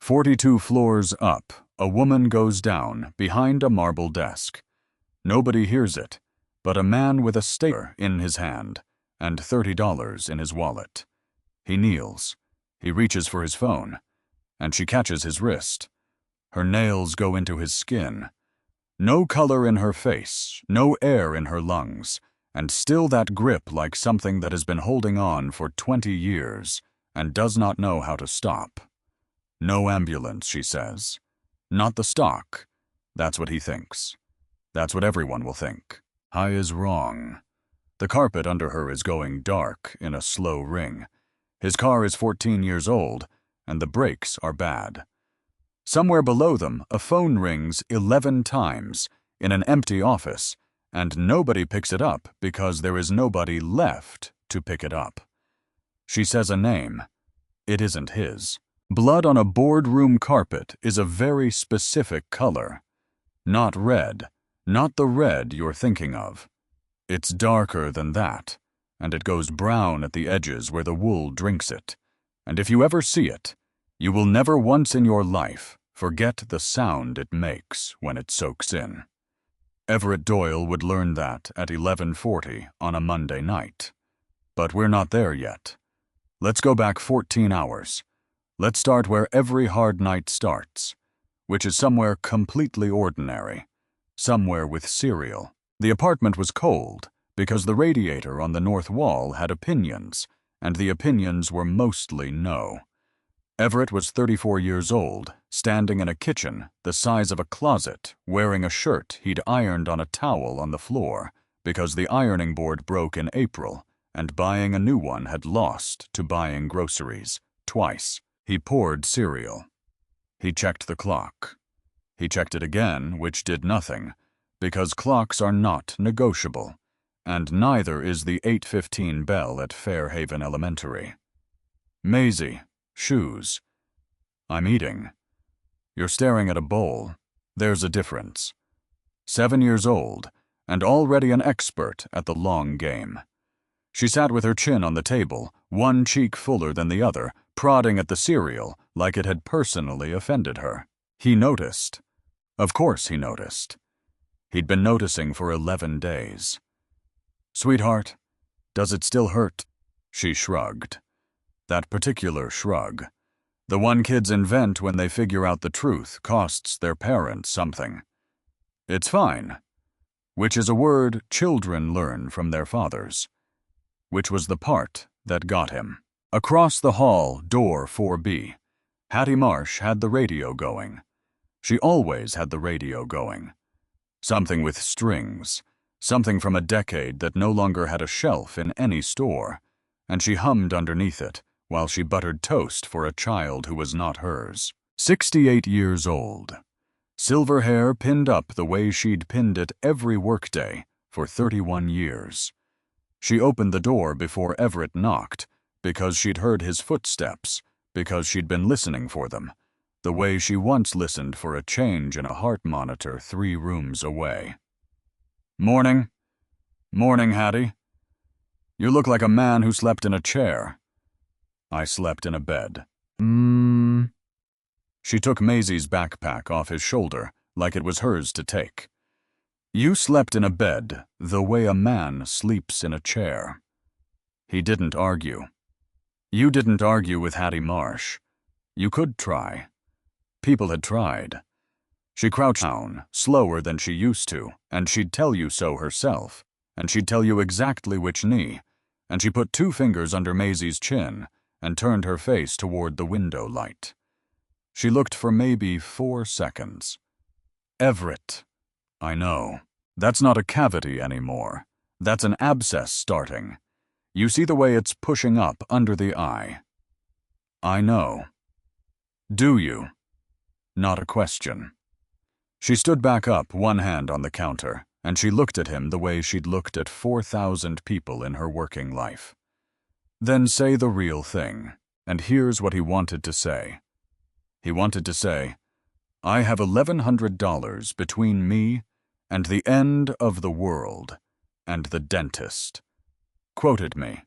42 floors up, a woman goes down behind a marble desk. Nobody hears it, but a man with a stapler in his hand and $30 in his wallet. He kneels. He reaches for his phone, and she catches his wrist. Her nails go into his skin. No color in her face, no air in her lungs, and still that grip like something that has been holding on for 20 years and does not know how to stop. No ambulance, she says. Not the stock. That's what he thinks. That's what everyone will think. I is wrong. The carpet under her is going dark in a slow ring. His car is 14 years old, and the brakes are bad. Somewhere below them, a phone rings 11 times in an empty office, and nobody picks it up because there is nobody left to pick it up. She says a name. It isn't his. Blood on a boardroom carpet is a very specific color. Not red, not the red you're thinking of. It's darker than that, and it goes brown at the edges where the wool drinks it. And if you ever see it, you will never once in your life forget the sound it makes when it soaks in. Everett Doyle would learn that at 11:40 on a Monday night. But we're not there yet. Let's go back 14 hours. Let's start where every hard night starts, which is somewhere completely ordinary, somewhere with cereal. The apartment was cold because the radiator on the north wall had opinions, and the opinions were mostly no. Everett was 34 years old, standing in a kitchen the size of a closet, wearing a shirt he'd ironed on a towel on the floor because the ironing board broke in April, and buying a new one had lost to buying groceries, twice. He poured cereal. He checked the clock. He checked it again, which did nothing, because clocks are not negotiable, and neither is the 8:15 bell at Fairhaven Elementary. Maisie, shoes. I'm eating. You're staring at a bowl. There's a difference. 7 years old, and already an expert at the long game. She sat with her chin on the table, one cheek fuller than the other, prodding at the cereal like it had personally offended her. He noticed. Of course he noticed. He'd been noticing for 11 days. Sweetheart, does it still hurt? She shrugged. That particular shrug. The one kids invent when they figure out the truth costs their parents something. It's fine. Which is a word children learn from their fathers. Which was the part that got him. Across the hall, door 4B, Hattie Marsh had the radio going. She always had the radio going. Something with strings, something from a decade that no longer had a shelf in any store, and she hummed underneath it while she buttered toast for a child who was not hers. 68 years old. Silver hair pinned up the way she'd pinned it every workday for 31 years. She opened the door before Everett knocked, because she'd heard his footsteps, because she'd been listening for them, the way she once listened for a change in a heart monitor 3 rooms away. Morning. Morning, Hattie. You look like a man who slept in a chair. I slept in a bed. She took Maisie's backpack off his shoulder like it was hers to take. You slept in a bed the way a man sleeps in a chair. He didn't argue. You didn't argue with Hattie Marsh. You could try. People had tried. She crouched down, slower than she used to, and she'd tell you so herself, and she'd tell you exactly which knee, and she put 2 fingers under Maisie's chin and turned her face toward the window light. She looked for maybe 4 seconds. Everett. I know. That's not a cavity anymore. That's an abscess starting. You see the way it's pushing up under the eye. I know. Do you? Not a question. She stood back up, one hand on the counter, and she looked at him the way she'd looked at 4,000 people in her working life. Then say the real thing, and here's what he wanted to say. He wanted to say, I have $1,100 between me and the end of the world and the dentist. Quoted me.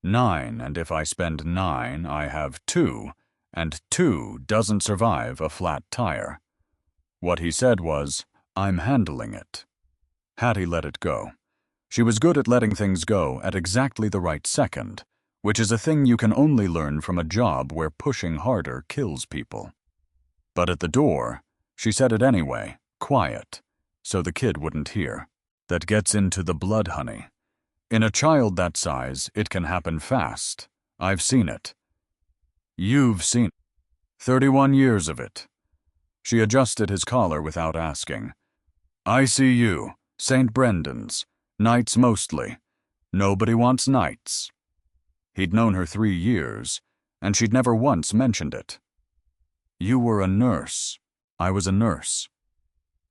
9, and if I spend 9, I have 2, and 2 doesn't survive a flat tire. What he said was, "I'm handling it." Hattie let it go. She was good at letting things go at exactly the right second, which is a thing you can only learn from a job where pushing harder kills people. But at the door, she said it anyway, quiet, so the kid wouldn't hear. That gets into the blood, honey. In a child that size, it can happen fast. I've seen it. You've seen 31 years of it. She adjusted his collar without asking. ICU, St. Brendan's, nights mostly. Nobody wants nights. He'd known her 3 years, and she'd never once mentioned it. You were a nurse. I was a nurse.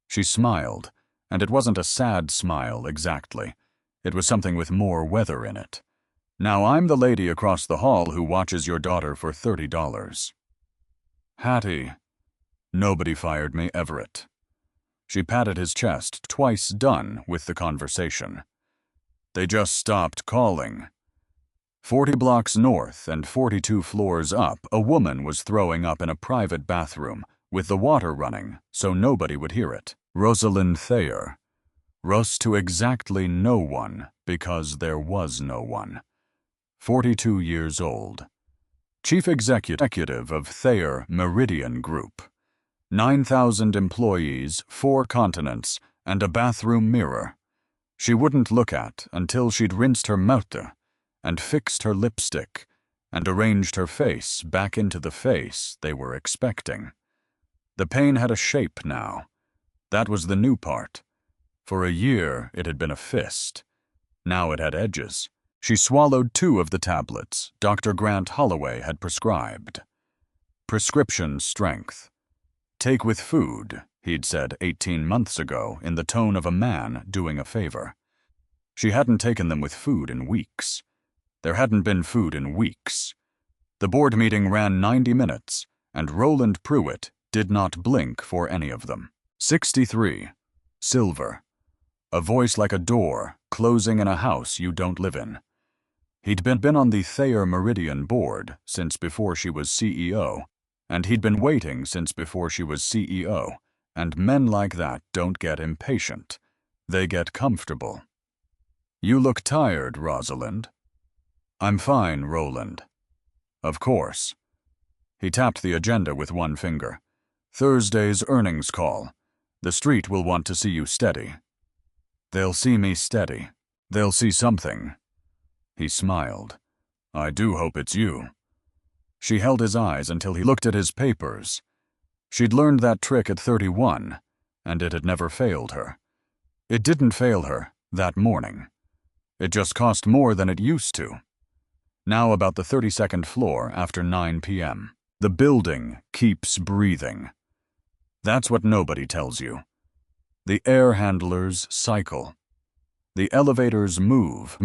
She smiled, and it wasn't a sad smile exactly. It was something with more weather in it. Now I'm the lady across the hall who watches your daughter for $30. Hattie. Nobody fired me, Everett. She patted his chest, twice done with the conversation. They just stopped calling. 40 blocks north and 42 floors up, a woman was throwing up in a private bathroom, with the water running, so nobody would hear it. Rosalind Thayer. Russ to exactly no one, because there was no one. 42 years old. Chief Executive of Thayer Meridian Group. 9,000 employees, 4 continents, and a bathroom mirror. She wouldn't look at until she'd rinsed her mouth and fixed her lipstick and arranged her face back into the face they were expecting. The pain had a shape now. That was the new part. For a year, it had been a fist. Now it had edges. She swallowed 2 of the tablets Dr. Grant Holloway had prescribed. Prescription strength. Take with food, he'd said 18 months ago in the tone of a man doing a favor. She hadn't taken them with food in weeks. There hadn't been food in weeks. The board meeting ran 90 minutes, and Roland Pruitt did not blink for any of them. 63. Silver. A voice like a door, closing in a house you don't live in. He'd been on the Thayer Meridian board since before she was CEO, and he'd been waiting since before she was CEO, and men like that don't get impatient. They get comfortable. You look tired, Rosalind. I'm fine, Roland. Of course. He tapped the agenda with one finger. Thursday's earnings call. The street will want to see you steady. They'll see me steady. They'll see something. He smiled. I do hope it's you. She held his eyes until he looked at his papers. She'd learned that trick at 31, and it had never failed her. It didn't fail her that morning. It just cost more than it used to. Now about the 32nd floor after 9 p.m. The building keeps breathing. That's what nobody tells you. The air handlers cycle. The elevators move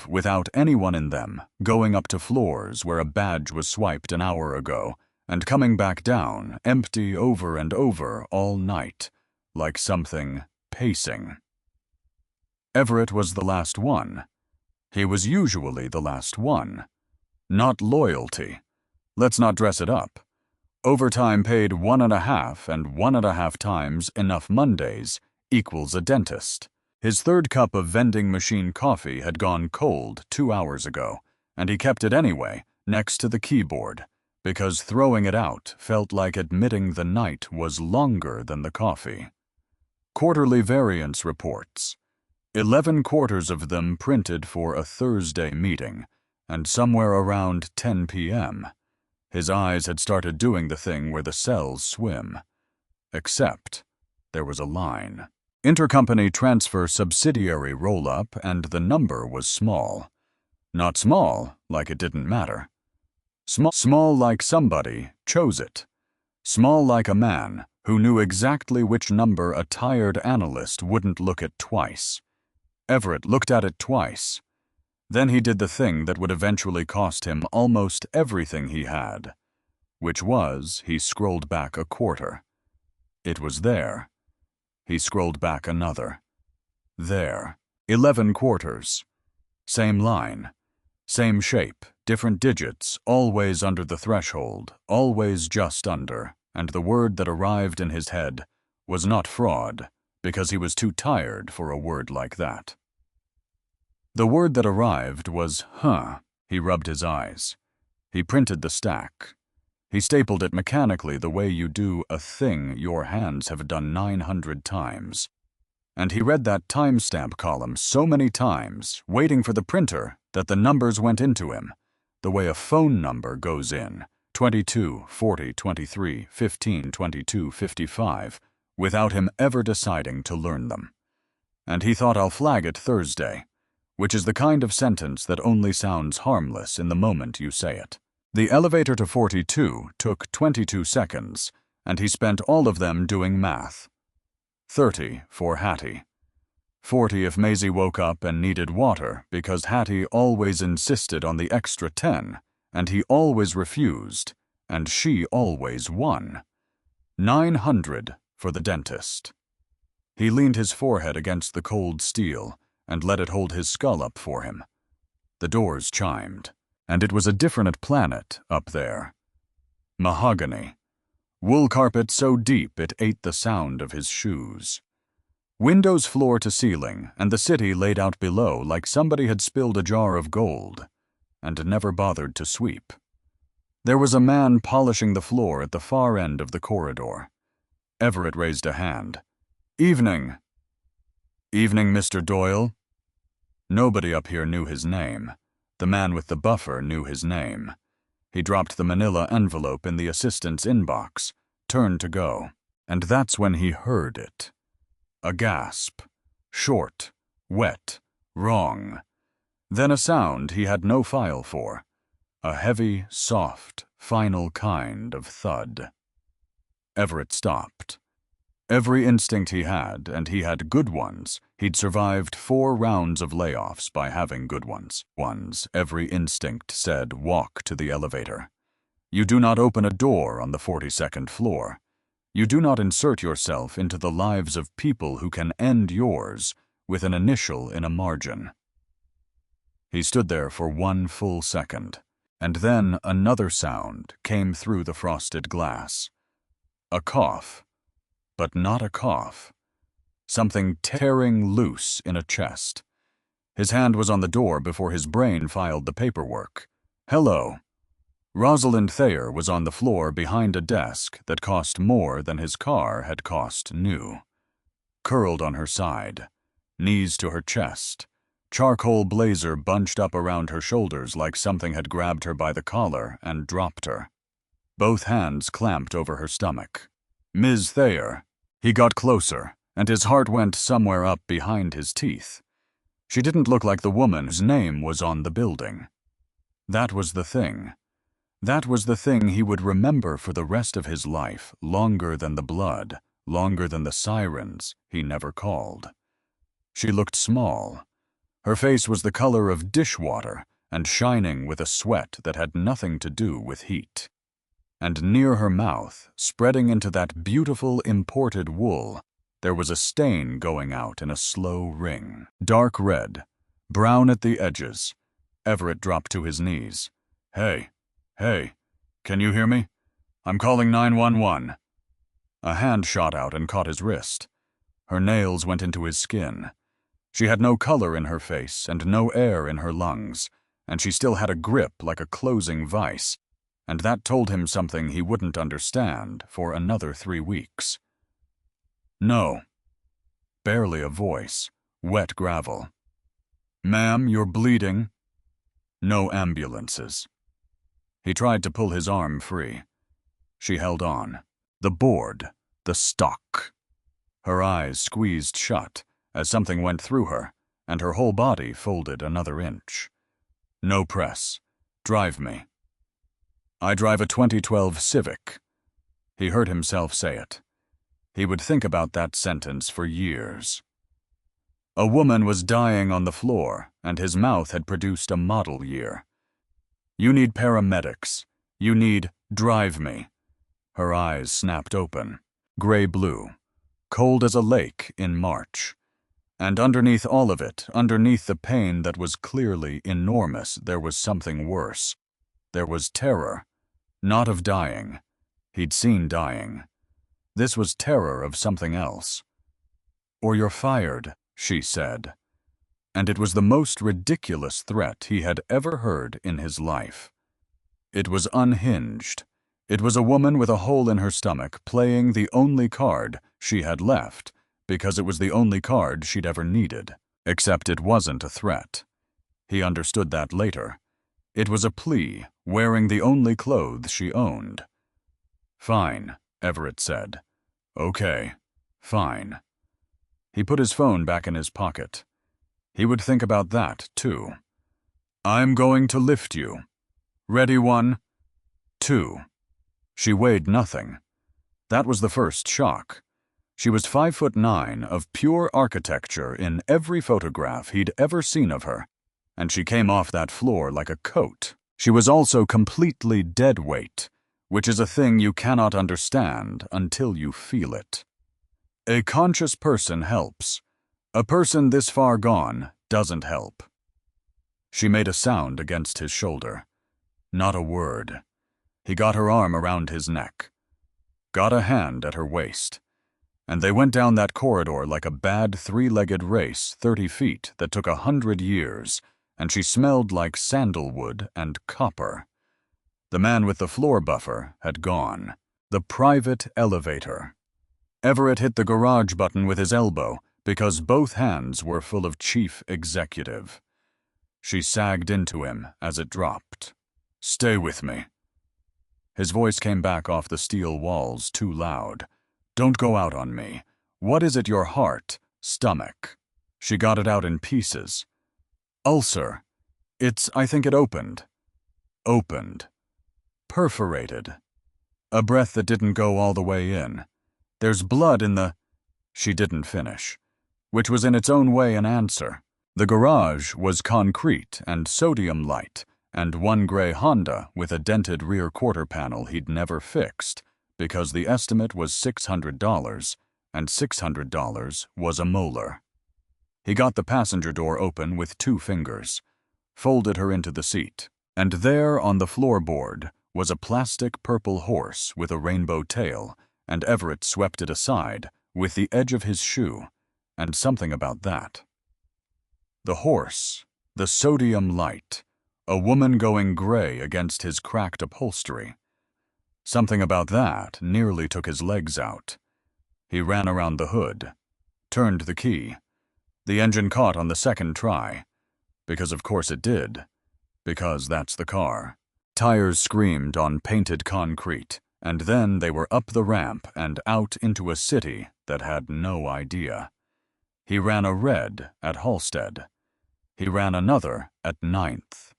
without anyone in them, going up to floors where a badge was swiped an hour ago, and coming back down, empty over and over all night, like something pacing. Everett was the last one. He was usually the last one. Not loyalty. Let's not dress it up. Overtime paid 1.5 and 1.5 times enough Mondays equals a dentist. His 3rd cup of vending machine coffee had gone cold 2 hours ago, and he kept it anyway, next to the keyboard, because throwing it out felt like admitting the night was longer than the coffee. Quarterly variance reports. 11 quarters of them printed for a Thursday meeting, and somewhere around 10 p.m., his eyes had started doing the thing where the cells swim. Except there was a line. Intercompany transfer subsidiary roll-up, and the number was small. Not small, like it didn't matter. Small like somebody chose it. Small like a man who knew exactly which number a tired analyst wouldn't look at twice. Everett looked at it twice. Then he did the thing that would eventually cost him almost everything he had, which was he scrolled back a quarter. It was there. He scrolled back another. There. 11 quarters. Same line. Same shape, Different digits, always under the threshold, always just under, and the word that arrived in his head was not fraud, because he was too tired for a word like that. The word that arrived was huh. He rubbed his eyes. He printed the stack. He stapled it mechanically the way you do a thing your hands have done 900 times. And he read that timestamp column so many times, waiting for the printer, that the numbers went into him, the way a phone number goes in, 22, 40, 23, 15, 22, 55, without him ever deciding to learn them. And he thought, I'll flag it Thursday, which is the kind of sentence that only sounds harmless in the moment you say it. The elevator to 42 took 22 seconds, and he spent all of them doing math. 30 for Hattie. 40 if Maisie woke up and needed water, because Hattie always insisted on the extra 10, and he always refused, and she always won. 900 for the dentist. He leaned his forehead against the cold steel and let it hold his skull up for him. The doors chimed, and it was a different planet up there. Mahogany. Wool carpet so deep it ate the sound of his shoes. Windows floor to ceiling, and the city laid out below like somebody had spilled a jar of gold, and never bothered to sweep. There was a man polishing the floor at the far end of the corridor. Everett raised a hand. Evening. Evening, Mr. Doyle. Nobody up here knew his name. The man with the buffer knew his name. He dropped the manila envelope in the assistant's inbox, turned to go, and that's when he heard it. A gasp. Short, wet, wrong. Then a sound he had no file for. A heavy, soft, final kind of thud. Everett stopped. Every instinct he had, and he had good ones, he'd survived 4 rounds of layoffs by having good ones. Every instinct said, walk to the elevator. You do not open a door on the 42nd floor. You do not insert yourself into the lives of people who can end yours with an initial in a margin. He stood there for 1 full second, and then another sound came through the frosted glass. A cough. But not a cough. Something tearing loose in a chest. His hand was on the door before his brain filed the paperwork. Hello. Rosalind Thayer was on the floor behind a desk that cost more than his car had cost new. Curled on her side, knees to her chest, charcoal blazer bunched up around her shoulders like something had grabbed her by the collar and dropped her. Both hands clamped over her stomach. Ms. Thayer. He got closer, and his heart went somewhere up behind his teeth. She didn't look like the woman whose name was on the building. That was the thing. That was the thing he would remember for the rest of his life, longer than the blood, longer than the sirens he never called. She looked small. Her face was the color of dishwater and shining with a sweat that had nothing to do with heat. And near her mouth, spreading into that beautiful imported wool, there was a stain going out in a slow ring. Dark red, brown at the edges. Everett dropped to his knees. Hey, can you hear me? I'm calling 911. A hand shot out and caught his wrist. Her nails went into his skin. She had no color in her face and no air in her lungs, and she still had a grip like a closing vice. And that told him something he wouldn't understand for another 3 weeks. No. Barely a voice. Wet gravel. Ma'am, you're bleeding. No ambulances. He tried to pull his arm free. She held on. The board. The stock. Her eyes squeezed shut as something went through her, and her whole body folded another inch. No press. Drive me. I drive a 2012 Civic. He heard himself say it. He would think about that sentence for years. A woman was dying on the floor, and his mouth had produced a model year. You need paramedics. You need drive me. Her eyes snapped open. Gray-blue. Cold as a lake in March. And underneath all of it, underneath the pain that was clearly enormous, there was something worse. There was terror, not of dying. He'd seen dying. This was terror of something else. "Or you're fired," she said. And it was the most ridiculous threat he had ever heard in his life. It was unhinged. It was a woman with a hole in her stomach playing the only card she had left because it was the only card she'd ever needed. Except it wasn't a threat. He understood that later. It was a plea, wearing the only clothes she owned. "Fine," Everett said. "Okay, fine." He put his phone back in his pocket. He would think about that, too. "I'm going to lift you. Ready, 1, 2. She weighed nothing. That was the first shock. She was 5'9" of pure architecture in every photograph he'd ever seen of her, and she came off that floor like a coat. She was also completely dead weight, which is a thing you cannot understand until you feel it. A conscious person helps. A person this far gone doesn't help. She made a sound against his shoulder. Not a word. He got her arm around his neck. Got a hand at her waist. And they went down that corridor like a bad three-legged race 30 feet that took 100 years, and she smelled like sandalwood and copper. The man with the floor buffer had gone. The private elevator. Everett hit the garage button with his elbow because both hands were full of chief executive. She sagged into him as it dropped. "Stay with me." His voice came back off the steel walls too loud. "Don't go out on me. What is it, your heart, stomach?" She got it out in pieces. "Ulcer. I think it opened." Opened. Perforated. A breath that didn't go all the way in. "There's blood in the—" She didn't finish, which was in its own way an answer. The garage was concrete and sodium light, and one gray Honda with a dented rear quarter panel he'd never fixed, because the estimate was $600, and $600 was a molar. He got the passenger door open with 2 fingers, folded her into the seat, and there on the floorboard was a plastic purple horse with a rainbow tail, and Everett swept it aside with the edge of his shoe, and something about that. The horse, the sodium light, a woman going gray against his cracked upholstery. Something about that nearly took his legs out. He ran around the hood, turned the key. The engine caught on the second try, because of course it did, because that's the car. Tires screamed on painted concrete, and then they were up the ramp and out into a city that had no idea. He ran a red at Halstead. He ran another at 9th.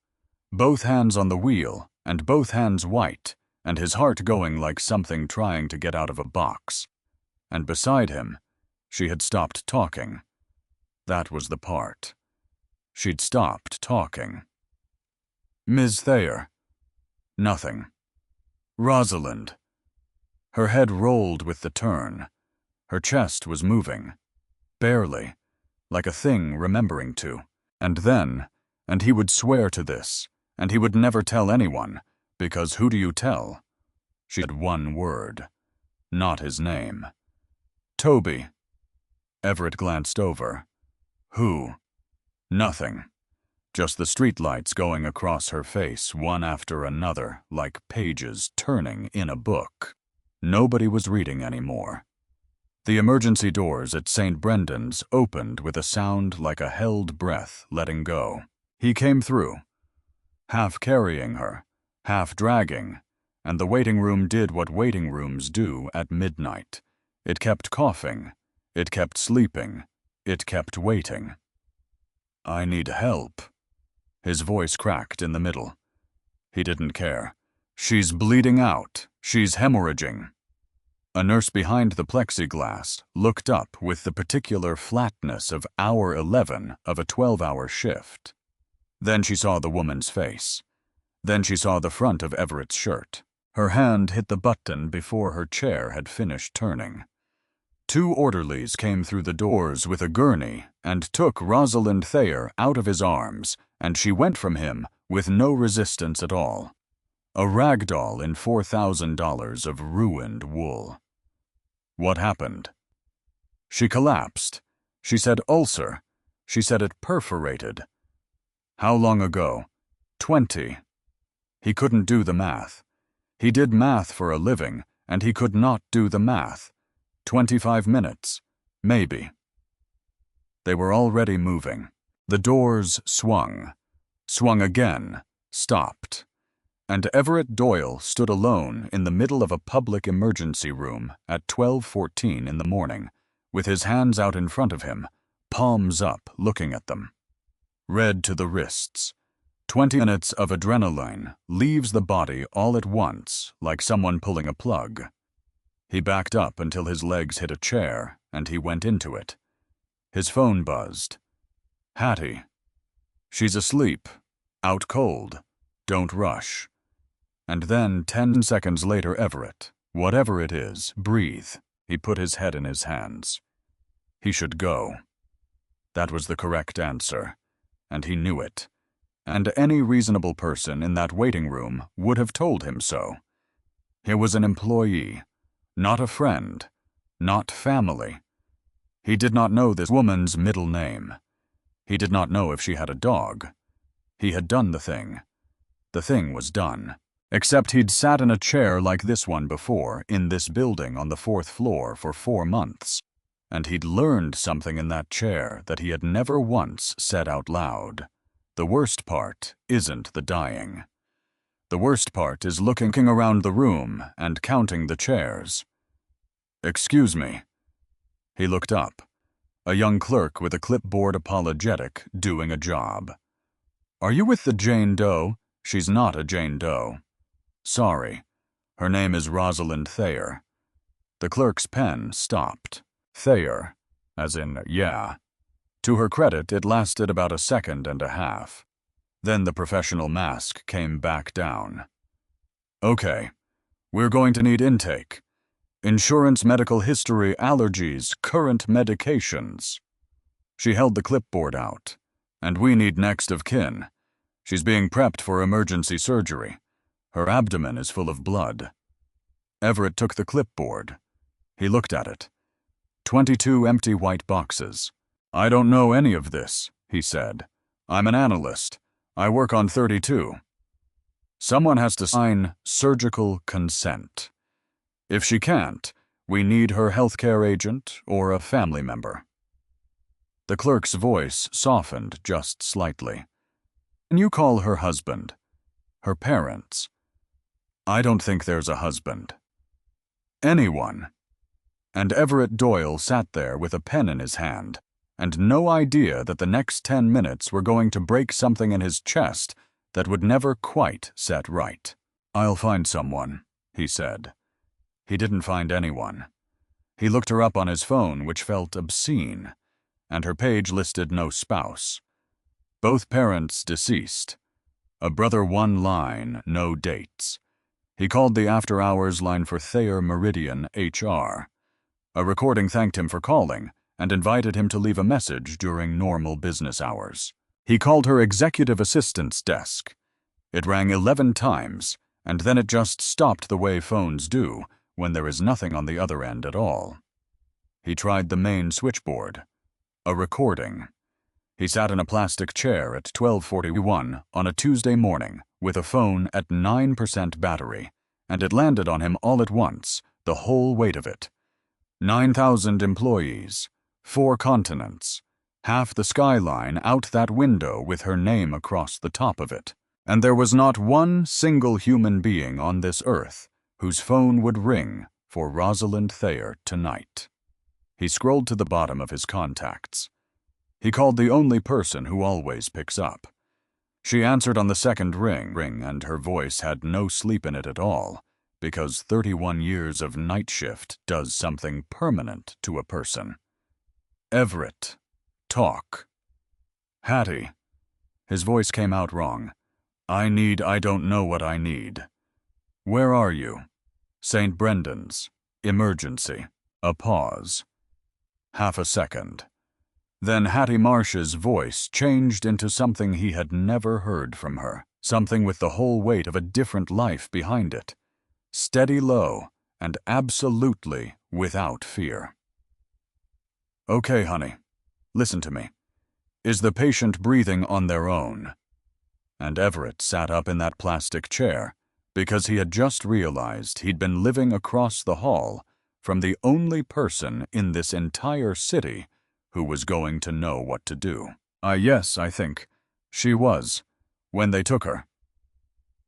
Both hands on the wheel, and both hands white, and his heart going like something trying to get out of a box. And beside him, she had stopped talking. That was the part. She'd stopped talking. "Ms. Thayer." Nothing. "Rosalind." Her head rolled with the turn. Her chest was moving. Barely. Like a thing remembering to. And then, and he would swear to this, and he would never tell anyone, because who do you tell? She had one word. Not his name. "Toby." Everett glanced over. "Who?" Nothing. Just the streetlights going across her face one after another, like pages turning in a book. Nobody was reading anymore. The emergency doors at St. Brendan's opened with a sound like a held breath letting go. He came through, half carrying her, half dragging, and the waiting room did what waiting rooms do at midnight. It kept coughing. It kept sleeping. It kept waiting. "I need help." His voice cracked in the middle. He didn't care. "She's bleeding out. She's hemorrhaging." A nurse behind the plexiglass looked up with the particular flatness of hour 11 of a 12-hour shift. Then she saw the woman's face. Then she saw the front of Everett's shirt. Her hand hit the button before her chair had finished turning. 2 orderlies came through the doors with a gurney and took Rosalind Thayer out of his arms, and she went from him with no resistance at all. A rag doll in $4,000 of ruined wool. What happened? She collapsed. She said ulcer. She said it perforated. How long ago? 20. He couldn't do the math. He did math for a living, and he could not do the math. 25 minutes. Maybe. They were already moving. The doors swung. Swung again. Stopped. And Everett Doyle stood alone in the middle of a public emergency room at 12:14 in the morning, with his hands out in front of him, palms up, looking at them. Red to the wrists. 20 minutes of adrenaline leaves the body all at once, like someone pulling a plug. He backed up until his legs hit a chair, and he went into it. His phone buzzed. Hattie. She's asleep. Out cold. Don't rush. And then 10 seconds later, Everett, whatever it is, breathe. He put his head in his hands. He should go. That was the correct answer, and he knew it. And any reasonable person in that waiting room would have told him so. He was an employee, not a friend, not family. He did not know this woman's middle name. He did not know if she had a dog. He had done the thing. The thing was done. Except he'd sat in a chair like this one before, in this building on the 4th floor for 4 months. And he'd learned something in that chair that he had never once said out loud. The worst part isn't the dying. The worst part is looking around the room and counting the chairs. Excuse me. He looked up. A young clerk with a clipboard, apologetic, doing a job. Are you with the Jane Doe? She's not a Jane Doe. Sorry. Her name is Rosalind Thayer. The clerk's pen stopped. Thayer, as in yeah. To her credit, it lasted about a second and a half. Then the professional mask came back down. Okay, we're going to need intake. Insurance, medical history, allergies, current medications. She held the clipboard out. And we need next of kin. She's being prepped for emergency surgery. Her abdomen is full of blood. Everett took the clipboard. He looked at it. 22 empty white boxes. I don't know any of this, he said. I'm an analyst. I work on 32. Someone has to sign surgical consent. If she can't, we need her healthcare agent or a family member. The clerk's voice softened just slightly. Can you call her husband? Her parents? I don't think there's a husband. Anyone. And Everett Doyle sat there with a pen in his hand, and no idea that the next 10 minutes were going to break something in his chest that would never quite set right. I'll find someone, he said. He didn't find anyone. He looked her up on his phone, which felt obscene, and her page listed no spouse. Both parents deceased. A brother, 1 line, no dates. He called the after-hours line for Thayer Meridian HR. A recording thanked him for calling and invited him to leave a message during normal business hours. He called her executive assistant's desk. It rang 11 times, and then it just stopped the way phones do when there is nothing on the other end at all. He tried the main switchboard. A recording. He sat in a plastic chair at 12:41 on a Tuesday morning with a phone at 9% battery, and it landed on him all at once, the whole weight of it. 9,000 employees, 4 continents, half the skyline out that window with her name across the top of it. And there was not one single human being on this earth whose phone would ring for Rosalind Thayer tonight. He scrolled to the bottom of his contacts. He called the only person who always picks up. She answered on the second ring, and her voice had no sleep in it at all, because 31 years of night shift does something permanent to a person. Everett. Talk. Hattie. His voice came out wrong. I don't know what I need. Where are you? St. Brendan's. Emergency. A pause. Half a second. Then Hattie Marsh's voice changed into something he had never heard from her, something with the whole weight of a different life behind it. Steady low and absolutely without fear. "Okay, honey, listen to me. Is the patient breathing on their own?" And Everett sat up in that plastic chair because he had just realized he'd been living across the hall from the only person in this entire city who was going to know what to do. Yes, I think. She was, when they took her."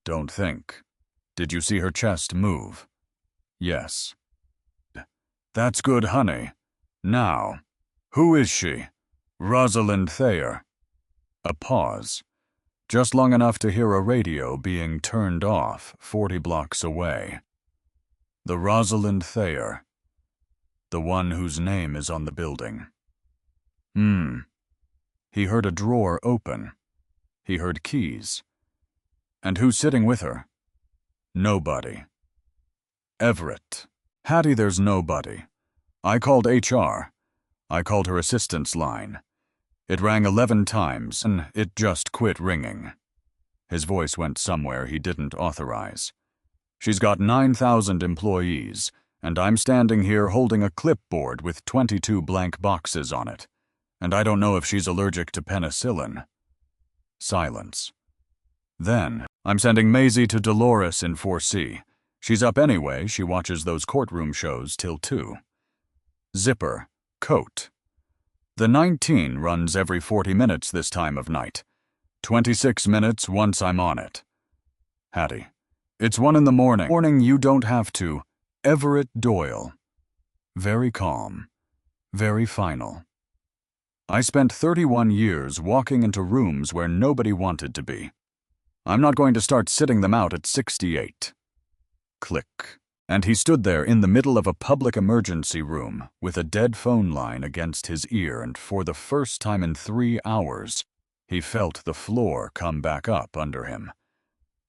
"Don't think. Did you see her chest move?" "Yes." "That's good, honey. Now, who is she? Rosalind Thayer." A pause. Just long enough to hear a radio being turned off 40 blocks away. "The Rosalind Thayer. The one whose name is on the building." He heard a drawer open. He heard keys. And who's sitting with her? Nobody. Everett. "Hattie, there's nobody. I called HR. I called her assistance line. It rang 11 times, and it just quit ringing." His voice went somewhere he didn't authorize. "She's got 9,000 employees, and I'm standing here holding a clipboard with 22 blank boxes on it. And I don't know if she's allergic to penicillin." Silence. Then, "I'm sending Maisie to Dolores in 4C. She's up anyway, she watches those courtroom shows till 2. Zipper. Coat. The 19 runs every 40 minutes this time of night. 26 minutes once I'm on it." Hattie. "It's 1 in the morning. Morning, you don't have to." Everett Doyle. Very calm. Very final. "I spent 31 years walking into rooms where nobody wanted to be. I'm not going to start sitting them out at 68. Click. And he stood there in the middle of a public emergency room with a dead phone line against his ear, and for the first time in 3 hours, he felt the floor come back up under him.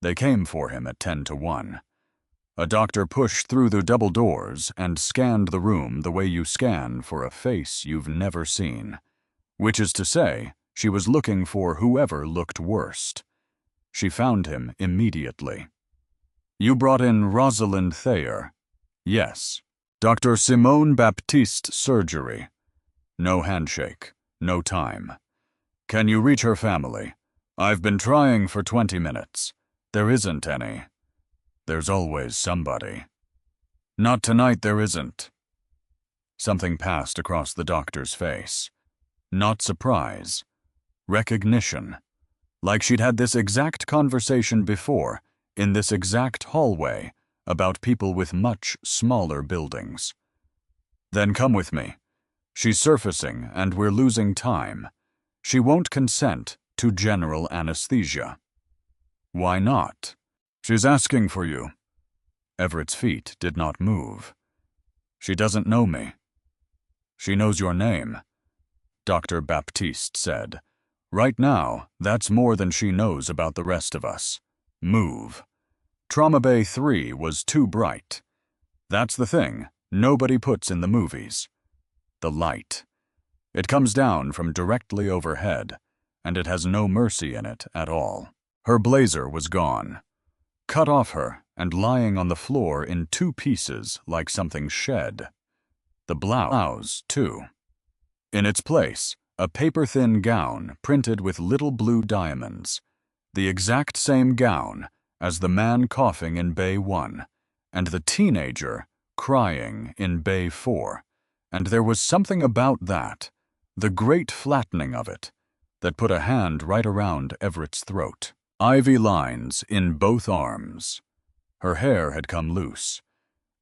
They came for him at 10 to 1. A doctor pushed through the double doors and scanned the room the way you scan for a face you've never seen. Which is to say, she was looking for whoever looked worst. She found him immediately. "You brought in Rosalind Thayer?" "Yes." "Dr. Simone Baptiste surgery." No handshake. No time. "Can you reach her family?" "I've been trying for 20 minutes. There isn't any." "There's always somebody." "Not tonight, there isn't." Something passed across the doctor's face. Not surprise. Recognition. Like she'd had this exact conversation before, in this exact hallway, about people with much smaller buildings. "Then come with me. She's surfacing, and we're losing time. She won't consent to general anesthesia." "Why not?" "She's asking for you." Everett's feet did not move. "She doesn't know me." "She knows your name," Dr. Baptiste said. "Right now, that's more than she knows about the rest of us. Move." Trauma Bay 3 was too bright. That's the thing nobody puts in the movies. The light. It comes down from directly overhead, and it has no mercy in it at all. Her blazer was gone. Cut off her and lying on the floor in 2 pieces like something shed. The blouse, too. In its place, a paper-thin gown printed with little blue diamonds. The exact same gown as the man coughing in Bay 1, and the teenager crying in Bay 4. And there was something about that, the great flattening of it, that put a hand right around Everett's throat. Ivy lines in both arms. Her hair had come loose.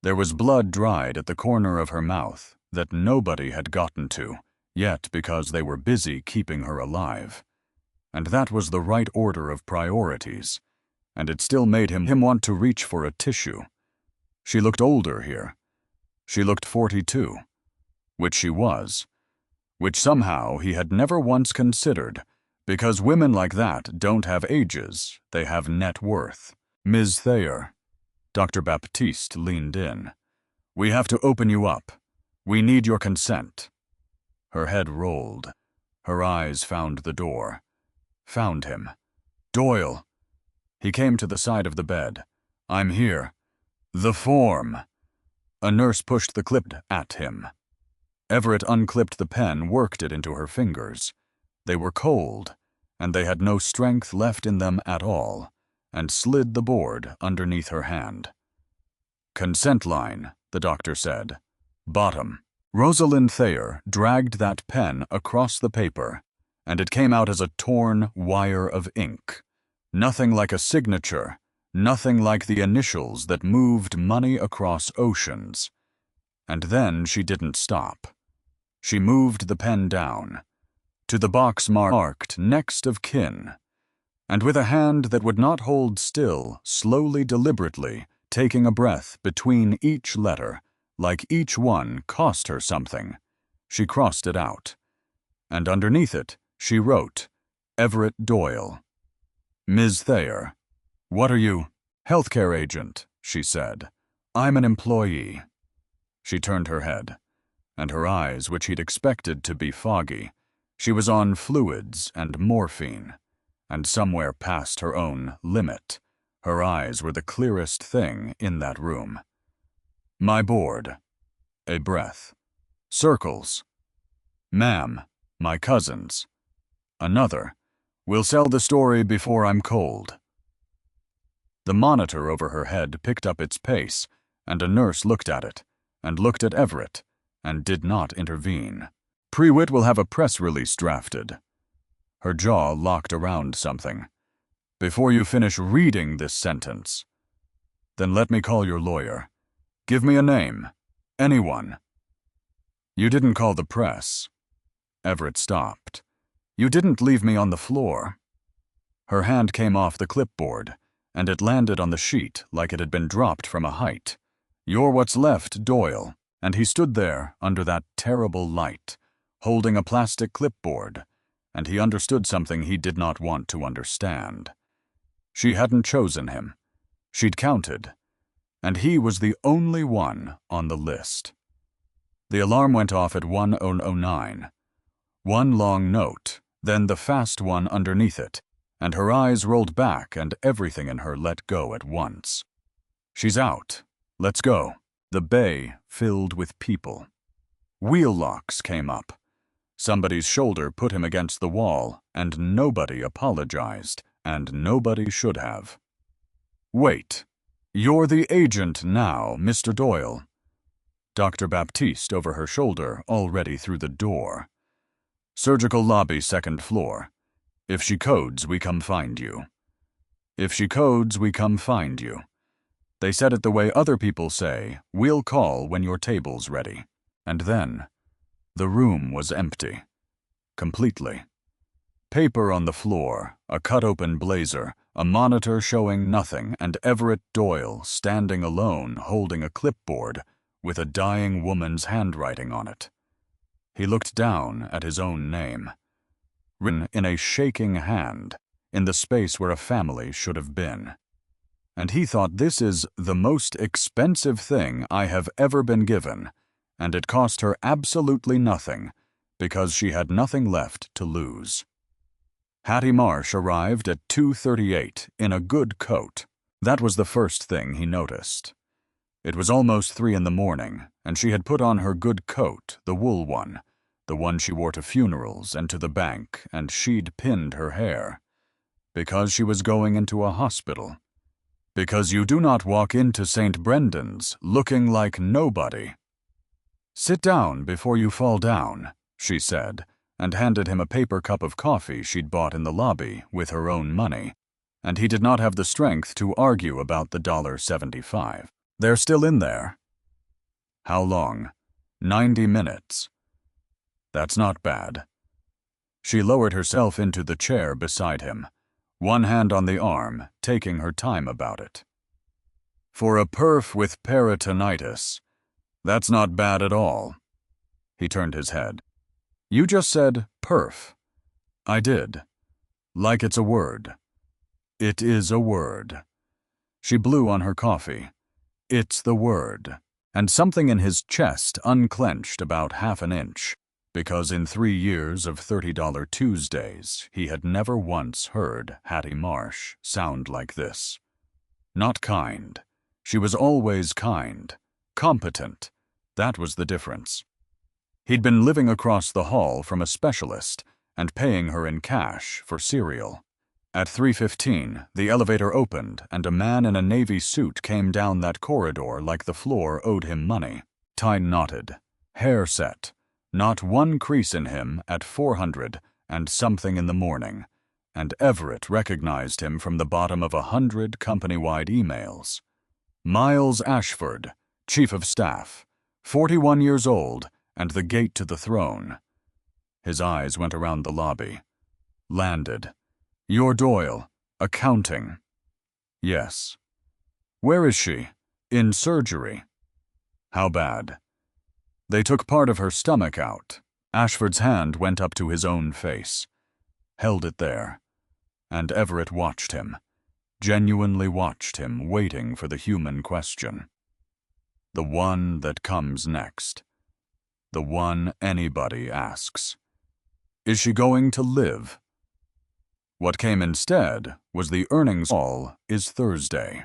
There was blood dried at the corner of her mouth that nobody had gotten to, yet because they were busy keeping her alive. And that was the right order of priorities, and it still made him want to reach for a tissue. She looked older here. She looked 42, which she was, which somehow he had never once considered, because women like that don't have ages, they have net worth. "Ms. Thayer," Dr. Baptiste leaned in. "We have to open you up. We need your consent." Her head rolled. Her eyes found the door. Found him. Doyle! He came to the side of the bed. I'm here. The form! A nurse pushed the clip at him. Everett unclipped the pen, worked it into her fingers. They were cold, and they had no strength left in them at all, and slid the board underneath her hand. Consent line, the doctor said. Bottom. Rosalind Thayer dragged that pen across the paper, and it came out as a torn wire of ink. Nothing like a signature, nothing like the initials that moved money across oceans. And then she didn't stop. She moved the pen down, to the box marked next of kin, and with a hand that would not hold still, slowly, deliberately, taking a breath between each letter, like each one cost her something, she crossed it out. And underneath it, she wrote, Everett Doyle. Ms. Thayer, what are you? Healthcare agent, she said. I'm an employee. She turned her head, and her eyes, which he'd expected to be foggy, she was on fluids and morphine, and somewhere past her own limit, her eyes were the clearest thing in that room. My board. A breath. Circles. Ma'am, my cousins. Another. We'll sell the story before I'm cold. The monitor over her head picked up its pace, and a nurse looked at it, and looked at Everett, and did not intervene. Prewitt will have a press release drafted. Her jaw locked around something. Before you finish reading this sentence. Then let me call your lawyer. Give me a name. Anyone. You didn't call the press. Everett stopped. You didn't leave me on the floor. Her hand came off the clipboard, and it landed on the sheet like it had been dropped from a height. You're what's left, Doyle. And he stood there under that terrible light, holding a plastic clipboard, and he understood something he did not want to understand. She hadn't chosen him. She'd counted, and he was the only one on the list. The alarm went off at 10:09. One long note, then the fast one underneath it, and her eyes rolled back and everything in her let go at once. She's out. Let's go. The bay filled with people. Wheel locks came up. Somebody's shoulder put him against the wall, and nobody apologized, and nobody should have. Wait. You're the agent now, Mr. Doyle. Dr. Baptiste over her shoulder, already through the door. Surgical lobby, second floor. If she codes, we come find you. If she codes, we come find you. They said it the way other people say, we'll call when your table's ready. And then, the room was empty. Completely. Paper on the floor, a cut-open blazer, a monitor showing nothing, and Everett Doyle standing alone holding a clipboard with a dying woman's handwriting on it. He looked down at his own name, written in a shaking hand, in the space where a family should have been. And he thought, this is the most expensive thing I have ever been given, and it cost her absolutely nothing, because she had nothing left to lose. Hattie Marsh arrived at 2:38 in a good coat. That was the first thing he noticed. It was almost 3 in the morning, and she had put on her good coat, the wool one, the one she wore to funerals and to the bank, and she'd pinned her hair. Because she was going into a hospital. Because you do not walk into St. Brendan's looking like nobody. Sit down before you fall down, she said, and handed him a paper cup of coffee she'd bought in the lobby with her own money, and he did not have the strength to argue about the $1.75. They're still in there. How long? 90 minutes. That's not bad. She lowered herself into the chair beside him, one hand on the arm, taking her time about it. For a perf with peritonitis, that's not bad at all. He turned his head. You just said perf. I did. Like it's a word. It is a word. She blew on her coffee. It's the word. And something in his chest unclenched about half an inch. because in 3 years of $30 Tuesdays, he had never once heard Hattie Marsh sound like this. Not kind. She was always kind. Competent. That was the difference. He'd been living across the hall from a specialist and paying her in cash for cereal. At 3:15, the elevator opened and a man in a navy suit came down that corridor like the floor owed him money. Tie knotted, hair set, not one crease in him at 400 and something in the morning, and Everett recognized him from the bottom of 100 company-wide emails. Miles Ashford, Chief of Staff, 41 years old, and the gate to the throne. His eyes went around the lobby. Landed. You're Doyle. Accounting. Yes. Where is she? In surgery. How bad? They took part of her stomach out. Ashford's hand went up to his own face. Held it there. And Everett watched him. Genuinely watched him, waiting for the human question. The one that comes next. The one anybody asks. Is she going to live? What came instead was the earnings call is Thursday.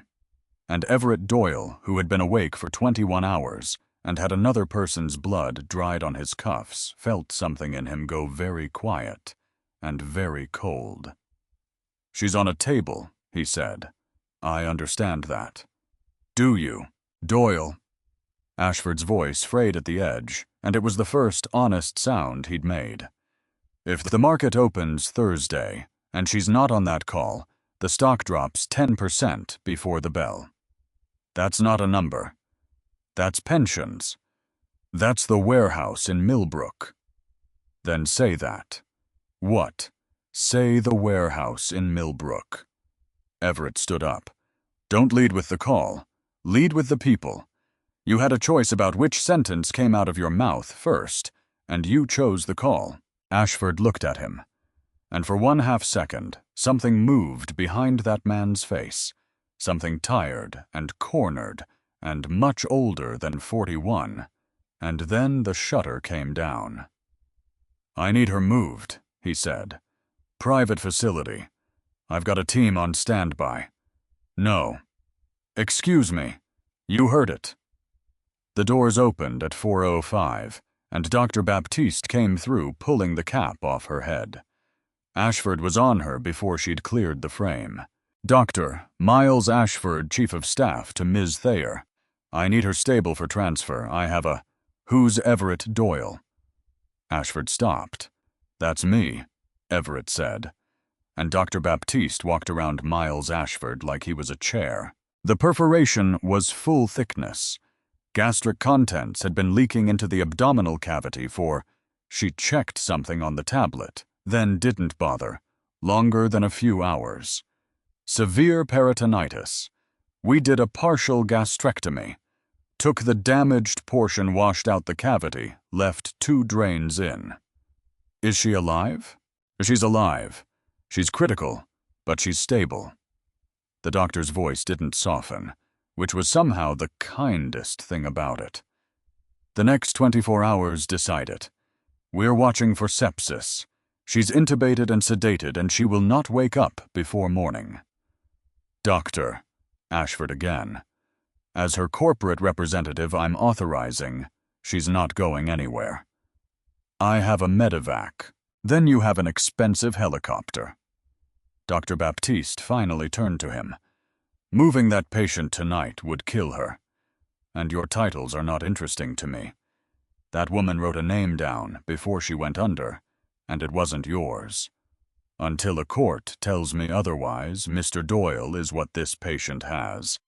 And Everett Doyle, who had been awake for 21 hours and had another person's blood dried on his cuffs, felt something in him go very quiet and very cold. She's on a table, he said. I understand that. Do you, Doyle? Ashford's voice frayed at the edge, and it was the first honest sound he'd made. If the market opens Thursday, and she's not on that call, the stock drops 10% before the bell. That's not a number. That's pensions. That's the warehouse in Millbrook. Then say that. What? Say the warehouse in Millbrook. Everett stood up. Don't lead with the call. Lead with the people. You had a choice about which sentence came out of your mouth first, and you chose the call. Ashford looked at him. And for 1/2 second, something moved behind that man's face, something tired and cornered and much older than 41, and then the shutter came down. I need her moved, he said. Private facility. I've got a team on standby. No. Excuse me. You heard it. The doors opened at 4:05, and Dr. Baptiste came through, pulling the cap off her head. Ashford was on her before she'd cleared the frame. Dr. Miles Ashford, Chief of Staff to Ms. Thayer. I need her stable for transfer. I have a... Who's Everett Doyle? Ashford stopped. That's me, Everett said. And Dr. Baptiste walked around Miles Ashford like he was a chair. The perforation was full thickness. Gastric contents had been leaking into the abdominal cavity for... She checked something on the tablet, then didn't bother. Longer than a few hours. Severe peritonitis. We did a partial gastrectomy. Took the damaged portion, washed out the cavity, left 2 drains in. Is she alive? She's alive. She's critical, but she's stable. The doctor's voice didn't soften, which was somehow the kindest thing about it. The next 24 hours decide it. We're watching for sepsis. She's intubated and sedated, and she will not wake up before morning. Doctor, Ashford again. As her corporate representative, I'm authorizing. She's not going anywhere. I have a medevac. Then you have an expensive helicopter. Dr. Baptiste finally turned to him. Moving that patient tonight would kill her. And your titles are not interesting to me. That woman wrote a name down before she went under, and it wasn't yours. Until a court tells me otherwise, Mr. Doyle is what this patient has.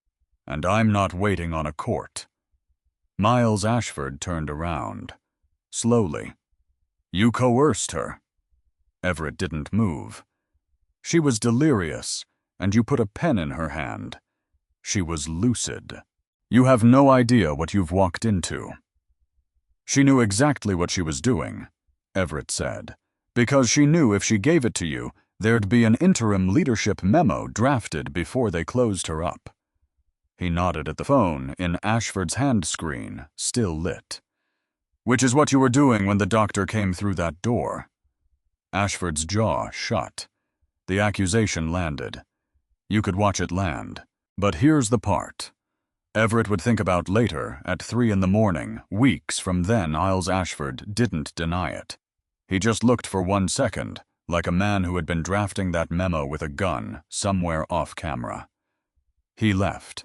And I'm not waiting on a court. Miles Ashford turned around. Slowly. You coerced her. Everett didn't move. She was delirious, and you put a pen in her hand. She was lucid. You have no idea what you've walked into. She knew exactly what she was doing, Everett said, because she knew if she gave it to you, there'd be an interim leadership memo drafted before they closed her up. He nodded at the phone in Ashford's hand screen, still lit. Which is what you were doing when the doctor came through that door. Ashford's jaw shut. The accusation landed. You could watch it land. But here's the part. Everett would think about later, at 3 in the morning, weeks from then Isles Ashford didn't deny it. He just looked for 1 second, like a man who had been drafting that memo with a gun, somewhere off camera. He left.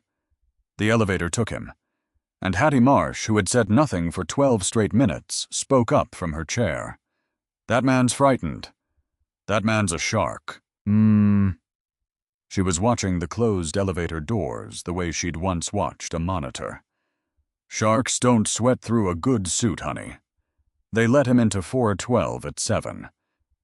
The elevator took him. And Hattie Marsh, who had said nothing for 12 straight minutes, spoke up from her chair. That man's frightened. That man's a shark. She was watching the closed elevator doors the way she'd once watched a monitor. Sharks don't sweat through a good suit, honey. They let him into 412 at 7.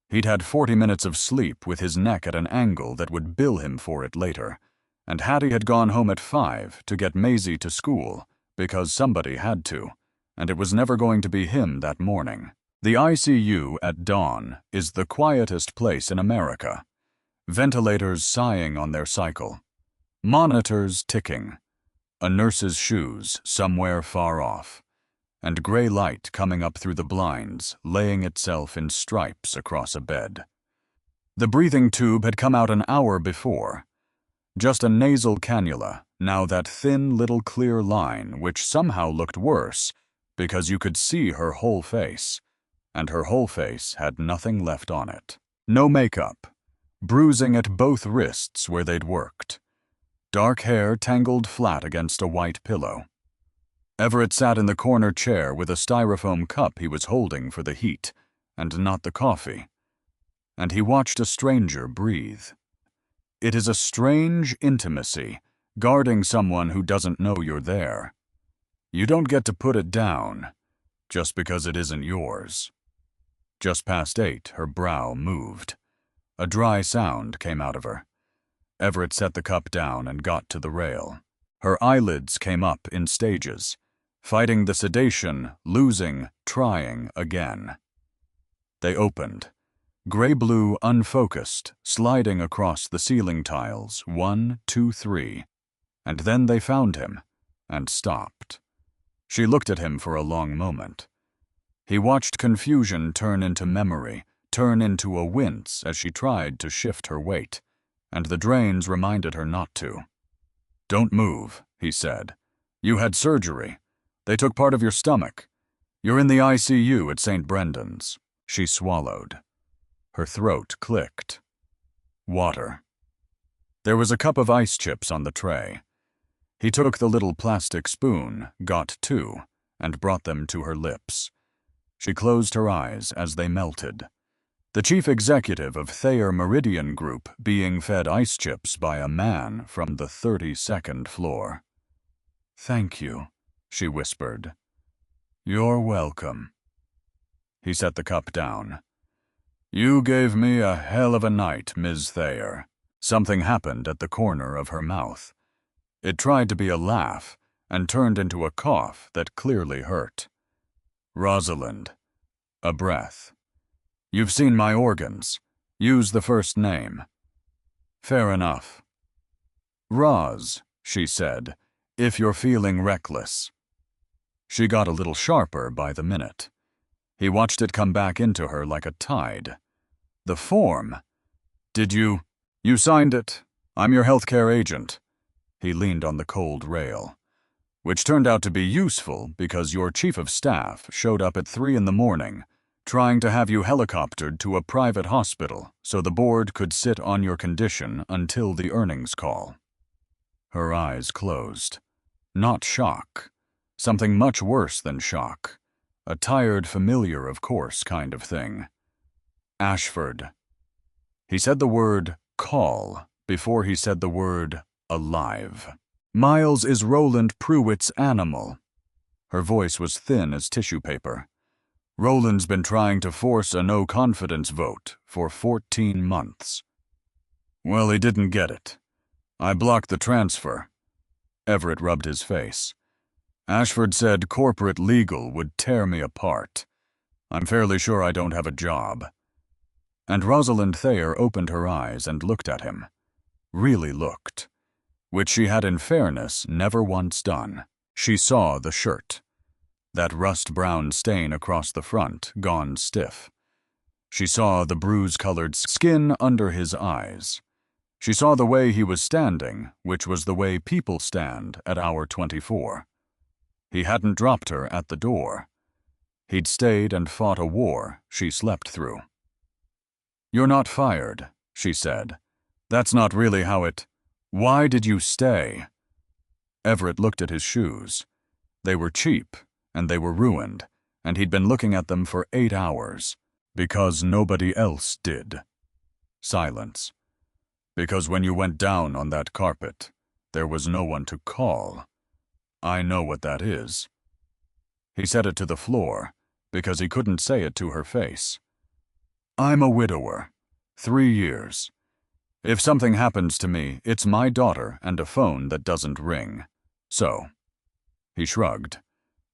He'd had 40 minutes of sleep with his neck at an angle that would bill him for it later, and Hattie had gone home at 5 to get Maisie to school, because somebody had to, and it was never going to be him that morning. The ICU at dawn is the quietest place in America. Ventilators sighing on their cycle. Monitors ticking. A nurse's shoes somewhere far off. And gray light coming up through the blinds, laying itself in stripes across a bed. The breathing tube had come out an hour before. Just a nasal cannula, now that thin little clear line which somehow looked worse because you could see her whole face, and her whole face had nothing left on it. No makeup. Bruising at both wrists where they'd worked. Dark hair tangled flat against a white pillow. Everett sat in the corner chair with a styrofoam cup he was holding for the heat, and not the coffee. And he watched a stranger breathe. It is a strange intimacy, guarding someone who doesn't know you're there. You don't get to put it down, just because it isn't yours. Just past 8, her brow moved. A dry sound came out of her. Everett set the cup down and got to the rail. Her eyelids came up in stages, fighting the sedation, losing, trying again. They opened. Gray-blue, unfocused, sliding across the ceiling tiles, 1, 2, 3. And then they found him, and stopped. She looked at him for a long moment. He watched confusion turn into memory, turn into a wince as she tried to shift her weight, and the drains reminded her not to. Don't move, he said. You had surgery. They took part of your stomach. You're in the ICU at St. Brendan's. She swallowed. Her throat clicked. Water. There was a cup of ice chips on the tray. He took the little plastic spoon, got 2, and brought them to her lips. She closed her eyes as they melted. The chief executive of Thayer Meridian Group being fed ice chips by a man from the 32nd floor. Thank you, she whispered. You're welcome. He set the cup down. You gave me a hell of a night, Ms. Thayer. Something happened at the corner of her mouth. It tried to be a laugh and turned into a cough that clearly hurt. Rosalind. A breath. You've seen my organs. Use the first name. Fair enough. Roz, she said, if you're feeling reckless. She got a little sharper by the minute. He watched it come back into her like a tide. The form. Did you? You signed it. I'm your healthcare agent. He leaned on the cold rail. Which turned out to be useful because your chief of staff showed up at 3 in the morning, trying to have you helicoptered to a private hospital so the board could sit on your condition until the earnings call. Her eyes closed. Not shock. Something much worse than shock. A tired, familiar, of course, kind of thing. Ashford. He said the word call before he said the word alive. Miles is Roland Pruitt's animal. Her voice was thin as tissue paper. Roland's been trying to force a no-confidence vote for 14 months. Well, he didn't get it. I blocked the transfer. Everett rubbed his face. Ashford said corporate legal would tear me apart. I'm fairly sure I don't have a job. And Rosalind Thayer opened her eyes and looked at him. Really looked. Which she had in fairness never once done. She saw the shirt. that rust-brown stain across the front gone stiff. She saw the bruise-colored skin under his eyes. She saw the way he was standing, which was the way people stand at hour 24. He hadn't dropped her at the door. He'd stayed and fought a war she slept through. "You're not fired," she said. "That's not really how it— Why did you stay?" Everett looked at his shoes. They were cheap, and they were ruined, and he'd been looking at them for 8 hours, because nobody else did. Silence. "Because when you went down on that carpet, there was no one to call. I know what that is." He said it to the floor, because he couldn't say it to her face. "I'm a widower. 3 years. If something happens to me, it's my daughter and a phone that doesn't ring. So." He shrugged.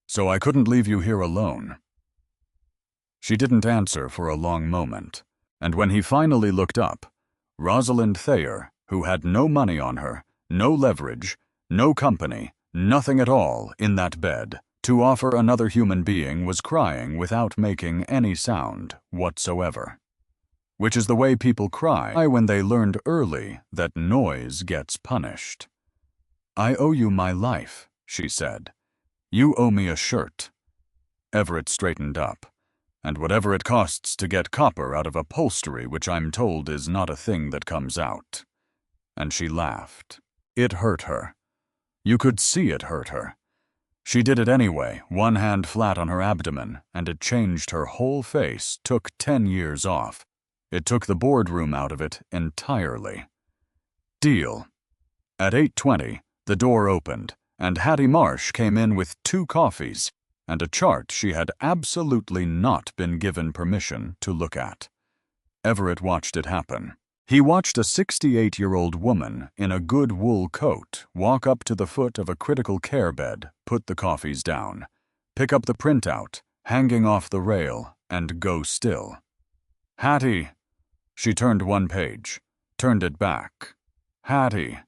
"So I couldn't leave you here alone." She didn't answer for a long moment, and when he finally looked up, Rosalind Thayer, who had no money on her, no leverage, no company, nothing at all in that bed to offer another human being, was crying without making any sound whatsoever. Which is the way people cry when they learned early that noise gets punished. "I owe you my life," she said. "You owe me a shirt." Everett straightened up. "And whatever it costs to get copper out of upholstery, which I'm told is not a thing that comes out." And she laughed. It hurt her. You could see it hurt her. She did it anyway, one hand flat on her abdomen, and it changed her whole face, took 10 years off. It took the boardroom out of it entirely. Deal. At 8:20, the door opened, and Hattie Marsh came in with 2 coffees and a chart she had absolutely not been given permission to look at. Everett watched it happen. He watched a 68-year-old woman in a good wool coat walk up to the foot of a critical care bed, put the coffees down, pick up the printout, hanging off the rail, and go still. "Hattie." She turned one page, turned it back. "Hattie."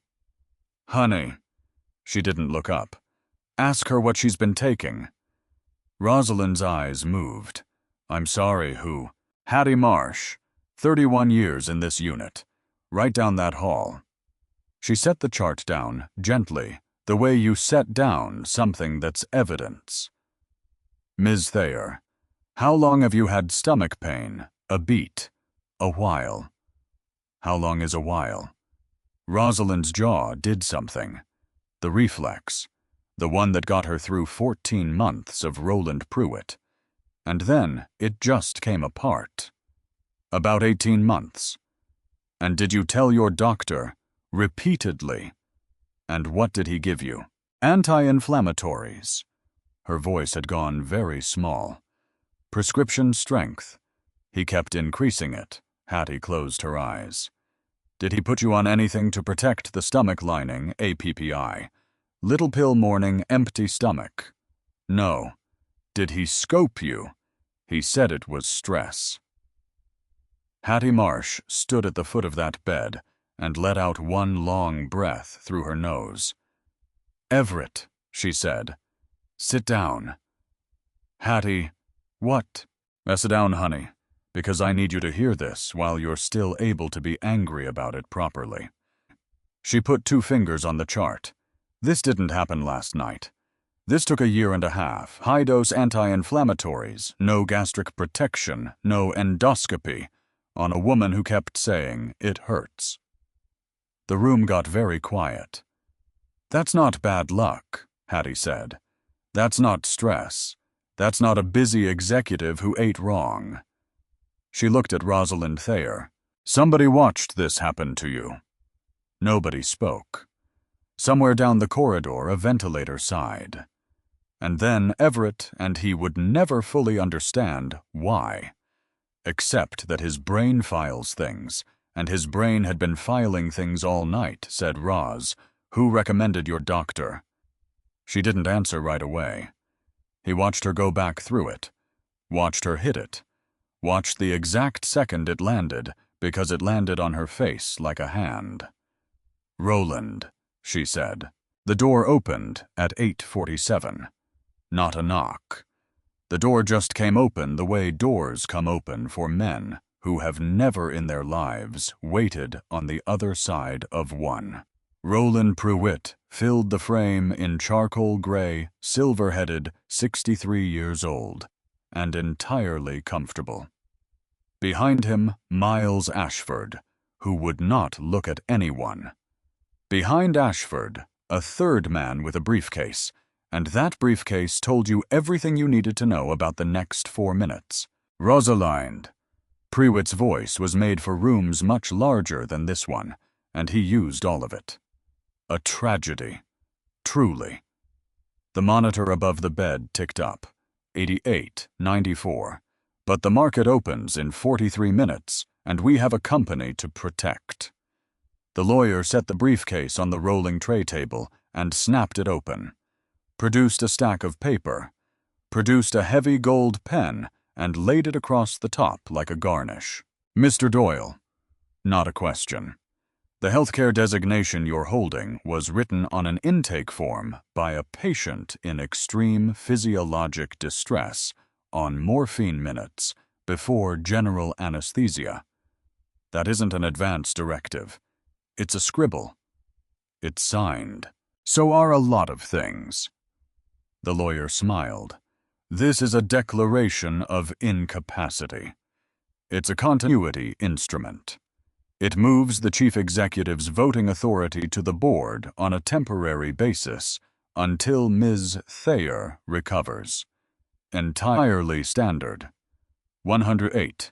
"Honey." She didn't look up. "Ask her what she's been taking." Rosalind's eyes moved. "I'm sorry, who?" "Hattie Marsh. 31 years in this unit. Right down that hall." She set the chart down, gently, the way you set down something that's evidence. "Ms. Thayer, how long have you had stomach pain? A beat. A while." How long is a while? Rosalind's jaw did something. The reflex. The one that got her through 14 months of Roland Pruitt. And then it just came apart. About 18 months. "And did you tell your doctor?" "Repeatedly." "And what did he give you?" "Anti-inflammatories." Her voice had gone very small. "Prescription strength." He kept increasing it. Hattie closed her eyes. "Did he put you on anything to protect the stomach lining, APPI? Little pill morning, empty stomach?" "No." "Did he scope you?" "He said it was stress." Hattie Marsh stood at the foot of that bed and let out one long breath through her nose. "Everett," she said. "Sit down." "Hattie." "What?" "Sit down, honey, because I need you to hear this while you're still able to be angry about it properly." She put 2 fingers on the chart. "This didn't happen last night. This took a year and a half. High-dose anti-inflammatories, no gastric protection, no endoscopy, on a woman who kept saying, 'It hurts.'" The room got very quiet. "That's not bad luck," Hattie said. "That's not stress. That's not a busy executive who ate wrong." She looked at Rosalind Thayer. "Somebody watched this happen to you." Nobody spoke. Somewhere down the corridor, a ventilator sighed. And then Everett and he would never fully understand why. Except that his brain files things, and his brain had been filing things all night, said Roz. "Who recommended your doctor?" She didn't answer right away. He watched her go back through it, watched her hit it, watched the exact second it landed, because it landed on her face like a hand. "Roland," she said. The door opened at 8:47. not a knock. The door just came open the way doors come open for men who have never in their lives waited on the other side of one. Roland Pruitt filled the frame in charcoal gray, silver-headed, 63 years old, and entirely comfortable. Behind him, Miles Ashford, who would not look at anyone. Behind Ashford, a third man with a briefcase, and that briefcase told you everything you needed to know about the next 4 minutes. Rosalind. Pruitt's voice was made for rooms much larger than this one, and he used all of it. A tragedy. Truly. The monitor above the bed ticked up. 88.94. But the market opens in 43 minutes, and we have a company to protect. The lawyer set the briefcase on the rolling tray table and snapped it open, produced a stack of paper, produced a heavy gold pen, and laid it across the top like a garnish. Mr. Doyle. Not a question. The healthcare designation you're holding was written on an intake form by a patient in extreme physiologic distress on morphine minutes before general anesthesia. That isn't an advance directive. It's a scribble. It's signed. So are a lot of things. The lawyer smiled. This is a declaration of incapacity. It's a continuity instrument. It moves the chief executive's voting authority to the board on a temporary basis until Ms. Thayer recovers. Entirely standard. 108.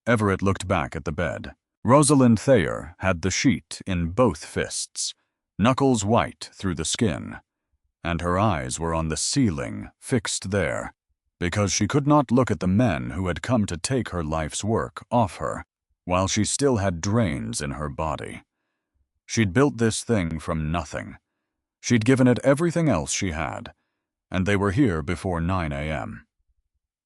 Everett looked back at the bed. Rosalind Thayer had the sheet in both fists, knuckles white through the skin, and her eyes were on the ceiling, fixed there, because she could not look at the men who had come to take her life's work off her while she still had drains in her body. She'd built this thing from nothing. She'd given it everything else she had, and they were here before 9 a.m.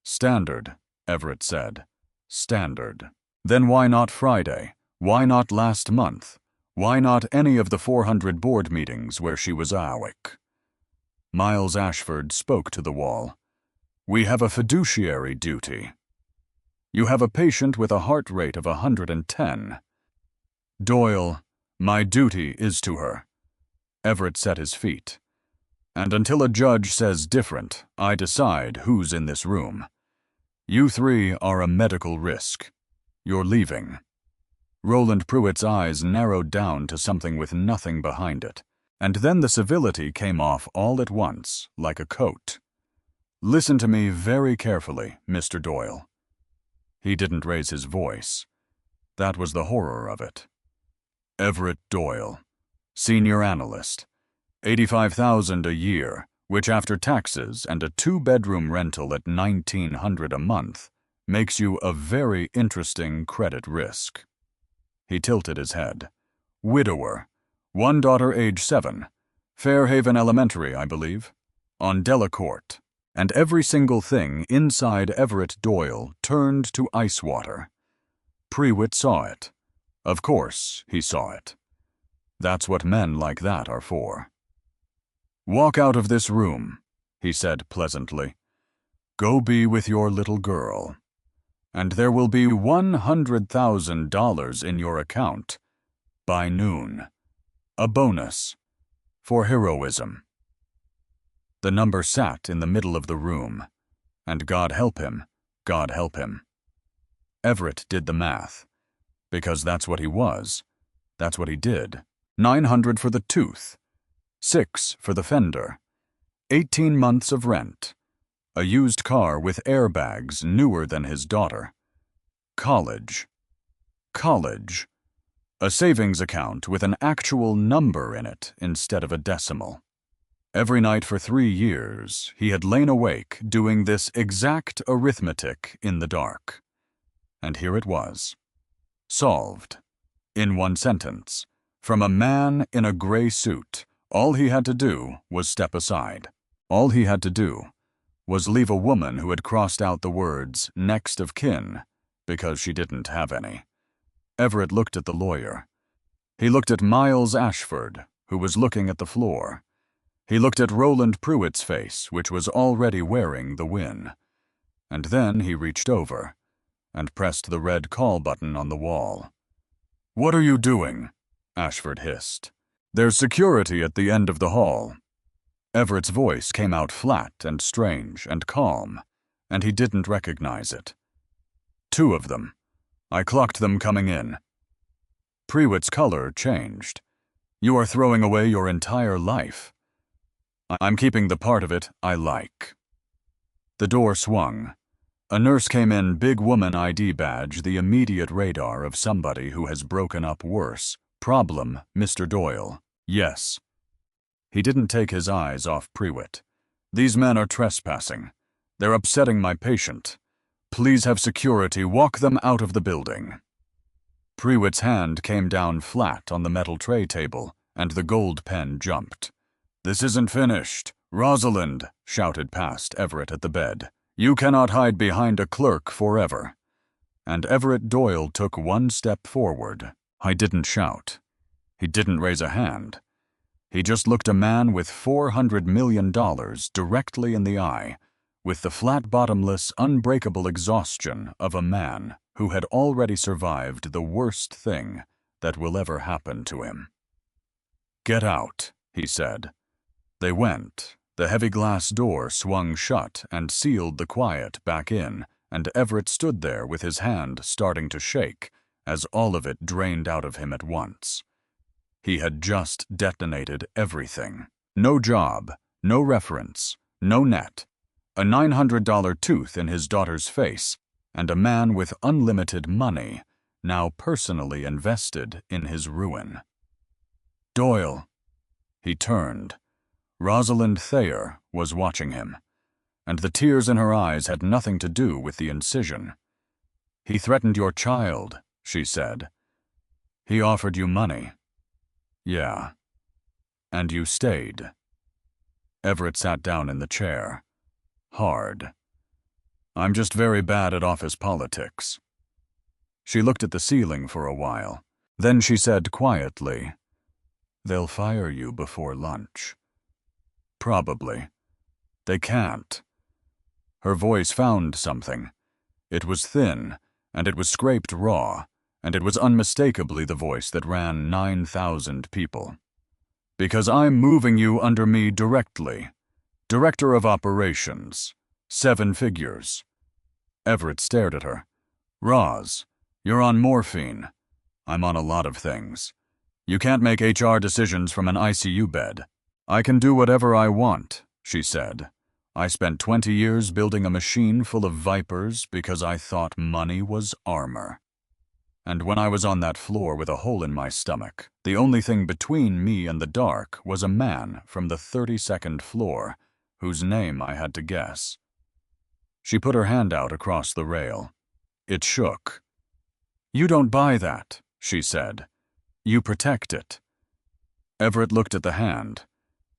Standard, Everett said. Standard. Then why not Friday? Why not last month? Why not any of the 400 board meetings where she was awake? Miles Ashford spoke to the wall. We have a fiduciary duty. You have a patient with a heart rate of 110. Doyle, my duty is to her. Everett set his feet. And until a judge says different, I decide who's in this room. You three are a medical risk. You're leaving. Roland Pruitt's eyes narrowed down to something with nothing behind it, and then the civility came off all at once, like a coat. Listen to me very carefully, Mr. Doyle. He didn't raise his voice. That was the horror of it. Everett Doyle, senior analyst, $85,000 a year, which after taxes and a 2-bedroom rental at $1,900 a month makes you a very interesting credit risk. He tilted his head. Widower, 1 daughter age 7, Fairhaven Elementary, I believe, on Delacourt. And every single thing inside Everett Doyle turned to ice water. Pruitt saw it. Of course he saw it. That's what men like that are for. Walk out of this room, he said pleasantly. Go be with your little girl. And there will be $100,000 in your account by noon. A bonus for heroism. The number sat in the middle of the room, and God help him, God help him. Everett did the math, because that's what he was, that's what he did. 900 for the tooth, 6 for the fender, 18 months of rent, a used car with airbags newer than his daughter, college, a savings account with an actual number in it instead of a decimal. Every night for 3 years, he had lain awake doing this exact arithmetic in the dark. And here it was. Solved. In 1 sentence. From a man in a gray suit, all he had to do was step aside. All he had to do was leave a woman who had crossed out the words next of kin because she didn't have any. Everett looked at the lawyer. He looked at Miles Ashford, who was looking at the floor. He looked at Roland Pruitt's face, which was already wearing the win. And then he reached over and pressed the red call button on the wall. "What are you doing?" Ashford hissed. "There's security at the end of the hall." Everett's voice came out flat and strange and calm, and he didn't recognize it. "2 of them. I clocked them coming in." Pruitt's color changed. "You are throwing away your entire life." "I'm keeping the part of it I like." The door swung. A nurse came in, big woman ID badge, the immediate radar of somebody who has broken up worse. "Problem, Mr. Doyle." "Yes." He didn't take his eyes off Pruitt. "These men are trespassing. They're upsetting my patient. Please have security walk them out of the building." Pruitt's hand came down flat on the metal tray table, and the gold pen jumped. "This isn't finished." "Rosalind," shouted past Everett at the bed. "You cannot hide behind a clerk forever." And Everett Doyle took 1 step forward. I didn't shout. He didn't raise a hand. He just looked a man with $400 million directly in the eye, with the flat, bottomless, unbreakable exhaustion of a man who had already survived the worst thing that will ever happen to him. "Get out," he said. They went. The heavy glass door swung shut and sealed the quiet back in, and Everett stood there with his hand starting to shake as all of it drained out of him at once. He had just detonated everything. No job, no reference, no net, a $900 tooth in his daughter's face, and a man with unlimited money, now personally invested in his ruin. "Doyle." He turned. Rosalind Thayer was watching him, and the tears in her eyes had nothing to do with the incision. "He threatened your child," she said. "He offered you money." "Yeah. And you stayed." Everett sat down in the chair. Hard. "I'm just very bad at office politics." She looked at the ceiling for a while. Then she said quietly, "They'll fire you before lunch." "Probably. They can't." Her voice found something. It was thin, and it was scraped raw, and it was unmistakably the voice that ran 9,000 people. "Because I'm moving you under me directly. Director of Operations. 7 figures. Everett stared at her. "Roz, you're on morphine. I'm on a lot of things. You can't make HR decisions from an ICU bed." "I can do whatever I want," she said. "I spent 20 years building a machine full of vipers because I thought money was armor. And when I was on that floor with a hole in my stomach, the only thing between me and the dark was a man from the 32nd floor, whose name I had to guess." She put her hand out across the rail. It shook. "You don't buy that," she said. "You protect it." Everett looked at the hand.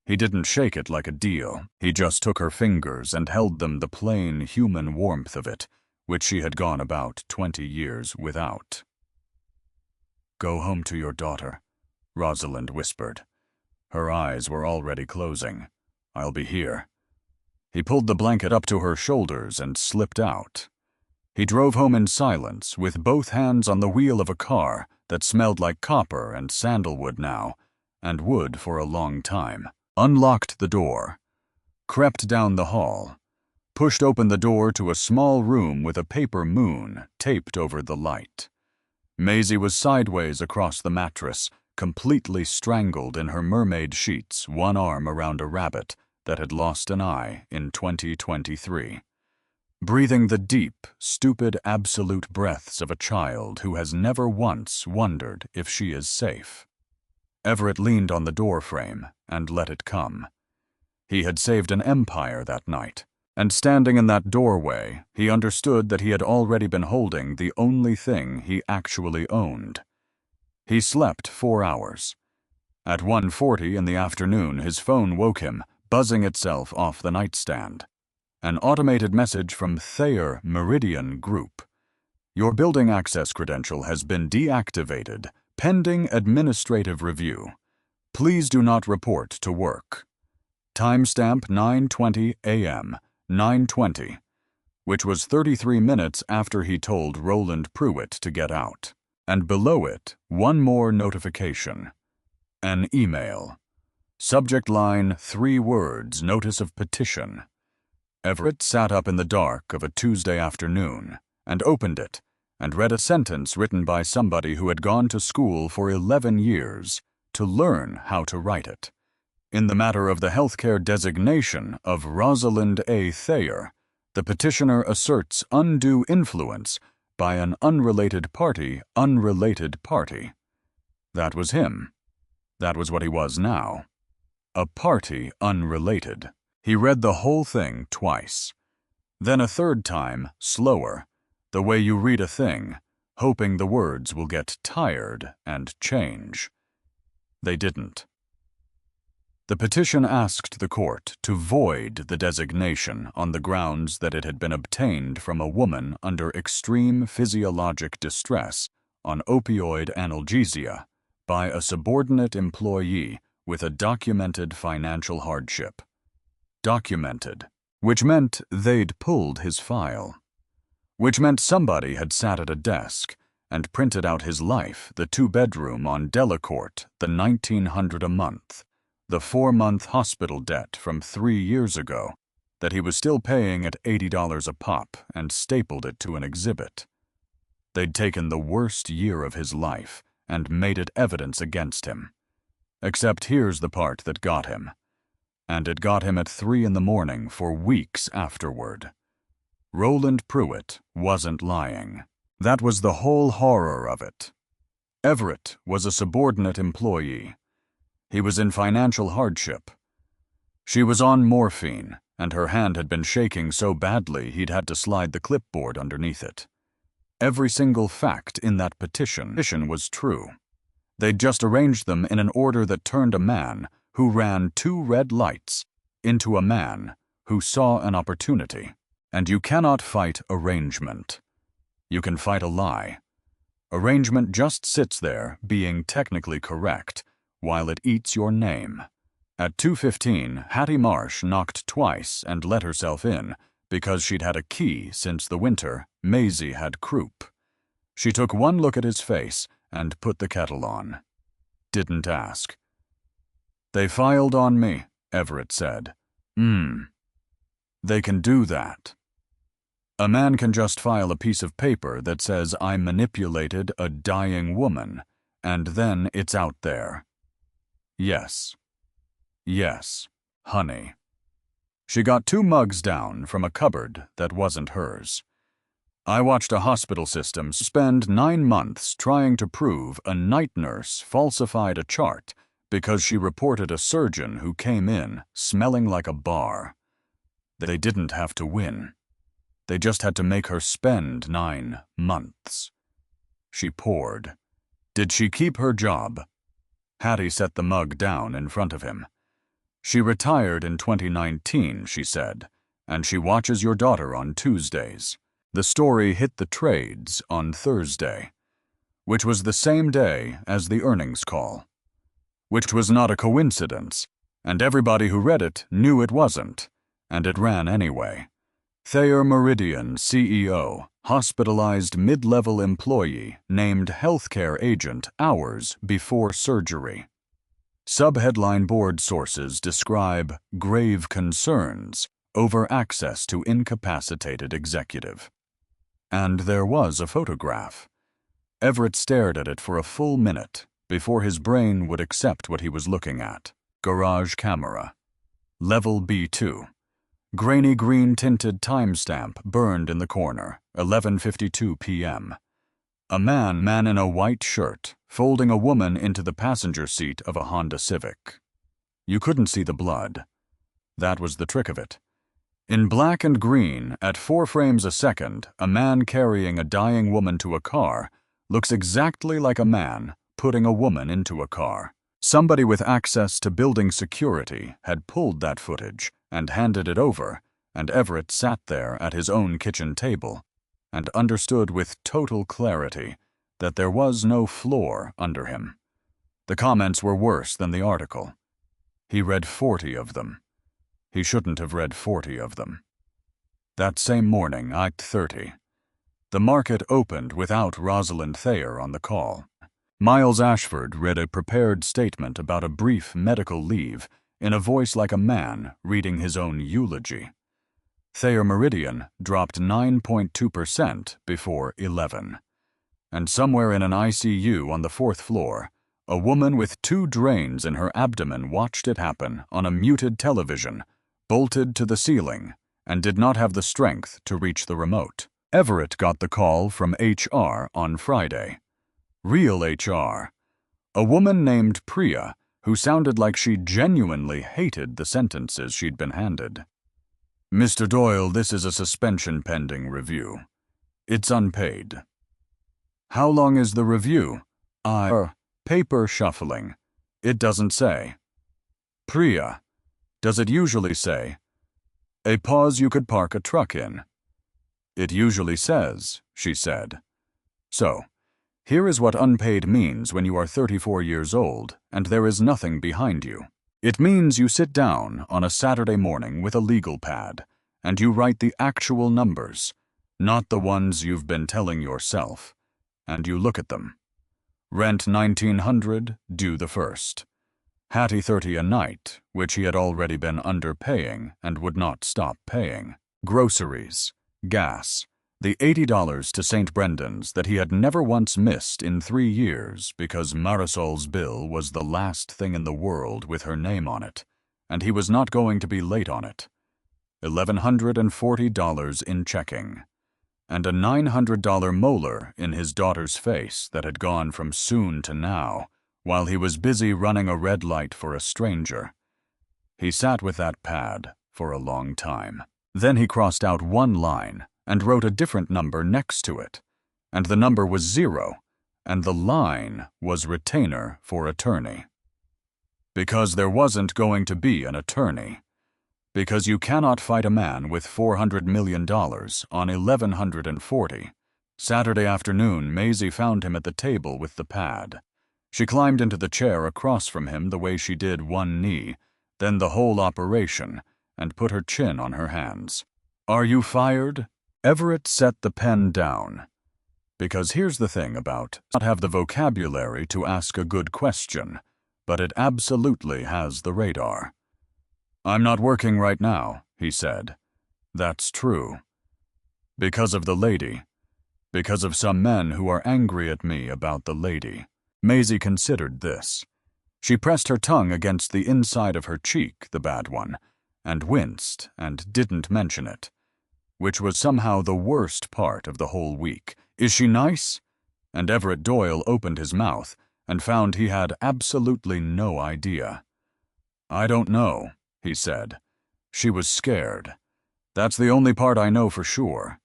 He didn't shake it like a deal. He just took her fingers and held them the plain human warmth of it, which she had gone about 20 years without. "Go home to your daughter," Rosalind whispered. Her eyes were already closing. "I'll be here." He pulled the blanket up to her shoulders and slipped out. He drove home in silence, with both hands on the wheel of a car that smelled like copper and sandalwood now, and would for a long time. Unlocked the door, crept down the hall, pushed open the door to a small room with a paper moon taped over the light. Maisie was sideways across the mattress, completely strangled in her mermaid sheets, one arm around a rabbit that had lost an eye in 2023. Breathing the deep, stupid, absolute breaths of a child who has never once wondered if she is safe. Everett leaned on the door frame and let it come. He had saved an empire that night, and standing in that doorway, he understood that he had already been holding the only thing he actually owned. He slept 4 hours. At 1:40 in the afternoon, his phone woke him, buzzing itself off the nightstand. An automated message from Thayer Meridian Group. "Your building access credential has been deactivated, pending administrative review. Please do not report to work." Timestamp 9:20 a.m., 9:20, which was 33 minutes after he told Roland Pruitt to get out. And below it, one more notification. An email. Subject line 3 words, notice of petition. Everett sat up in the dark of a Tuesday afternoon and opened it and read a sentence written by somebody who had gone to school for 11 years to learn how to write it. In the matter of the healthcare designation of Rosalind A. Thayer, the petitioner asserts undue influence by an unrelated party. That was him. That was what he was now. A party unrelated. He read the whole thing twice. Then a third time, slower, the way you read a thing, hoping the words will get tired and change. They didn't. The petition asked the court to void the designation on the grounds that it had been obtained from a woman under extreme physiologic distress on opioid analgesia by a subordinate employee with a documented financial hardship. Documented, which meant they'd pulled his file. Which meant somebody had sat at a desk and printed out his life, the 2-bedroom on Delacourt, the $1,900 a month, the 4-month hospital debt from 3 years ago that he was still paying at $80 a pop, and stapled it to an exhibit. They'd taken the worst year of his life and made it evidence against him. Except here's the part that got him. And it got him at 3 a.m. for weeks afterward. Roland Pruitt wasn't lying. That was the whole horror of it. Everett was a subordinate employee. He was in financial hardship. She was on morphine, and her hand had been shaking so badly he'd had to slide the clipboard underneath it. Every single fact in that petition was true. They'd just arranged them in an order that turned a man who ran 2 red lights into a man who saw an opportunity. And you cannot fight arrangement. You can fight a lie. Arrangement just sits there, being technically correct, while it eats your name. At 2:15, Hattie Marsh knocked twice and let herself in, because she'd had a key since the winter Maisie had croup. She took one look at his face and put the kettle on. Didn't ask. "They filed on me," Everett said. They can do that. A man can just file a piece of paper that says I manipulated a dying woman, and then it's out there. Yes. Yes, honey. She got 2 mugs down from a cupboard that wasn't hers. I watched a hospital system spend 9 months trying to prove a night nurse falsified a chart because she reported a surgeon who came in smelling like a bar. They didn't have to win. They just had to make her spend 9 months. She poured. Did she keep her job? Hattie set the mug down in front of him. She retired in 2019, she said, and she watches your daughter on Tuesdays. The story hit the trades on Thursday, which was the same day as the earnings call. Which was not a coincidence, and everybody who read it knew it wasn't, and it ran anyway. Thayer Meridian CEO, hospitalized mid-level employee named healthcare agent hours before surgery. Subheadline board sources describe grave concerns over access to incapacitated executive. And there was a photograph. Everett stared at it for a full minute before his brain would accept what he was looking at. Garage camera. Level B2. Grainy green-tinted timestamp burned in the corner, 11:52 p.m. A man in a white shirt, folding a woman into the passenger seat of a Honda Civic. You couldn't see the blood. That was the trick of it. In black and green, at 4 frames a second, a man carrying a dying woman to a car looks exactly like a man putting a woman into a car. Somebody with access to building security had pulled that footage and handed it over, and Everett sat there at his own kitchen table and understood with total clarity that there was no floor under him. The comments were worse than the article. He read 40 of them. He shouldn't have read 40 of them. That same morning, at 30, the market opened without Rosalind Thayer on the call. Miles Ashford read a prepared statement about a brief medical leave in a voice like a man reading his own eulogy. Thayer Meridian dropped 9.2% before 11. And somewhere in an ICU on the 4th floor, a woman with 2 drains in her abdomen watched it happen on a muted television, bolted to the ceiling, and did not have the strength to reach the remote. Everett got the call from HR on Friday. Real HR. A woman named Priya, who sounded like she genuinely hated the sentences she'd been handed. Mr. Doyle, this is a suspension pending review. It's unpaid. How long is the review? Paper shuffling. It doesn't say. Priya. Does it usually say? A pause you could park a truck in. It usually says, she said. So, here is what unpaid means when you are 34 years old and there is nothing behind you. It means you sit down on a Saturday morning with a legal pad and you write the actual numbers, not the ones you've been telling yourself, and you look at them. Rent $1,900, due the 1st. Hattie $30 a night, which he had already been underpaying and would not stop paying. Groceries, gas, the $80 to St. Brendan's that he had never once missed in 3 years because Marisol's bill was the last thing in the world with her name on it, and he was not going to be late on it. $1,140 in checking, and a $900 molar in his daughter's face that had gone from soon to now, while he was busy running a red light for a stranger. He sat with that pad for a long time. Then he crossed out one line and wrote a different number next to it, and the number was 0, and the line was retainer for attorney. Because there wasn't going to be an attorney. Because you cannot fight a man with $400 million on $1,140. Saturday afternoon, Maisie found him at the table with the pad. She climbed into the chair across from him the way she did one knee, then the whole operation, and put her chin on her hands. Are you fired? Everett set the pen down. Because here's the thing about not have the vocabulary to ask a good question, but it absolutely has the radar. I'm not working right now, he said. That's true. Because of the lady. Because of some men who are angry at me about the lady. Maisie considered this. She pressed her tongue against the inside of her cheek, the bad one, and winced and didn't mention it, which was somehow the worst part of the whole week. Is she nice? And Everett Doyle opened his mouth and found he had absolutely no idea. I don't know, he said. She was scared. That's the only part I know for sure.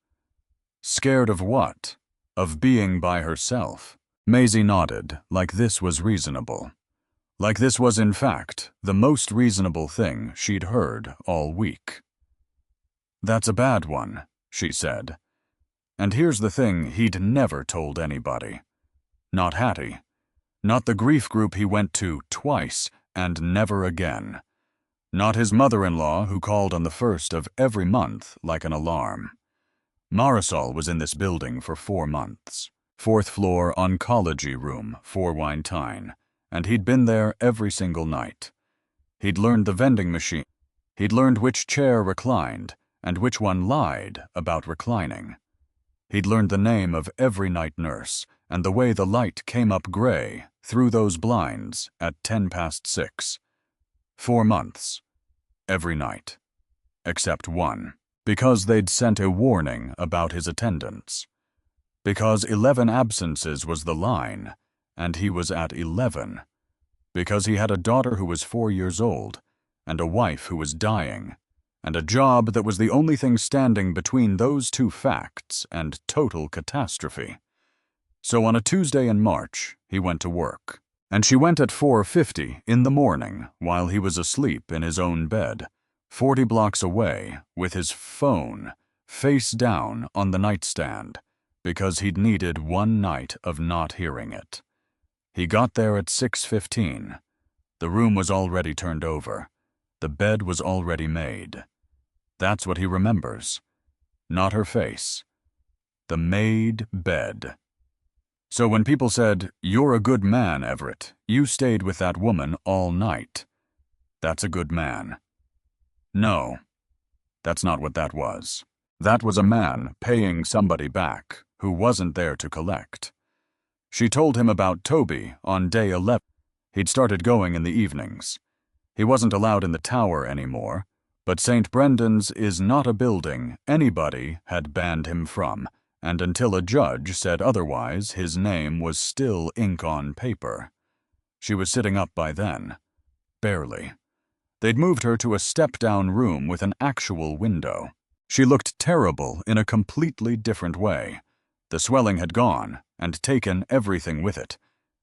Scared of what? Of being by herself. Maisie nodded, like this was reasonable. Like this was, in fact, the most reasonable thing she'd heard all week. That's a bad one, she said. And here's the thing he'd never told anybody. Not Hattie. Not the grief group he went to twice and never again. Not his mother-in-law who called on the 1st of every month like an alarm. Marisol was in this building for 4 months. 4th floor oncology room, 4 Winetine, and he'd been there every single night. He'd learned the vending machine. He'd learned which chair reclined and which one lied about reclining. He'd learned the name of every night nurse and the way the light came up gray through those blinds at 6:10. 4 months. Every night. Except one. Because they'd sent a warning about his attendance. Because 11 absences was the line, and he was at 11. Because he had a daughter who was 4 years old, and a wife who was dying, and a job that was the only thing standing between those 2 facts and total catastrophe. So on a Tuesday in March, he went to work. And she went at 4:50 in the morning while he was asleep in his own bed, 40 blocks away, with his phone face down on the nightstand, because he'd needed one night of not hearing it. He got there at 6:15. The room was already turned over. The bed was already made. That's what he remembers. Not her face. The made bed. So when people said, "You're a good man, Everett. You stayed with that woman all night. That's a good man." No, that's not what that was. That was a man paying somebody back who wasn't there to collect. She told him about Toby on day 11. He'd started going in the evenings. He wasn't allowed in the tower anymore, but St. Brendan's is not a building anybody had banned him from, and until a judge said otherwise, his name was still ink on paper. She was sitting up by then. Barely. They'd moved her to a step-down room with an actual window. She looked terrible in a completely different way. The swelling had gone and taken everything with it,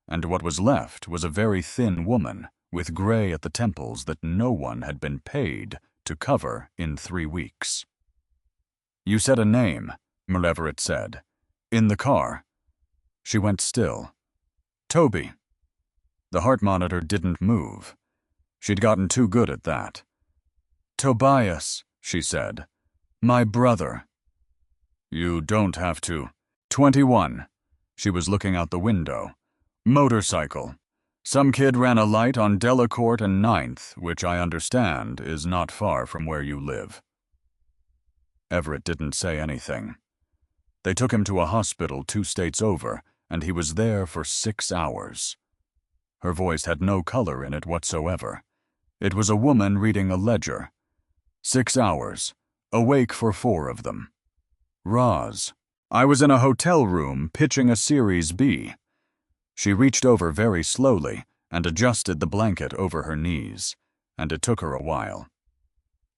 and what was left was a very thin woman with gray at the temples that no one had been paid to cover in 3 weeks. "You said a name," Everett said. "In the car." She went still. "Toby." The heart monitor didn't move. She'd gotten too good at that. "Tobias," she said. "My brother." "You don't have to." 21. She was looking out the window. "Motorcycle. Some kid ran a light on Delacourt and 9th, which I understand is not far from where you live." Everett didn't say anything. They took him to a hospital 2 states over, and he was there for 6 hours. Her voice had no color in it whatsoever. It was a woman reading a ledger. 6 hours, awake for 4 of them. Roz. "I was in a hotel room pitching a Series B." She reached over very slowly and adjusted the blanket over her knees, and it took her a while.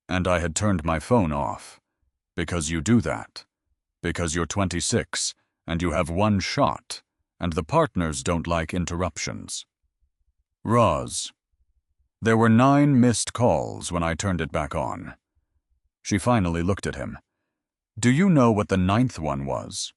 "And I had turned my phone off. Because you do that. Because you're 26, and you have 1 shot, and the partners don't like interruptions." "Roz." "There were 9 missed calls when I turned it back on." She finally looked at him. "Do you know what the 9th one was?"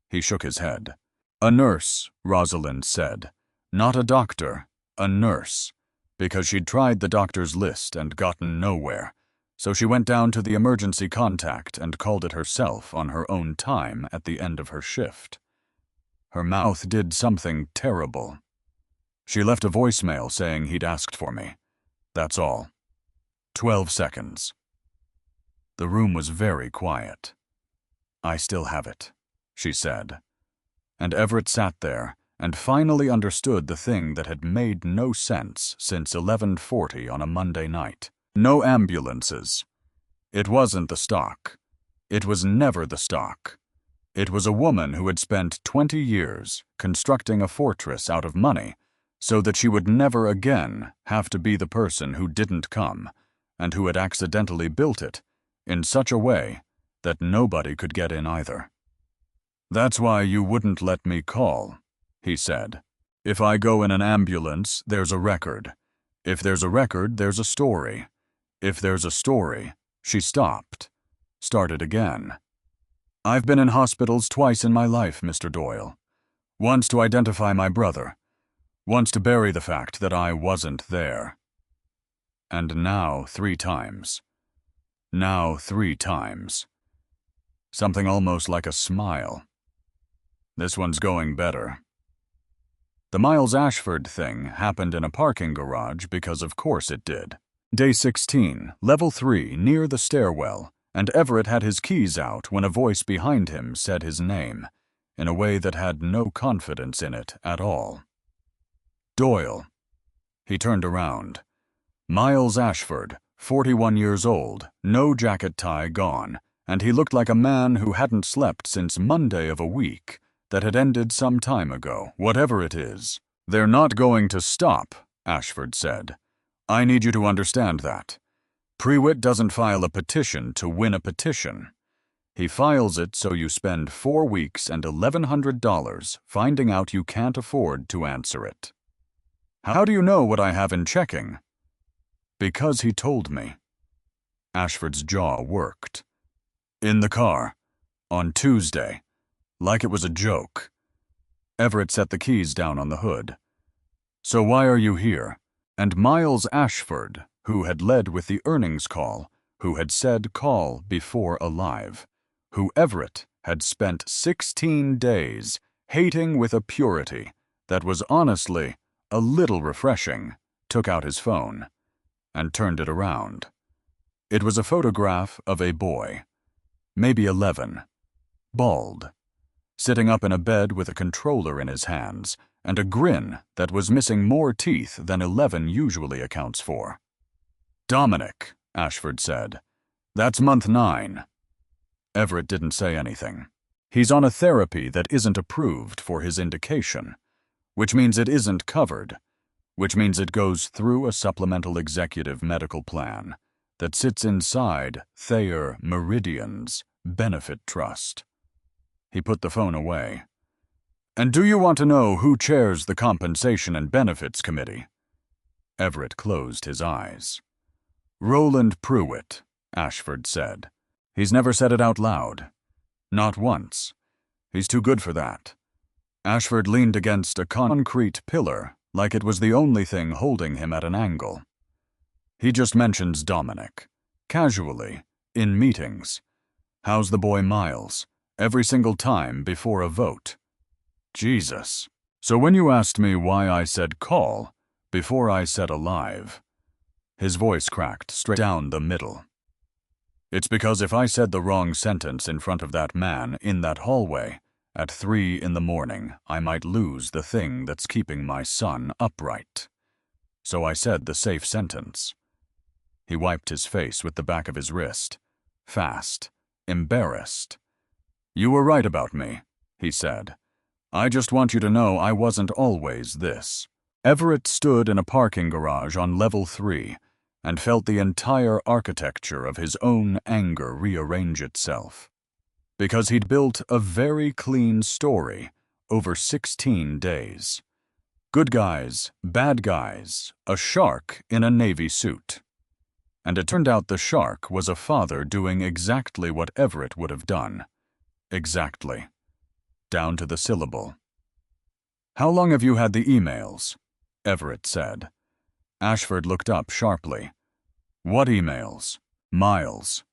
He shook his head. "A nurse," Rosalind said. "Not a doctor, a nurse. Because she'd tried the doctor's list and gotten nowhere. So she went down to the emergency contact and called it herself on her own time at the end of her shift. Her mouth did something terrible. She left a voicemail saying he'd asked for me. That's all. 12 seconds. The room was very quiet. "I still have it," she said. And Everett sat there and finally understood the thing that had made no sense since 11:40 on a Monday night. No ambulances. It wasn't the stock. It was never the stock. It was a woman who had spent 20 years constructing a fortress out of money so that she would never again have to be the person who didn't come, and who had accidentally built it in such a way that nobody could get in either. "That's why you wouldn't let me call," he said. "If I go in an ambulance, there's a record. If there's a record, there's a story. If there's a story..." She stopped. Started again. "I've been in hospitals twice in my life, Mr. Doyle. Once to identify my brother. Once to bury the fact that I wasn't there. And now 3 times. Now 3 times. Something almost like a smile. This one's going better." The Miles Ashford thing happened in a parking garage because of course it did. Day 16, level 3, near the stairwell, and Everett had his keys out when a voice behind him said his name, in a way that had no confidence in it at all. "Doyle." He turned around. Miles Ashford, 41 years old, no jacket tie gone, and he looked like a man who hadn't slept since Monday of a week that had ended some time ago. "Whatever it is, they're not going to stop," Ashford said. "I need you to understand that. Prewitt doesn't file a petition to win a petition. He files it so you spend 4 weeks and $1,100 finding out you can't afford to answer it." "How do you know what I have in checking?" "Because he told me." Ashford's jaw worked. "In the car. On Tuesday. Like it was a joke." Everett set the keys down on the hood. "So why are you here? And Miles Ashford, who had led with the earnings call, who had said call before alive, who Everett had spent 16 days hating with a purity that was honestly a little refreshing, took out his phone and turned it around. It was a photograph of a boy, maybe 11, bald, sitting up in a bed with a controller in his hands and a grin that was missing more teeth than 11 usually accounts for. "Dominic," Ashford said. "That's month 9. Everett didn't say anything. He's on a therapy that isn't approved for his indication, which means it isn't covered, which means it goes through a supplemental executive medical plan that sits inside Thayer Meridian's benefit trust. He put the phone away. "And do you want to know who chairs the Compensation and Benefits Committee?" Everett closed his eyes. "Roland Pruitt," Ashford said. He's never said it out loud. Not once. He's too good for that. Ashford leaned against a concrete pillar like it was the only thing holding him at an angle. He just mentions Dominic, casually, in meetings. How's the boy Miles? Every single time before a vote. Jesus. So when you asked me why I said call before I said alive, his voice cracked straight down the middle. It's because if I said the wrong sentence in front of that man in that hallway at 3 in the morning, I might lose the thing that's keeping my son upright. So I said the safe sentence. He wiped his face with the back of his wrist. Fast. Embarrassed. "You were right about me," he said. "I just want you to know I wasn't always this." Everett stood in a parking garage on level 3 and felt the entire architecture of his own anger rearrange itself. Because he'd built a very clean story over 16 days. Good guys, bad guys, a shark in a Navy suit. And it turned out the shark was a father doing exactly what Everett would have done. Exactly. Down to the syllable. "How long have you had the emails?" Everett said. Ashford looked up sharply. "What emails?" "Miles."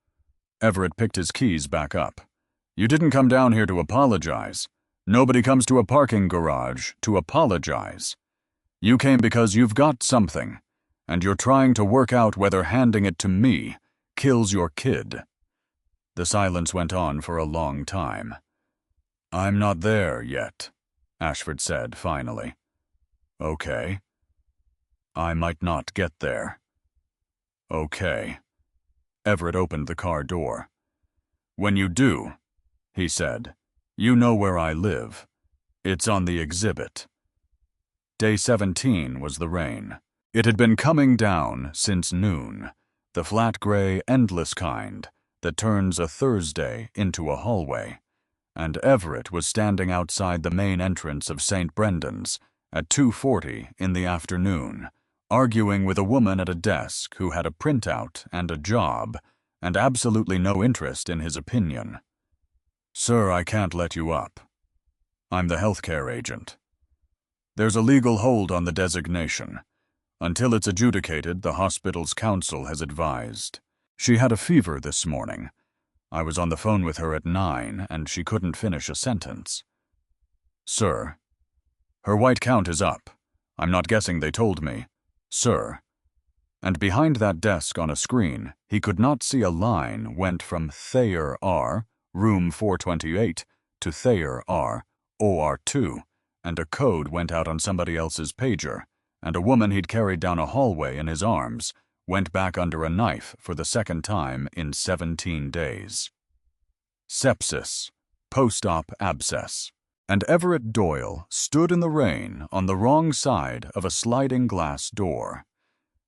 Everett picked his keys back up. "You didn't come down here to apologize. Nobody comes to a parking garage to apologize. You came because you've got something, and you're trying to work out whether handing it to me kills your kid." The silence went on for a long time. "I'm not there yet," Ashford said finally. "Okay. I might not get there." "Okay." Everett opened the car door. "When you do," he said, "you know where I live. It's on the exhibit." Day 17 was the rain. It had been coming down since noon, the flat gray, endless kind that turns a Thursday into a hallway, and Everett was standing outside the main entrance of St. Brendan's at 2:40 in the afternoon, arguing with a woman at a desk who had a printout and a job and absolutely no interest in his opinion. "Sir, I can't let you up. I'm the healthcare agent. There's a legal hold on the designation. Until it's adjudicated, the hospital's counsel has advised. She had a fever this morning. I was on the phone with her at 9, and she couldn't finish a sentence. Sir. Her white count is up. I'm not guessing they told me. Sir. And behind that desk on a screen, he could not see a line went from Thayer R, room 428, to Thayer R, OR2, and a code went out on somebody else's pager, and a woman he'd carried down a hallway in his arms went back under a knife for the second time in 17 days. Sepsis, post-op abscess. And Everett Doyle stood in the rain on the wrong side of a sliding glass door.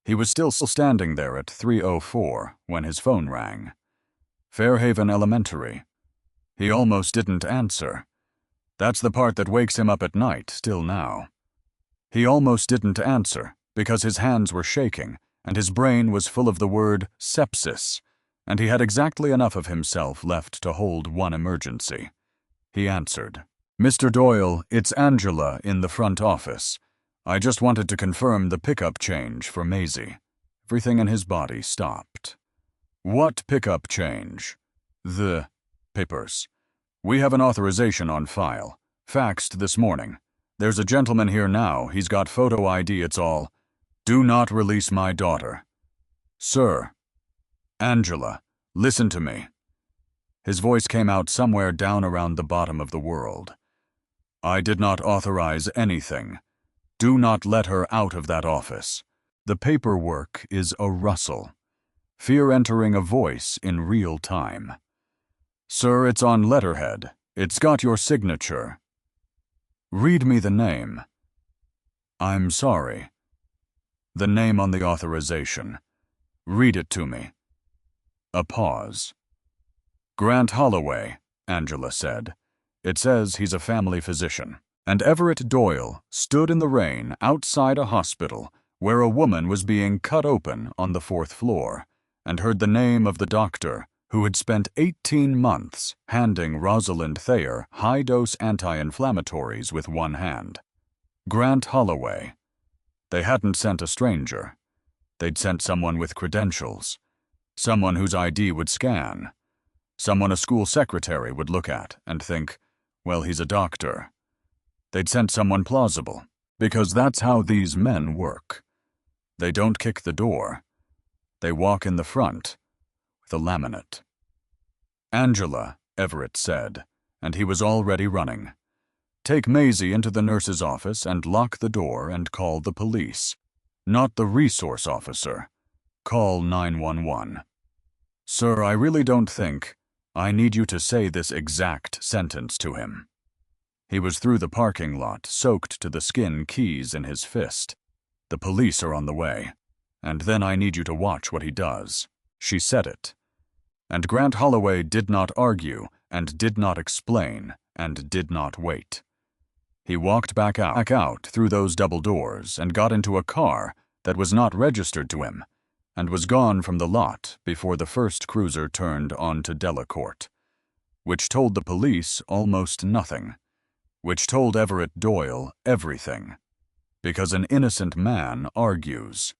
He was still standing there at 3:04 when his phone rang. Fairhaven Elementary. He almost didn't answer. That's the part that wakes him up at night, still now. He almost didn't answer because his hands were shaking and his brain was full of the word sepsis, and he had exactly enough of himself left to hold one emergency. He answered. "Mr. Doyle, it's Angela in the front office. I just wanted to confirm the pickup change for Maisie." Everything in his body stopped. What pickup change? The papers. We have an authorization on file. Faxed this morning. There's a gentleman here now. He's got photo ID, it's all. Do not release my daughter. Sir. Angela, listen to me. His voice came out somewhere down around the bottom of the world. I did not authorize anything. Do not let her out of that office. The paperwork is a rustle. Fear entering a voice in real time. Sir, it's on letterhead. It's got your signature. Read me the name. I'm sorry. The name on the authorization. Read it to me. A pause. Grant Holloway, Angela said. It says he's a family physician. And Everett Doyle stood in the rain outside a hospital where a woman was being cut open on the 4th floor, and heard the name of the doctor who had spent 18 months handing Rosalind Thayer high-dose anti-inflammatories with one hand. Grant Holloway. They hadn't sent a stranger. They'd sent someone with credentials. Someone whose ID would scan. Someone a school secretary would look at and think, well, he's a doctor. They'd sent someone plausible, because that's how these men work. They don't kick the door. They walk in the front with a laminate. Angela, Everett said, and he was already running. Take Maisie into the nurse's office and lock the door and call the police. Not the resource officer. Call 911. Sir, I really don't think I need you to say this exact sentence to him. He was through the parking lot, soaked to the skin, keys in his fist. The police are on the way. And then I need you to watch what he does. She said it. And Grant Holloway did not argue, and did not explain, and did not wait. He walked back out through those double doors and got into a car that was not registered to him, and was gone from the lot before the first cruiser turned onto Delacourt, which told the police almost nothing, which told Everett Doyle everything, because an innocent man argues,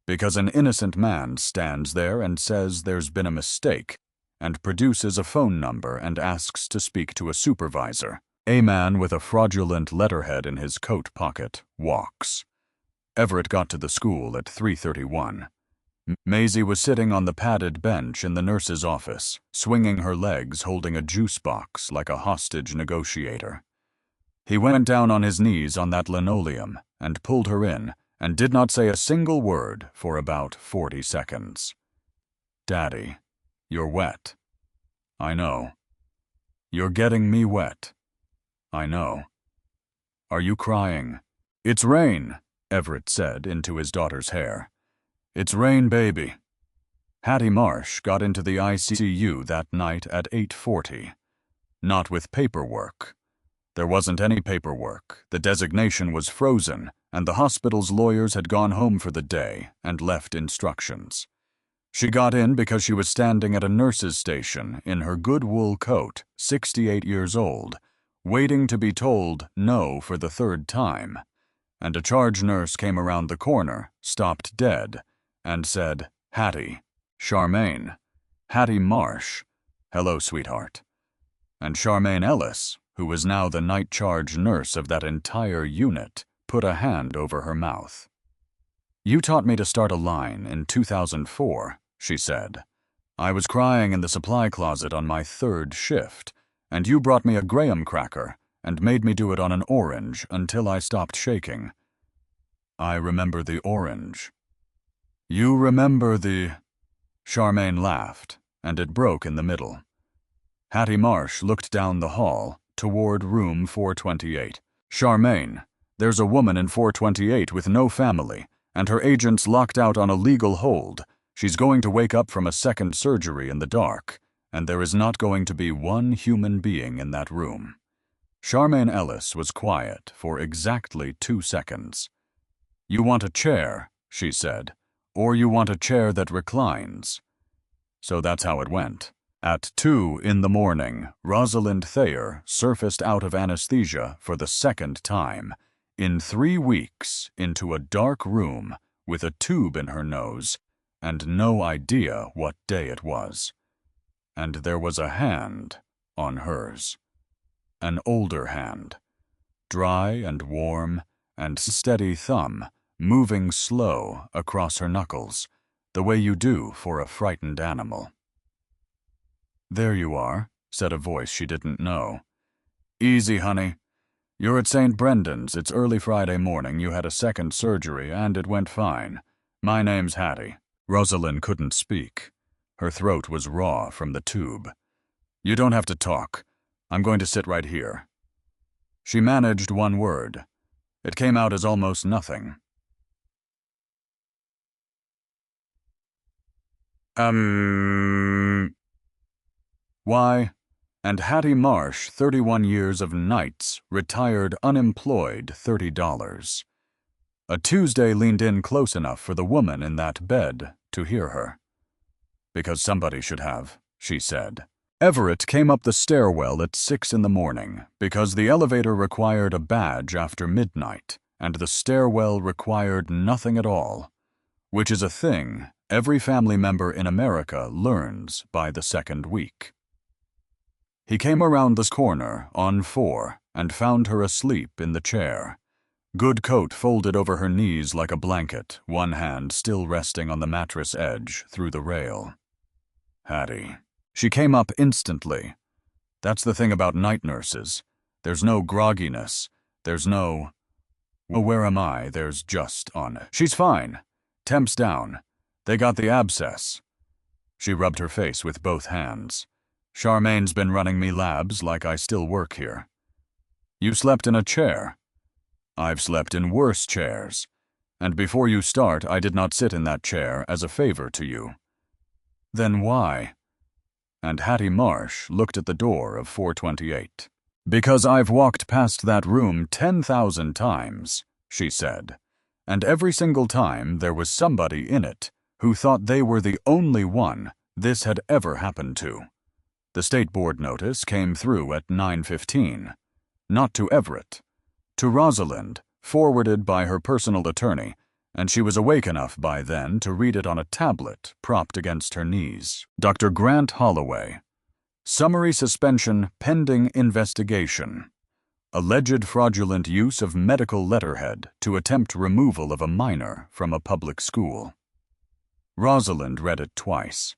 because an innocent man stands there and says there's been a mistake, and produces a phone number and asks to speak to a supervisor. A man with a fraudulent letterhead in his coat pocket walks. Everett got to the school at 3:31. Maisie was sitting on the padded bench in the nurse's office, swinging her legs, holding a juice box like a hostage negotiator. He went down on his knees on that linoleum and pulled her in, and did not say a single word for about 40 seconds. Daddy, you're wet. I know. You're getting me wet. I know. Are you crying? It's rain, Everett said into his daughter's hair. It's rain, baby. Hattie Marsh got into the ICU that night at 8:40. Not with paperwork. There wasn't any paperwork. The designation was frozen, and the hospital's lawyers had gone home for the day and left instructions. She got in because she was standing at a nurse's station in her good wool coat, 68 years old, waiting to be told no for the 3rd time, and a charge nurse came around the corner, stopped dead, and said, Hattie, Charmaine, Hattie Marsh, hello, sweetheart. And Charmaine Ellis, who was now the night charge nurse of that entire unit, put a hand over her mouth. You taught me to start a line in 2004, she said. I was crying in the supply closet on my 3rd shift, and you brought me a graham cracker and made me do it on an orange until I stopped shaking. I remember the orange. You remember the... Charmaine laughed, and it broke in the middle. Hattie Marsh looked down the hall toward room 428. Charmaine, there's a woman in 428 with no family, and her agent's locked out on a legal hold. She's going to wake up from a second surgery in the dark, and there is not going to be one human being in that room. Charmaine Ellis was quiet for exactly 2 seconds. You want a chair, she said, or you want a chair that reclines. So that's how it went. At 2 in the morning, Rosalind Thayer surfaced out of anesthesia for the 2nd time, in 3 weeks, into a dark room with a tube in her nose and no idea what day it was. And there was a hand on hers. An older hand, dry and warm, and steady thumb moving slow across her knuckles, the way you do for a frightened animal. "There you are," said a voice she didn't know. "Easy, honey. You're at St. Brendan's. It's early Friday morning. You had a second surgery, and it went fine. My name's Hattie." Rosalind couldn't speak. Her throat was raw from the tube. "You don't have to talk. I'm going to sit right here." She managed one word. It came out as almost nothing. Why? And Hattie Marsh, 31 years of nights, retired unemployed, $30. A Tuesday leaned in close enough for the woman in that bed to hear her. "Because somebody should have," she said. Everett came up the stairwell at 6 in the morning because the elevator required a badge after midnight, and the stairwell required nothing at all, which is a thing every family member in America learns by the second week. He came around this corner on 4 and found her asleep in the chair. Good coat folded over her knees like a blanket, one hand still resting on the mattress edge through the rail. "Hattie." She came up instantly. That's the thing about night nurses. There's no grogginess. There's no, "Oh, where am I?" There's just on. "She's fine. Temp's down. They got the abscess." She rubbed her face with both hands. "Charmaine's been running me labs like I still work here." "You slept in a chair." "I've slept in worse chairs. And before you start, I did not sit in that chair as a favor to you." "Then why?" And Hattie Marsh looked at the door of 428. "Because I've walked past that room 10,000 times, she said. And every single time there was somebody in it who thought they were the only one this had ever happened to. The state board notice came through at 9:15. Not to Everett. To Rosalind, forwarded by her personal attorney, and she was awake enough by then to read it on a tablet propped against her knees. Dr. Grant Holloway. Summary suspension pending investigation. Alleged fraudulent use of medical letterhead to attempt removal of a minor from a public school. Rosalind read it twice.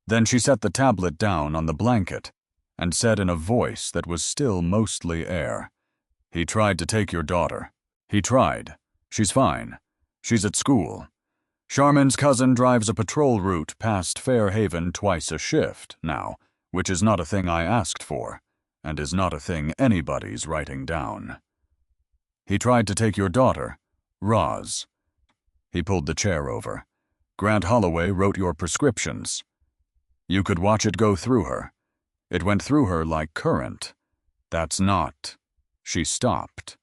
Then she set the tablet down on the blanket and said in a voice that was still mostly air, "He tried to take your daughter. He tried. She's fine. She's at school. Charmin's cousin drives a patrol route past Fairhaven twice a shift now, which is not a thing I asked for, and is not a thing anybody's writing down. He tried to take your daughter, Roz." He pulled the chair over. "Grant Holloway wrote your prescriptions. You could watch it go through her. It went through her like current. That's not." She stopped.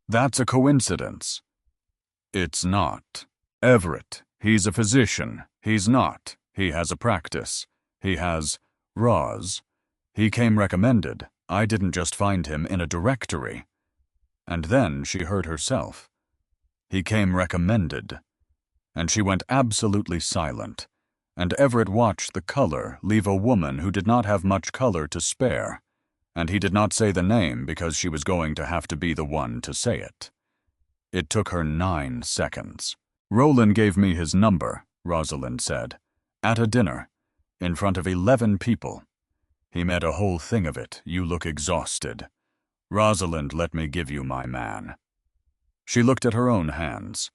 "That's a coincidence." "It's not. Everett, he's a physician. He's not. He has a practice. He has Roz. He came recommended. I didn't just find him in a directory." And then she heard herself. "He came recommended." And she went absolutely silent, and Everett watched the color leave a woman who did not have much color to spare, and he did not say the name because she was going to have to be the one to say it. It took her 9 seconds. "Roland gave me his number," Rosalind said, "at a dinner, in front of 11 people. He made a whole thing of it. You look exhausted. Rosalind, let me give you my man." She looked at her own hands.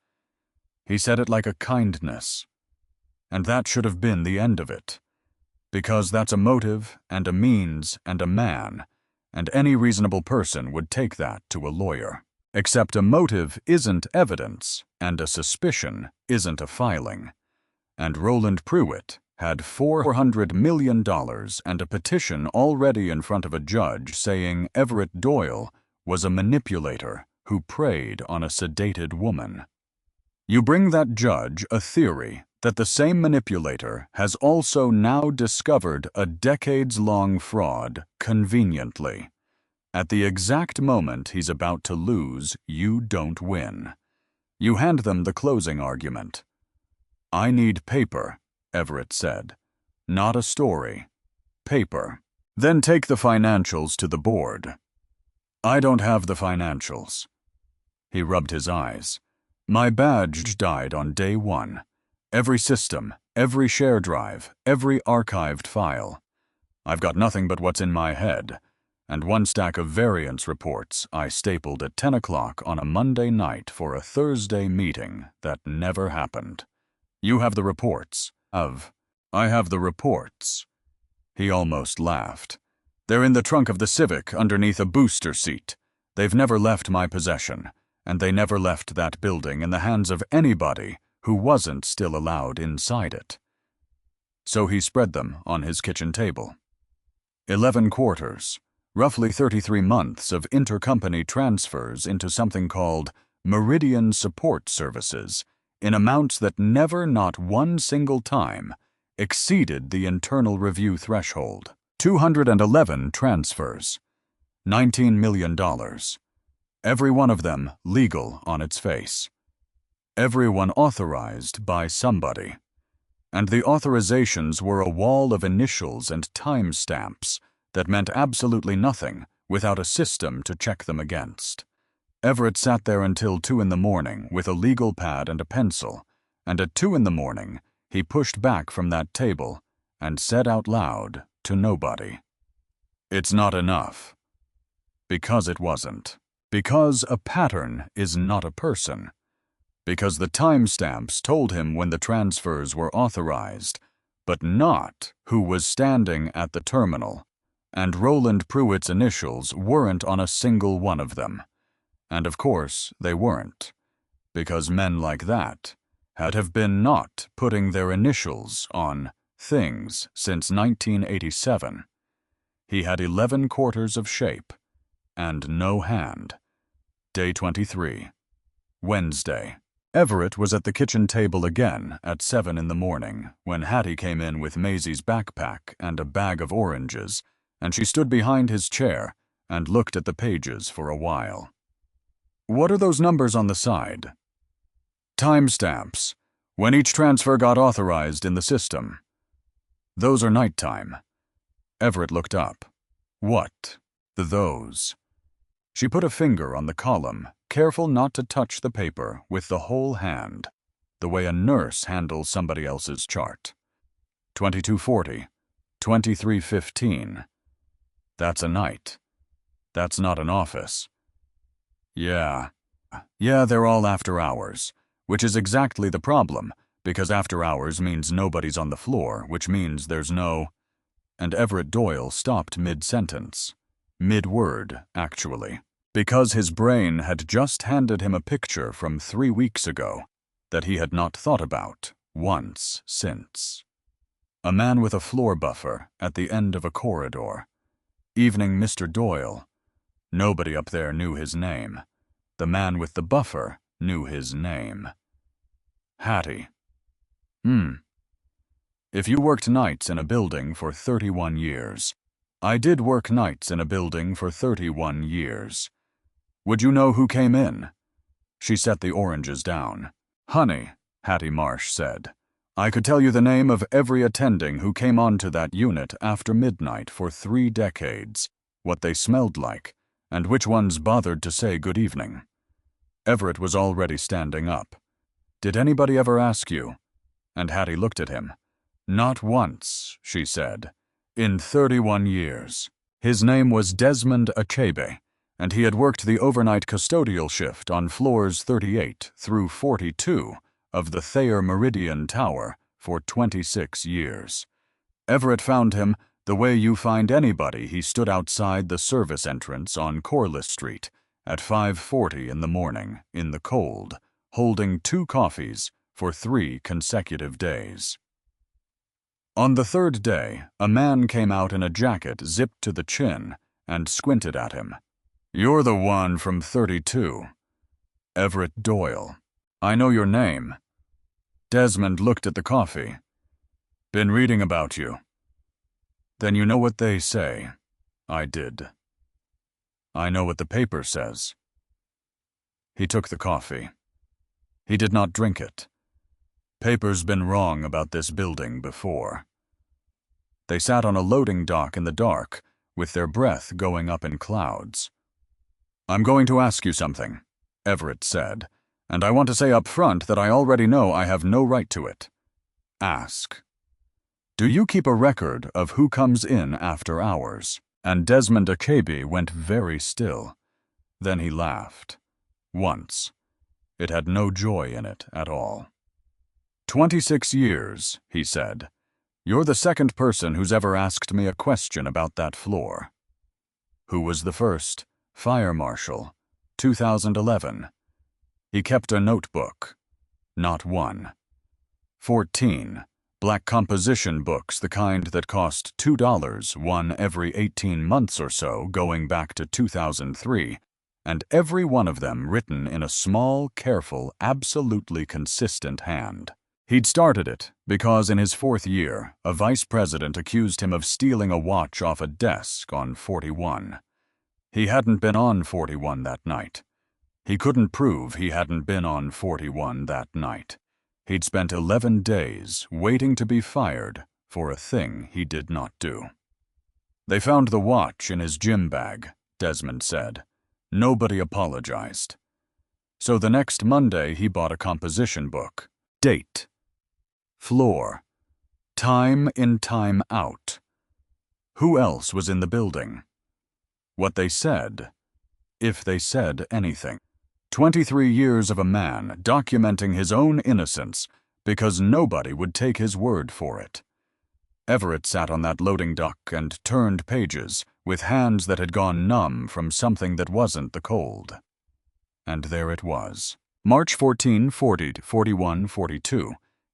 "He said it like a kindness. And that should have been the end of it. Because that's a motive and a means and a man, and any reasonable person would take that to a lawyer. Except a motive isn't evidence, and a suspicion isn't a filing. And Roland Pruitt had $400 million and a petition already in front of a judge saying Everett Doyle was a manipulator who preyed on a sedated woman. You bring that judge a theory that the same manipulator has also now discovered a decades-long fraud conveniently. At the exact moment he's about to lose, you don't win. You hand them the closing argument. I need paper, Everett said. Not a story. Paper. Then take the financials to the board. I don't have the financials. He rubbed his eyes. My badge died on day 1. Every system, every share drive, every archived file. I've got nothing but what's in my head, and 1 stack of variance reports I stapled at 10 o'clock on a Monday night for a Thursday meeting that never happened. You have the reports. I have the reports. He almost laughed. They're in the trunk of the Civic underneath a booster seat. They've never left my possession, and they never left that building in the hands of anybody who wasn't still allowed inside it. So he spread them on his kitchen table. 11 quarters, roughly 33 months of intercompany transfers into something called Meridian Support Services in amounts that never, not one single time, exceeded the internal review threshold. 211 transfers. $19 million. Every one of them legal on its face. Every one authorized by somebody. And the authorizations were a wall of initials and timestamps that meant absolutely nothing without a system to check them against. Everett sat there until 2 in the morning with a legal pad and a pencil, and at 2 in the morning he pushed back from that table and said out loud to nobody, "It's not enough." Because it wasn't. Because a pattern is not a person. Because the timestamps told him when the transfers were authorized, but not who was standing at the terminal, and Roland Pruitt's initials weren't on a single one of them. And of course they weren't, because men like that have been not putting their initials on things since 1987. He had 11 quarters of shape, and no hand. Day 23. Wednesday. Everett was at the kitchen table again at 7 in the morning when Hattie came in with Maisie's backpack and a bag of oranges, and she stood behind his chair and looked at the pages for a while. "What are those numbers on the side?" "Timestamps. When each transfer got authorized in the system." "Those are nighttime." Everett looked up. "What? Those?" She put a finger on the column, careful not to touch the paper with the whole hand, the way a nurse handles somebody else's chart. 2240, 2315. That's a night. That's not an office. Yeah, they're all after hours, which is exactly the problem, because after hours means nobody's on the floor, which means there's no... And Everett Doyle stopped mid-sentence. Mid-word, actually, because his brain had just handed him a picture from 3 weeks ago that he had not thought about once since. A man with a floor buffer at the end of a corridor. Evening Mr. Doyle. Nobody up there knew his name. The man with the buffer knew his name. Hattie. If you worked nights in a building for 31 years, I did work nights in a building for 31 years. Would you know who came in? She set the oranges down. Honey, Hattie Marsh said, I could tell you the name of every attending who came onto that unit after midnight for 3 decades, what they smelled like, and which ones bothered to say good evening. Everett was already standing up. Did anybody ever ask you? And Hattie looked at him. Not once, she said, in 31 years. His name was Desmond Achebe, and he had worked the overnight custodial shift on floors 38 through 42 of the Thayer Meridian Tower for 26 years. Everett found him the way you find anybody. He stood outside the service entrance on Corliss Street at 5:40 in the morning, in the cold, holding 2 coffees for 3 consecutive days. On the 3rd day, a man came out in a jacket zipped to the chin and squinted at him. You're the one from 32. Everett Doyle. I know your name. Desmond looked at the coffee. Been reading about you. Then you know what they say. I did. I know what the paper says. He took the coffee. He did not drink it. Paper's been wrong about this building before. They sat on a loading dock in the dark, with their breath going up in clouds. I'm going to ask you something, Everett said, and I want to say up front that I already know I have no right to it. Ask. Do you keep a record of who comes in after hours? And Desmond Achebe went very still. Then he laughed. Once. It had no joy in it at all. 26 years, he said. You're the second person who's ever asked me a question about that floor. Who was the first? Fire Marshal. 2011. He kept a notebook. Not one. 14. Black composition books, the kind that cost $2, one every 18 months or so, going back to 2003, and every one of them written in a small, careful, absolutely consistent hand. He'd started it because in his 4th year, a vice president accused him of stealing a watch off a desk on 41. He hadn't been on 41 that night. He couldn't prove he hadn't been on 41 that night. He'd spent 11 days waiting to be fired for a thing he did not do. They found the watch in his gym bag, Desmond said. Nobody apologized. So the next Monday he bought a composition book. Date. Floor. Time in, time out. Who else was in the building? What they said, if they said anything. 23 years of a man documenting his own innocence because nobody would take his word for it. Everett sat on that loading dock and turned pages with hands that had gone numb from something that wasn't the cold. And there it was. March 14, 40, 41, 42.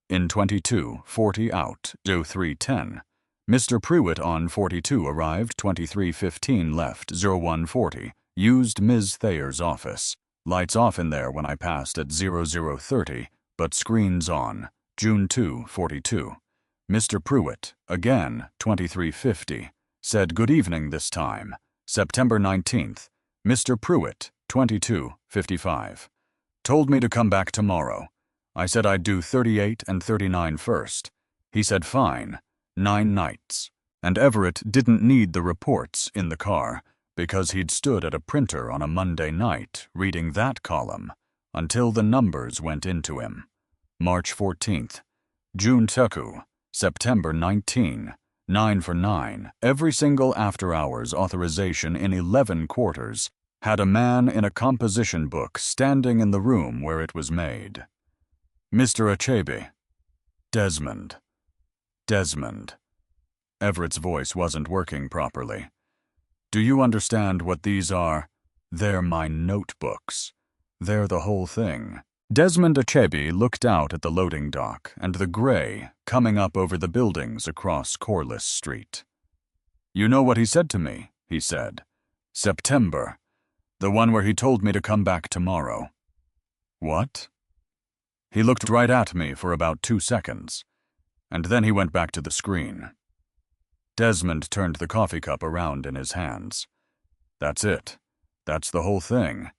In 22, 40 out, 0310. Mr. Pruitt on 42 arrived, 23:15 left, 0140. Used Ms. Thayer's office. Lights off in there when I passed at 0030, but screens on, June 2, 42. Mr. Pruitt, again, 23:50. Said good evening this time, September 19th. Mr. Pruitt, 22:55. Told me to come back tomorrow. I said I'd do 38 and 39 first. He said fine, 9 nights. And Everett didn't need the reports in the car, because he'd stood at a printer on a Monday night reading that column until the numbers went into him. March 14th. June 2, September 19, 9 for 9. Every single after-hours authorization in 11 quarters had a man in a composition book standing in the room where it was made. Mr. Achebe. Desmond. Desmond. Everett's voice wasn't working properly. Do you understand what these are? They're my notebooks. They're the whole thing. Desmond Achebe looked out at the loading dock and the gray coming up over the buildings across Corliss Street. You know what he said to me, he said. September. The one where he told me to come back tomorrow. What? He looked right at me for about 2 seconds, and then he went back to the screen. Desmond turned the coffee cup around in his hands. That's it. That's the whole thing.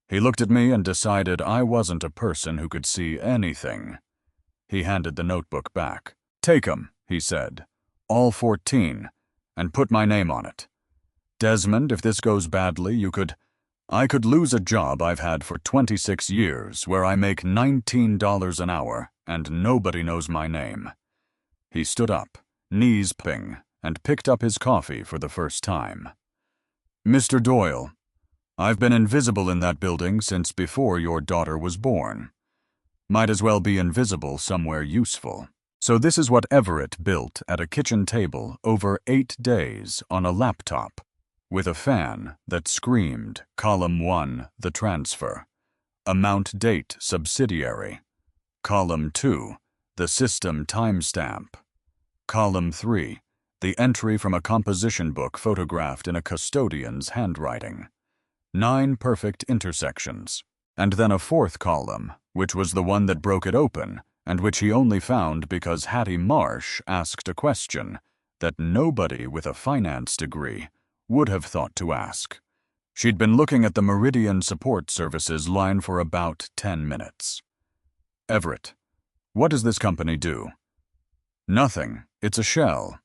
He looked at me and decided I wasn't a person who could see anything. He handed the notebook back. Take 'em, he said. All 14, and put my name on it. Desmond, if this goes badly, I could lose a job I've had for 26 years where I make $19 an hour and nobody knows my name. He stood up, knees ping, and picked up his coffee for the first time. Mr. Doyle, I've been invisible in that building since before your daughter was born. Might as well be invisible somewhere useful. So this is what Everett built at a kitchen table over 8 days on a laptop, with a fan that screamed Column 1, the transfer. Amount date subsidiary. Column 2, the system timestamp. Column 3, the entry from a composition book photographed in a custodian's handwriting. 9 perfect intersections. And then a 4th column, which was the one that broke it open, and which he only found because Hattie Marsh asked a question that nobody with a finance degree would have thought to ask. She'd been looking at the Meridian Support Services line for about 10 minutes. Everett, What does this company do? Nothing. It's a shell.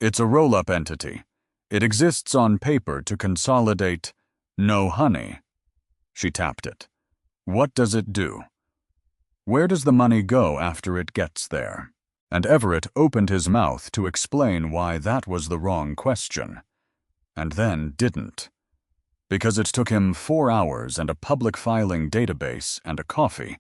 It's a roll-up entity. It exists on paper to consolidate. No honey. She tapped it. What does it do? Where does the money go after it gets there? And Everett opened his mouth to explain why that was the wrong question. And then didn't. Because it took him 4 hours and a public filing database and a coffee.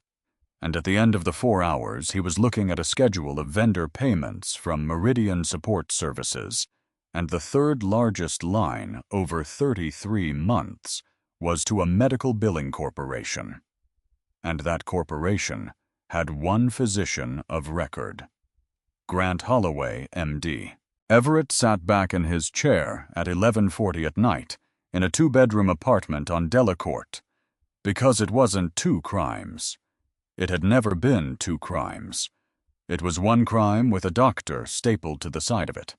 And at the end of the 4 hours, he was looking at a schedule of vendor payments from Meridian Support Services, and the third largest line, over 33 months, was to a medical billing corporation. And that corporation had one physician of record. Grant Holloway, M.D. Everett sat back in his chair at 11:40 at night in a 2-bedroom apartment on Delacorte, because it wasn't 2 crimes. It had never been 2 crimes. It was 1 crime with a doctor stapled to the side of it.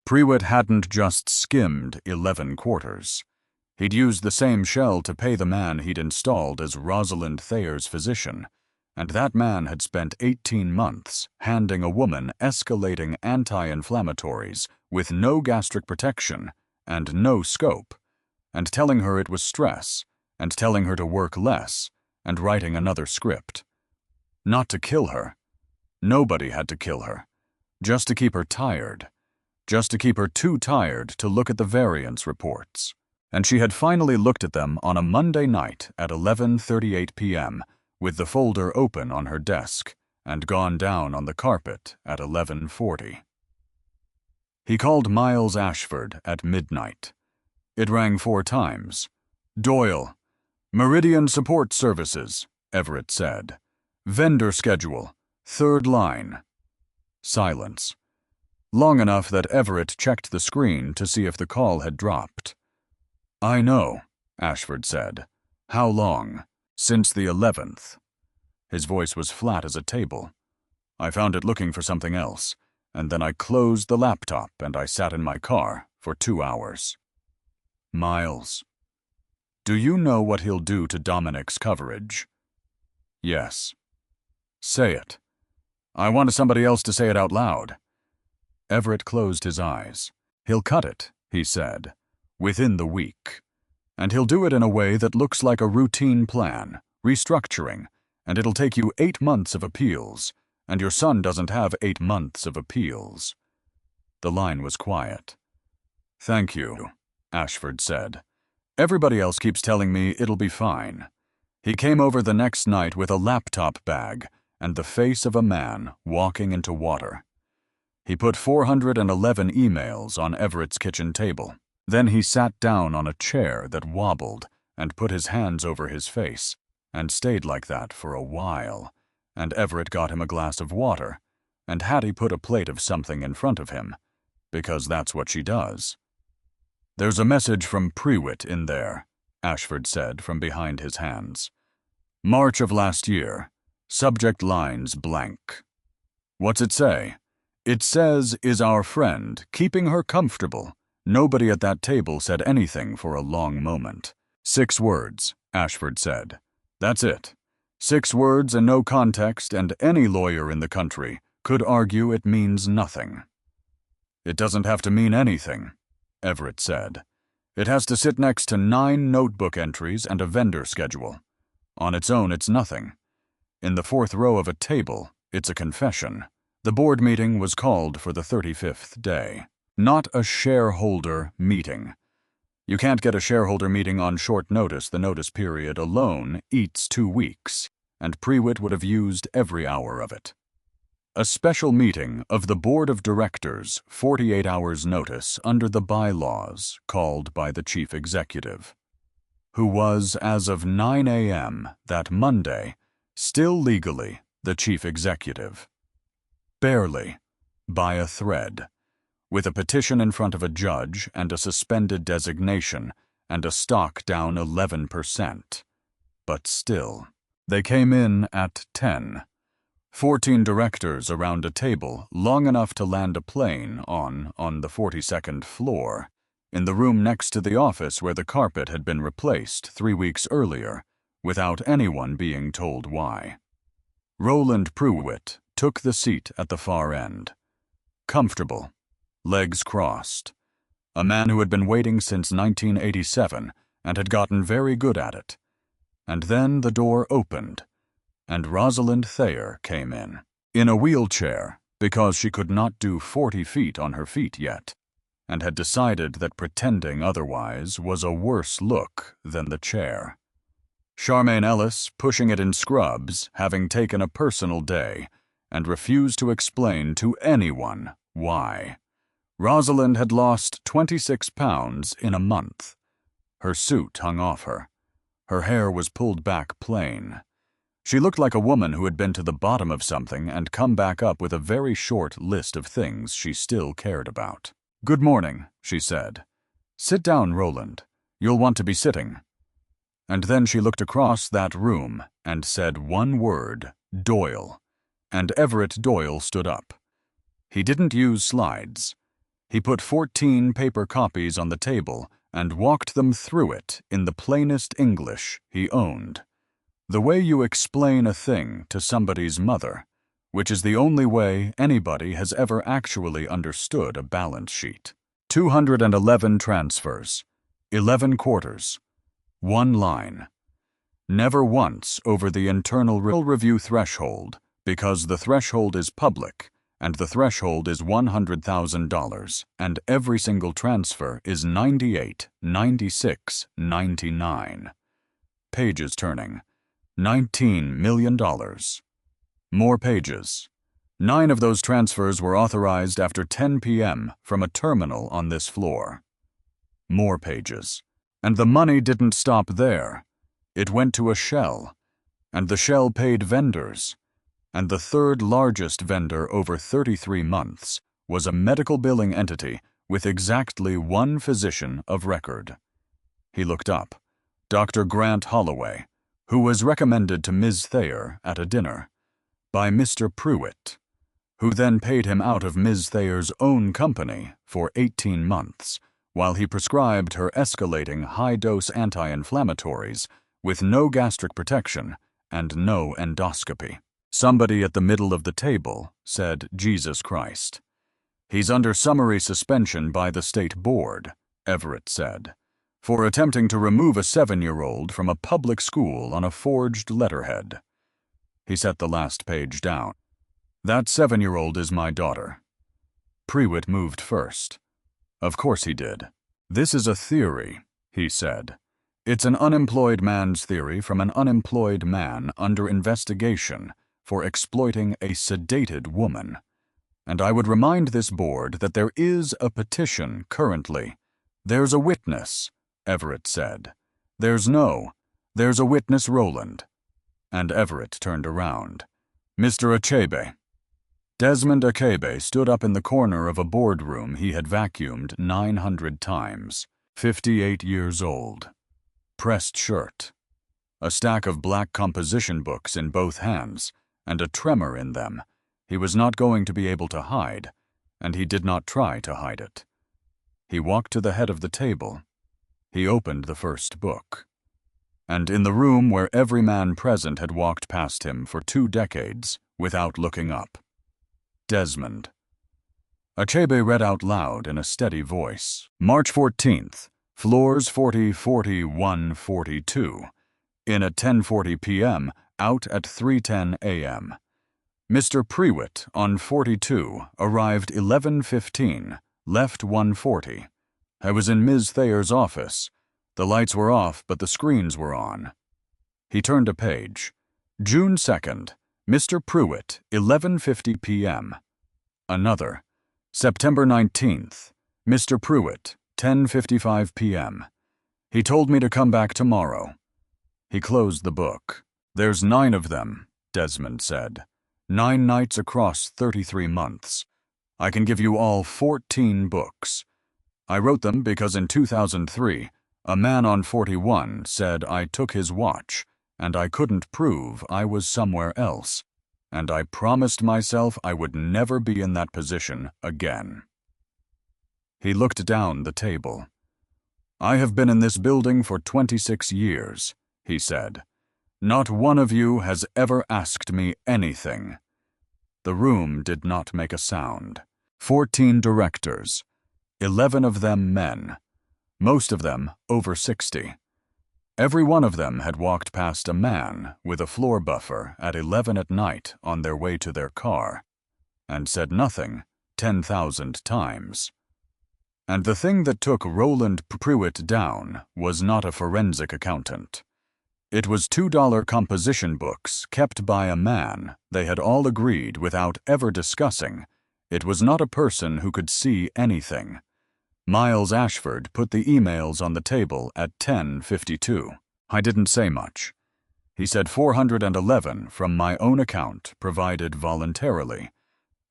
Prewitt hadn't just skimmed 11 quarters. He'd used the same shell to pay the man he'd installed as Rosalind Thayer's physician, and that man had spent 18 months handing a woman escalating anti-inflammatories with no gastric protection and no scope, and telling her it was stress, and telling her to work less, and writing another script. Not to kill her. Nobody had to kill her. Just to keep her tired. Just to keep her too tired to look at the variance reports. And she had finally looked at them on a Monday night at 11:38 p.m., with the folder open on her desk, and gone down on the carpet at 11:40. He called Miles Ashford at midnight. It rang 4 times. "Doyle. Meridian Support Services," Everett said. "Vendor schedule. 3rd line." Silence. Long enough that Everett checked the screen to see if the call had dropped. "I know," Ashford said. "How long?" "Since the 11th. His voice was flat as a table. "I found it looking for something else, and then I closed the laptop and I sat in my car for 2 hours. "Miles. Do you know what he'll do to Dominic's coverage?" "Yes." "Say it. I want somebody else to say it out loud." Everett closed his eyes. "He'll cut it," he said, "within the week. And he'll do it in a way that looks like a routine plan, restructuring, and it'll take you 8 months of appeals, and your son doesn't have 8 months of appeals." The line was quiet. "Thank you," Ashford said. "Everybody else keeps telling me it'll be fine." He came over the next night with a laptop bag and the face of a man walking into water. He put 411 emails on Everett's kitchen table. Then he sat down on a chair that wobbled and put his hands over his face, and stayed like that for a while, and Everett got him a glass of water, and Hattie put a plate of something in front of him, because that's what she does. "There's a message from Prewitt in there," Ashford said from behind his hands. "March of last year. Subject lines blank. What's it say? It says, 'Is our friend keeping her comfortable?'" Nobody at that table said anything for a long moment. 6 words, Ashford said. "That's it. 6 words and no context, and any lawyer in the country could argue it means nothing." "It doesn't have to mean anything," Everett said. "It has to sit next to 9 notebook entries and a vendor schedule. On its own, it's nothing. In the 4th row of a table, it's a confession. The board meeting was called for the 35th day. Not a shareholder meeting. You can't get a shareholder meeting on short notice. The notice period alone eats 2 weeks, and Prewitt would have used every hour of it. A special meeting of the board of directors, 48 hours notice under the bylaws, called by the chief executive, who was, as of 9 a.m. that Monday, still legally the chief executive. Barely, by a thread, with a petition in front of a judge and a suspended designation and a stock down 11%. But still, they came in at 10. 14 directors around a table long enough to land a plane on the 42nd floor, in the room next to the office where the carpet had been replaced 3 weeks earlier, without anyone being told why. Roland Prewitt took the seat at the far end. Comfortable, legs crossed. A man who had been waiting since 1987 and had gotten very good at it. And then the door opened, and Rosalind Thayer came in a wheelchair, because she could not do 40 feet on her feet yet, and had decided that pretending otherwise was a worse look than the chair. Charmaine Ellis, pushing it in scrubs, having taken a personal day, and refused to explain to anyone why. Rosalind had lost 26 pounds in a month. Her suit hung off her. Her hair was pulled back plain. She looked like a woman who had been to the bottom of something and come back up with a very short list of things she still cared about. "Good morning," she said. "Sit down, Roland. You'll want to be sitting." And then she looked across that room and said one word, "Doyle." And Everett Doyle stood up. He didn't use slides. He put 14 paper copies on the table and walked them through it in the plainest English he owned. The way you explain a thing to somebody's mother, which is the only way anybody has ever actually understood a balance sheet. 211 transfers, 11 quarters, 1 line. Never once over the internal review threshold, because the threshold is public, and the threshold is $100,000, and every single transfer is 98, 96, 99. Pages turning. $19 million. More pages. 9 of those transfers were authorized after 10 p.m. from a terminal on this floor. More pages. And the money didn't stop there. It went to a shell, and the shell paid vendors. And the third largest vendor over 33 months was a medical billing entity with exactly 1 physician of record. He looked up. Dr. Grant Holloway, who was recommended to Ms. Thayer at a dinner by Mr. Pruitt, who then paid him out of Ms. Thayer's own company for 18 months, while he prescribed her escalating high-dose anti-inflammatories with no gastric protection and no endoscopy. Somebody at the middle of the table said, "Jesus Christ." "He's under summary suspension by the state board," Everett said, "for attempting to remove a 7-year-old from a public school on a forged letterhead." He set the last page down. "That 7-year-old is my daughter." Pruitt moved first. Of course he did. "This is a theory," he said. "It's an unemployed man's theory from an unemployed man under investigation for exploiting a sedated woman. And I would remind this board that there is a petition currently." "There's a witness," Everett said. There's a witness, Roland." And Everett turned around. "Mr. Achebe." Desmond Achebe stood up in the corner of a boardroom he had vacuumed 900 times. 58 years old. Pressed shirt. A stack of black composition books in both hands, and a tremor in them. He was not going to be able to hide, and he did not try to hide it. He walked to the head of the table. He opened the first book. And in the room where every man present had walked past him for 2 decades without looking up. Desmond. Achebe read out loud in a steady voice. "March 14th, floors 40, 41, 42. In at 10:40 p.m., out at 3:10 a.m. Mr. Pruitt on 42 arrived 11:15, left 1:40. I was in Ms. Thayer's office. The lights were off, but the screens were on." He turned a page. "June 2nd, Mr. Pruitt, 11:50 p.m. Another. September 19th, Mr. Pruitt, 10:55 p.m. He told me to come back tomorrow." He closed the book. "There's 9 of them," Desmond said. 9 nights across 33 months. I can give you all 14 books. I wrote them because in 2003, a man on 41 said I took his watch, and I couldn't prove I was somewhere else, and I promised myself I would never be in that position again." He looked down the table. "I have been in this building for 26 years, he said. "Not one of you has ever asked me anything. The room did not make a sound. 14 directors, 11 of them men, most of them over 60. Every one of them had walked past a man with a floor buffer at 11 at night on their way to their car, and said nothing 10,000 times. And the thing that took Roland Pruitt down was not a forensic accountant. It was $2 composition books kept by a man they had all agreed without ever discussing. It was not a person who could see anything. Miles Ashford put the emails on the table at 10:52. I didn't say much. He said 411 from my own account provided voluntarily.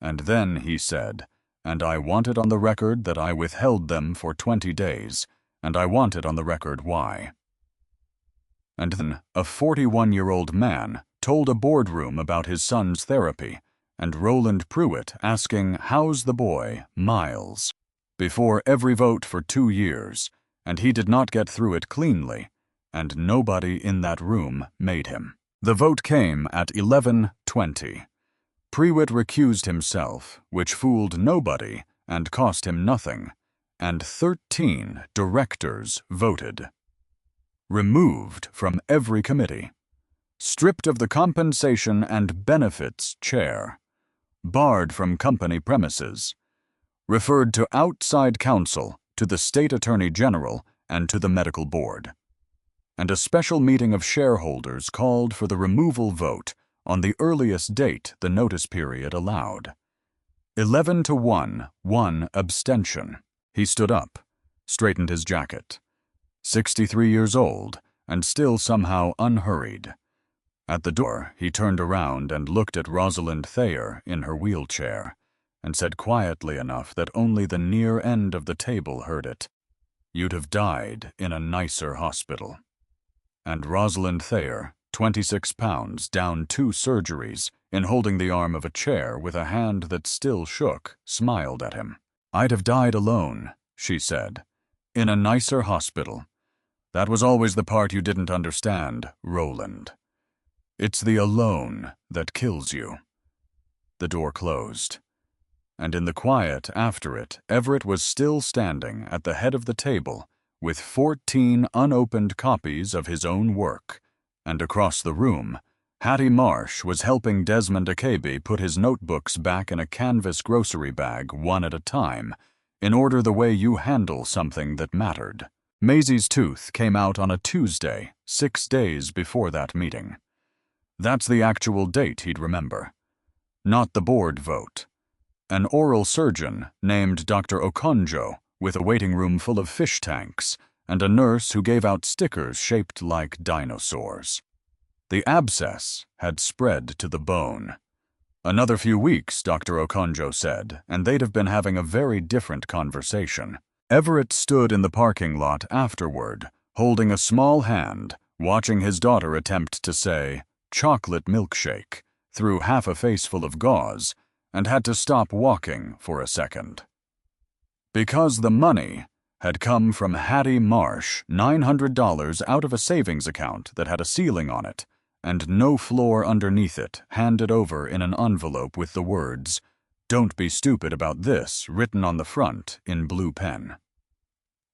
And then he said, and I want it on the record that I withheld them for 20 days, and I want it on the record why. And then a 41-year-old man told a boardroom about his son's therapy, and Roland Pruitt asking, "How's the boy, Miles?" before every vote for 2 years, and he did not get through it cleanly, and nobody in that room made him. The vote came at 11:20. Pruitt recused himself, which fooled nobody and cost him nothing, and 13 directors voted. Removed from every committee, stripped of the compensation and benefits chair, barred from company premises, referred to outside counsel, to the state attorney general, and to the medical board. And a special meeting of shareholders called for the removal vote on the earliest date the notice period allowed. 11-1, 1 abstention. He stood up, straightened his jacket. 63 years old, and still somehow unhurried. At the door, he turned around and looked at Rosalind Thayer in her wheelchair, and said quietly enough that only the near end of the table heard it, "You'd have died in a nicer hospital." And Rosalind Thayer, 26 pounds, down 2 surgeries, in holding the arm of a chair with a hand that still shook, smiled at him. "I'd have died alone," she said, "in a nicer hospital. That was always the part you didn't understand, Roland. It's the alone that kills you." The door closed. And in the quiet after it, Everett was still standing at the head of the table with 14 unopened copies of his own work, and across the room, Hattie Marsh was helping Desmond Akabe put his notebooks back in a canvas grocery bag one at a time, in order the way you handle something that mattered. Maisie's tooth came out on a Tuesday, 6 days before that meeting. That's the actual date he'd remember. Not the board vote. An oral surgeon named Dr. Okonjo, with a waiting room full of fish tanks, and a nurse who gave out stickers shaped like dinosaurs. The abscess had spread to the bone. Another few weeks, Dr. Okonjo said, and they'd have been having a very different conversation. Everett stood in the parking lot afterward, holding a small hand, watching his daughter attempt to say, "chocolate milkshake," through half a face full of gauze, and had to stop walking for a second. Because the money had come from Hattie Marsh, $900 out of a savings account that had a ceiling on it, and no floor underneath it, handed over in an envelope with the words, "Don't be stupid about this," written on the front in blue pen.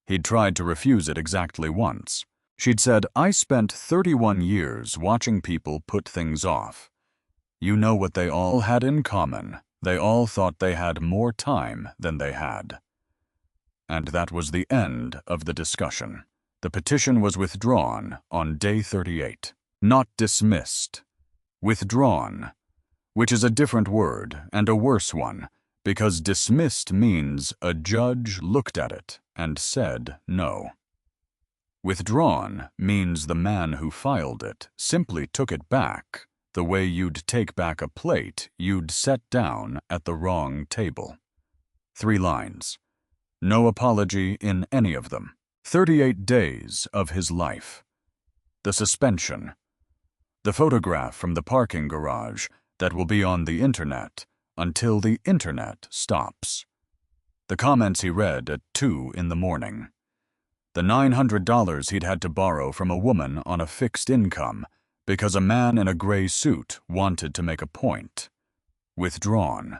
He'd tried to refuse it exactly once. She'd said, "I spent 31 years watching people put things off. You know what they all had in common. They all thought they had more time than they had." And that was the end of the discussion. The petition was withdrawn on day 38. Not dismissed. Withdrawn, which is a different word and a worse one, because dismissed means a judge looked at it and said no. Withdrawn means the man who filed it simply took it back, the way you'd take back a plate you'd set down at the wrong table. 3 lines. No apology in any of them. 38 days of his life. The suspension. The photograph from the parking garage that will be on the internet until the internet stops. The comments he read at 2 in the morning. The $900 he'd had to borrow from a woman on a fixed income because a man in a gray suit wanted to make a point. withdrawn.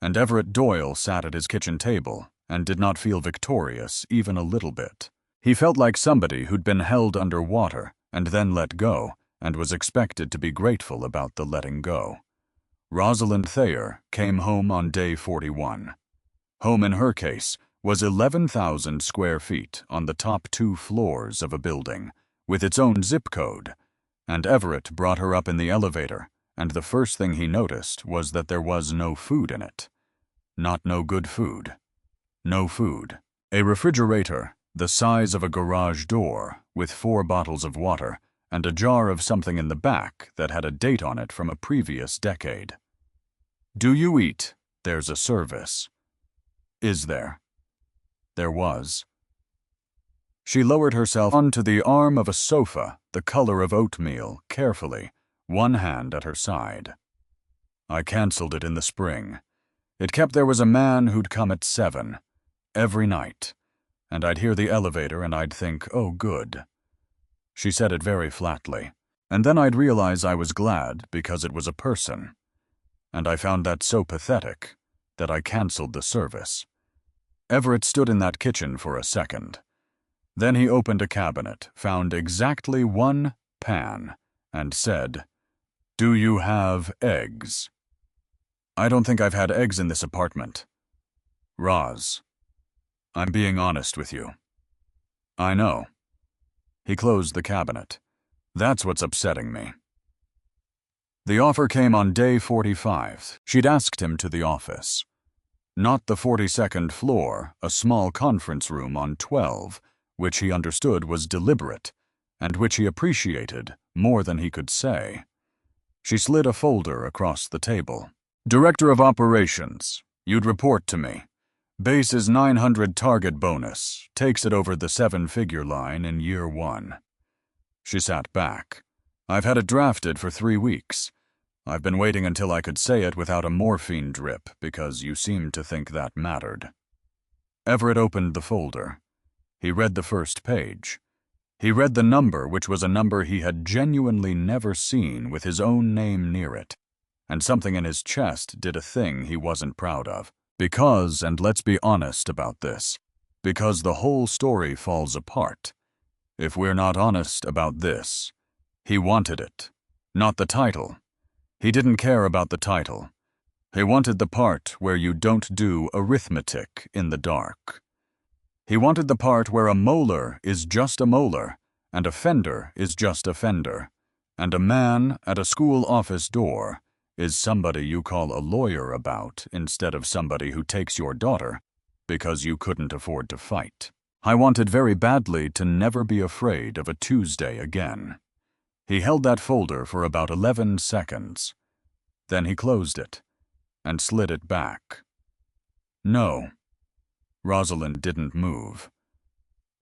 And Everett Doyle sat at his kitchen table and did not feel victorious even a little bit. He felt like somebody who'd been held under water and then let go and was expected to be grateful about the letting go. Rosalind Thayer came home on day 41. Home in her case was 11,000 square feet on the top 2 floors of a building, with its own zip code, and Everett brought her up in the elevator, and the first thing he noticed was that there was no food in it. Not no good food. No food. A refrigerator, the size of a garage door, with 4 bottles of water, and a jar of something in the back that had a date on it from a previous decade. Do you eat? There's a service. Is there? There was. She lowered herself onto the arm of a sofa, the color of oatmeal, carefully, one hand at her side. I canceled it in the spring. It kept there was a man who'd come at 7, every night, and I'd hear the elevator and I'd think, oh good. She said it very flatly, and then I'd realize I was glad because it was a person. And I found that so pathetic that I canceled the service. Everett stood in that kitchen for a second. Then he opened a cabinet, found exactly 1 pan, and said, "Do you have eggs?" "I don't think I've had eggs in this apartment." "Roz, I'm being honest with you." "I know." He closed the cabinet. "That's what's upsetting me." The offer came on day 45. She'd asked him to the office. Not the 42nd floor, a small conference room on 12, which he understood was deliberate, and which he appreciated more than he could say. She slid a folder across the table. "Director of Operations, you'd report to me. Base is 900 target bonus, takes it over the 7-figure line in year 1. She sat back. "I've had it drafted for 3 weeks. I've been waiting until I could say it without a morphine drip because you seemed to think that mattered." Everett opened the folder. He read the first page. He read the number, which was a number he had genuinely never seen with his own name near it, and something in his chest did a thing he wasn't proud of. Because, and let's be honest about this, because the whole story falls apart. If we're not honest about this, he wanted it, not the title. He didn't care about the title. He wanted the part where you don't do arithmetic in the dark. He wanted the part where a molar is just a molar, and a fender is just a fender, and a man at a school office door is somebody you call a lawyer about instead of somebody who takes your daughter because you couldn't afford to fight. I wanted very badly to never be afraid of a Tuesday again. He held that folder for about 11 seconds. Then he closed it and slid it back. "No." Rosalind didn't move.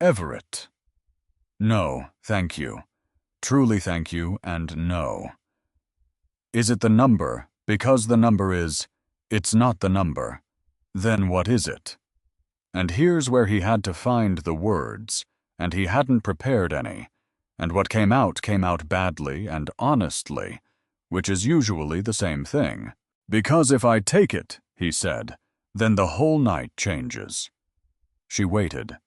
"Everett." "No, thank you. Truly thank you, and no." "Is it the number? Because the number is, it's not the number. Then what is it?" And here's where he had to find the words, and he hadn't prepared any, and what came out badly and honestly, which is usually the same thing. "Because if I take it," he said, "then the whole night changes." She waited.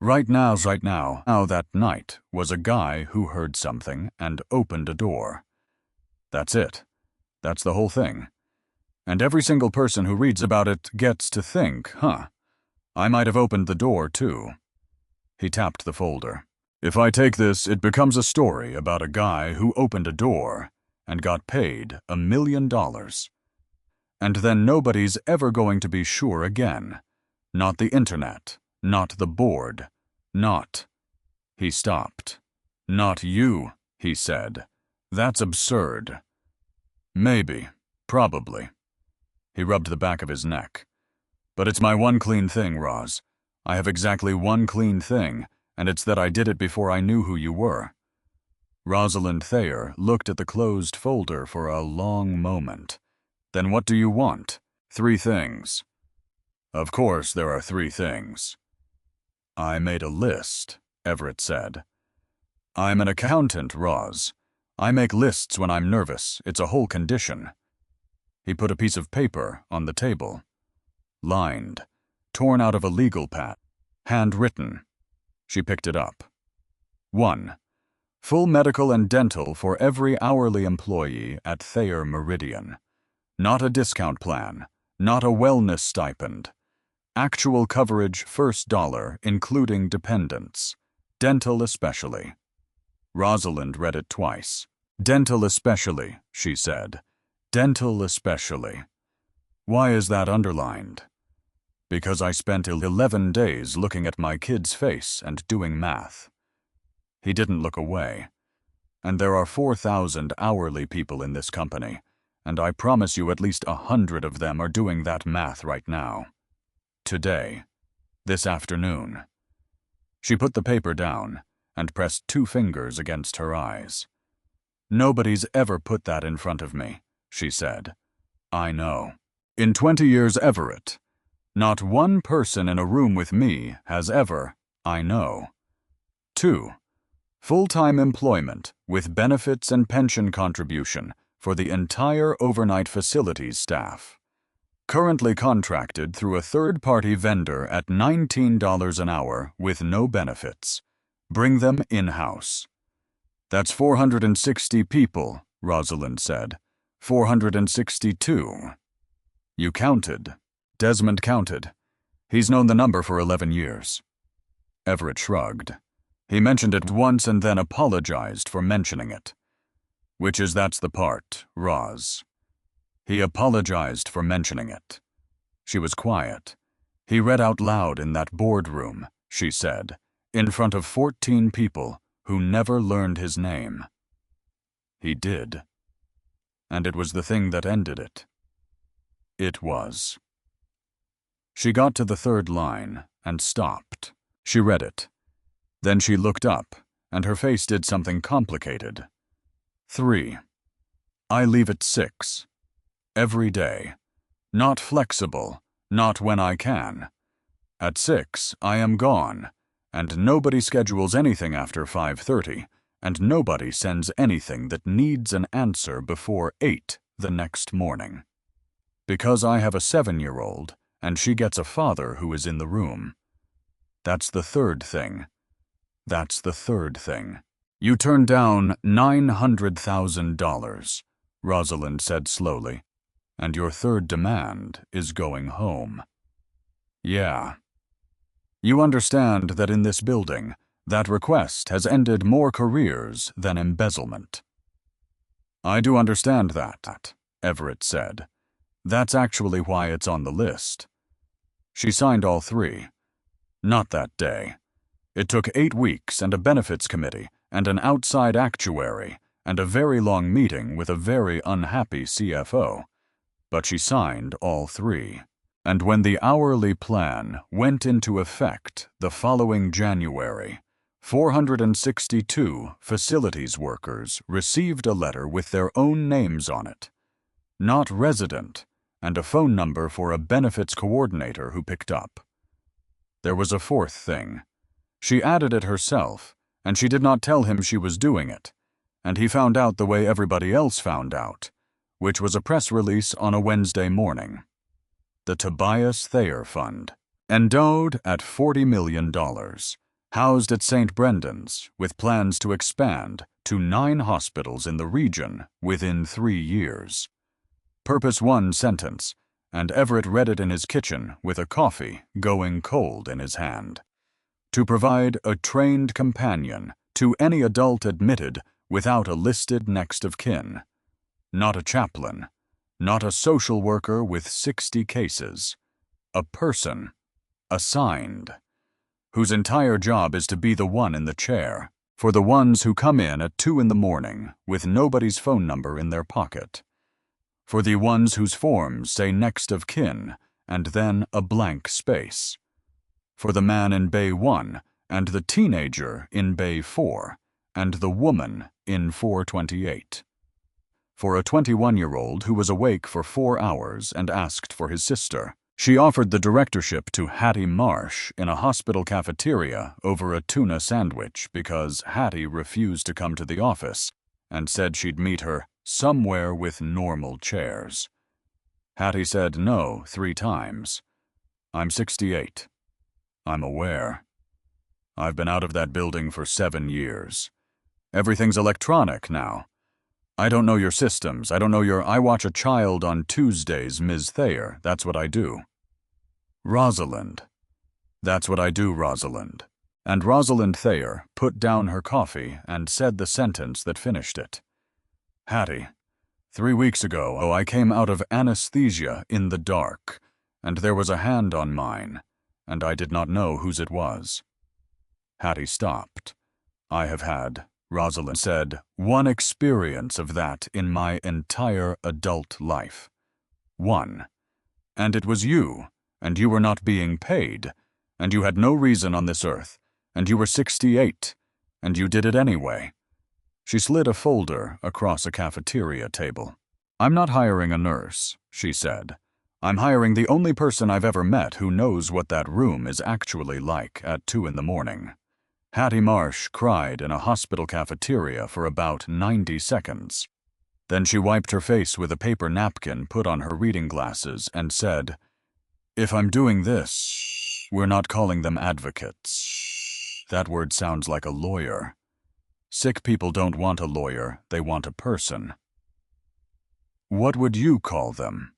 Right now, that night was a guy who heard something and opened a door. That's it. That's the whole thing. And every single person who reads about it gets to think, I might have opened the door too. He tapped the folder. "If I take this, it becomes a story about a guy who opened a door and got paid $1 million. And then nobody's ever going to be sure again. Not the internet, not the board, not..." He stopped. "Not you," he said. "That's absurd." "Maybe. Probably." He rubbed the back of his neck. "But it's my one clean thing, Roz. I have exactly one clean thing, and it's that I did it before I knew who you were." Rosalind Thayer looked at the closed folder for a long moment. "Then what do you want?" "3 things." "Of course there are 3 things." "I made a list," Everett said. "I'm an accountant, Roz. I make lists when I'm nervous. It's a whole condition." He put a piece of paper on the table. Lined, torn out of a legal pad, handwritten. She picked it up. 1. Full medical and dental for every hourly employee at Thayer Meridian. Not a discount plan, not a wellness stipend. Actual coverage first dollar, including dependents. Dental especially. Rosalind read it twice. Dental especially, she said. Dental especially. Why is that underlined? Because I spent 11 days looking at my kid's face and doing math. He didn't look away. And there are 4,000 hourly people in this company, and I promise you at least 100 of them are doing that math right now. Today. This afternoon. She put the paper down and pressed 2 fingers against her eyes. Nobody's ever put that in front of me, she said. I know. In 20 years, Everett, not one person in a room with me has ever, I know. 2. Full-time employment with benefits and pension contribution for the entire overnight facilities staff. Currently contracted through a third-party vendor at $19 an hour with no benefits. Bring them in-house. That's 460 people, Rosalind said. 462. You counted. Desmond counted. He's known the number for 11 years. Everett shrugged. He mentioned it once and then apologized for mentioning it. That's the part, Roz. He apologized for mentioning it. She was quiet. He read out loud in that boardroom, she said, in front of 14 people who never learned his name. He did. And it was the thing that ended it. It was. She got to the 3rd line and stopped. She read it. Then she looked up, and her face did something complicated. 3. I leave at 6. Every day. Not flexible, not when I can. At 6, I am gone, and nobody schedules anything after 5:30, and nobody sends anything that needs an answer before 8 the next morning. Because I have a 7-year-old, and she gets a father who is in the room. That's the 3rd thing. That's the 3rd thing. You turned down $900,000, Rosalind said slowly, and your 3rd demand is going home. Yeah. You understand that in this building, that request has ended more careers than embezzlement. I do understand that, Everett said. That's actually why it's on the list. She signed all 3. Not that day. It took 8 weeks and a benefits committee and an outside actuary and a very long meeting with a very unhappy CFO. But she signed all 3. And when the hourly plan went into effect the following January, 462 facilities workers received a letter with their own names on it. Not resident, and a phone number for a benefits coordinator who picked up. There was a 4th thing. She added it herself, and she did not tell him she was doing it, and he found out the way everybody else found out, which was a press release on a Wednesday morning. The Tobias Thayer Fund, endowed at $40 million, housed at St. Brendan's with plans to expand to 9 hospitals in the region within 3 years. Purpose 1 sentence, and Everett read it in his kitchen with a coffee going cold in his hand. To provide a trained companion to any adult admitted without a listed next of kin. Not a chaplain, not a social worker with 60 cases. A person, assigned, whose entire job is to be the one in the chair, for the ones who come in at 2 in the morning with nobody's phone number in their pocket. For the ones whose forms say next of kin and then a blank space. For the man in Bay 1 and the teenager in Bay 4 and the woman in 428. For a 21-year-old who was awake for 4 hours and asked for his sister. She offered the directorship to Hattie Marsh in a hospital cafeteria over a tuna sandwich because Hattie refused to come to the office and said she'd meet her somewhere with normal chairs. Hattie said no 3 times. I'm 68. I'm aware. I've been out of that building for 7 years. Everything's electronic now. I don't know your systems. I don't know your... I watch a child on Tuesdays, Ms. Thayer. That's what I do. Rosalind. That's what I do, Rosalind. And Rosalind Thayer put down her coffee and said the sentence that finished it. Hattie, 3 weeks ago, I came out of anesthesia in the dark, and there was a hand on mine, and I did not know whose it was. Hattie stopped. I have had, Rosalind said, 1 experience of that in my entire adult life. 1. And it was you, and you were not being paid, and you had no reason on this earth, and you were 68, and you did it anyway. She slid a folder across a cafeteria table. I'm not hiring a nurse, she said. I'm hiring the only person I've ever met who knows what that room is actually like at 2 in the morning. Hattie Marsh cried in a hospital cafeteria for about 90 seconds. Then she wiped her face with a paper napkin, put on her reading glasses, and said, If I'm doing this, we're not calling them advocates. That word sounds like a lawyer. Sick people don't want a lawyer, they want a person. What would you call them?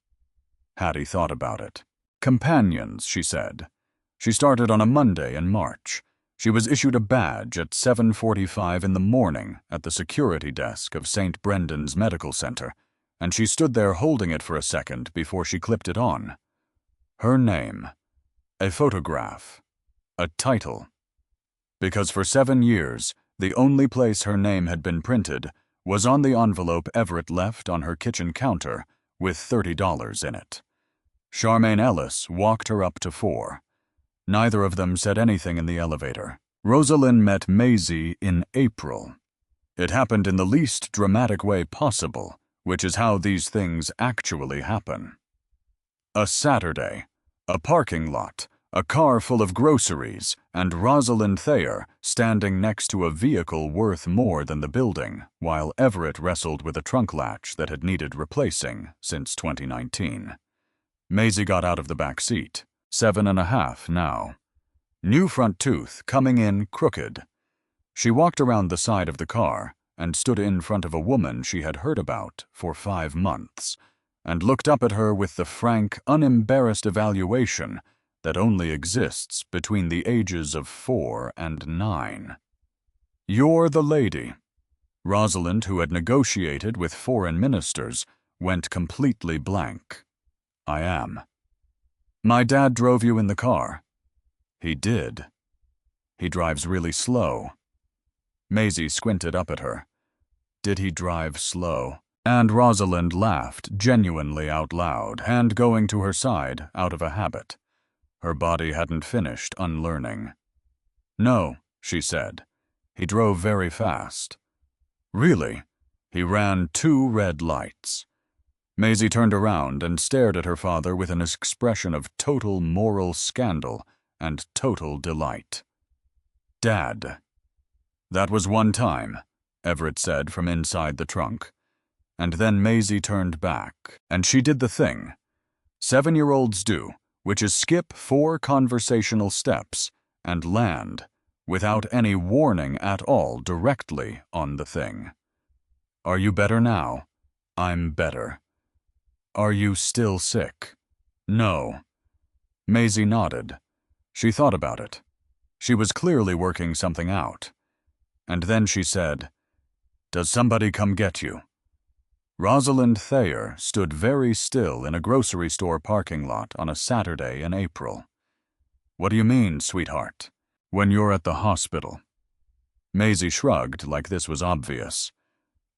Hattie thought about it. Companions, she said. She started on a Monday in March. She was issued a badge at 7:45 in the morning at the security desk of St. Brendan's Medical Center, and she stood there holding it for a second before she clipped it on. Her name, a photograph, a title. Because for 7 years, the only place her name had been printed was on the envelope Everett left on her kitchen counter with $30 in it. Charmaine Ellis walked her up to 4. Neither of them said anything in the elevator. Rosalind met Maisie in April. It happened in the least dramatic way possible, which is how these things actually happen. A Saturday, a parking lot, a car full of groceries, and Rosalind Thayer standing next to a vehicle worth more than the building, while Everett wrestled with a trunk latch that had needed replacing since 2019. Maisie got out of the back seat, 7.5 now. New front tooth coming in crooked. She walked around the side of the car and stood in front of a woman she had heard about for 5 months, and looked up at her with the frank, unembarrassed evaluation that only exists between the ages of 4 and 9. You're the lady. Rosalind, who had negotiated with foreign ministers, went completely blank. I am. My dad drove you in the car. He did. He drives really slow. Maisie squinted up at her. Did he drive slow? And Rosalind laughed genuinely out loud, hand going to her side out of a habit. Her body hadn't finished unlearning. No, she said. He drove very fast. Really? He ran 2 red lights. Maisie turned around and stared at her father with an expression of total moral scandal and total delight. Dad. That was 1 time, Everett said from inside the trunk. And then Maisie turned back, and she did the thing 7-year-olds do, which is skip 4 conversational steps and land, without any warning at all, directly on the thing. Are you better now? I'm better. Are you still sick? No. Maisie nodded. She thought about it. She was clearly working something out. And then she said, Does somebody come get you? Rosalind Thayer stood very still in a grocery store parking lot on a Saturday in April. What do you mean, sweetheart? When you're at the hospital. Maisie shrugged like this was obvious.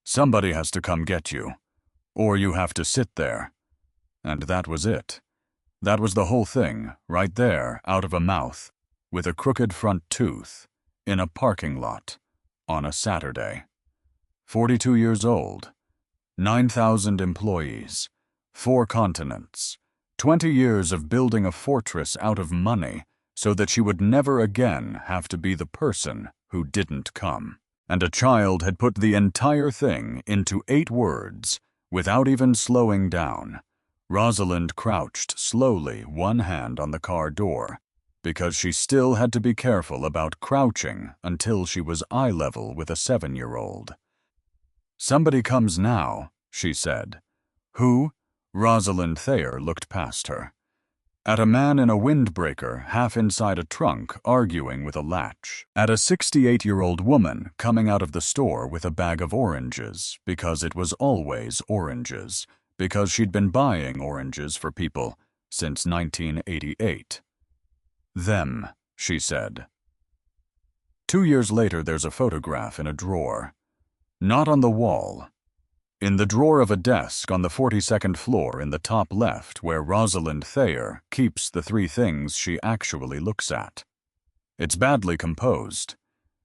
Somebody has to come get you, or you have to sit there. And that was it. That was the whole thing, right there, out of a mouth, with a crooked front tooth, in a parking lot, on a Saturday. 42 years old. 9,000 employees, 4 continents, 20 years of building a fortress out of money so that she would never again have to be the person who didn't come. And a child had put the entire thing into 8 words without even slowing down. Rosalind crouched slowly, one hand on the car door, because she still had to be careful about crouching until she was eye level with a 7-year-old. "Somebody comes now," she said. "Who?" Rosalind Thayer looked past her. At a man in a windbreaker half inside a trunk arguing with a latch. At a 68-year-old woman coming out of the store with a bag of oranges, because it was always oranges, because she'd been buying oranges for people since 1988. "Them," she said. 2 years later, there's a photograph in a drawer. Not on the wall. In the drawer of a desk on the 42nd floor in the top left, where Rosalind Thayer keeps the 3 things she actually looks at. It's badly composed.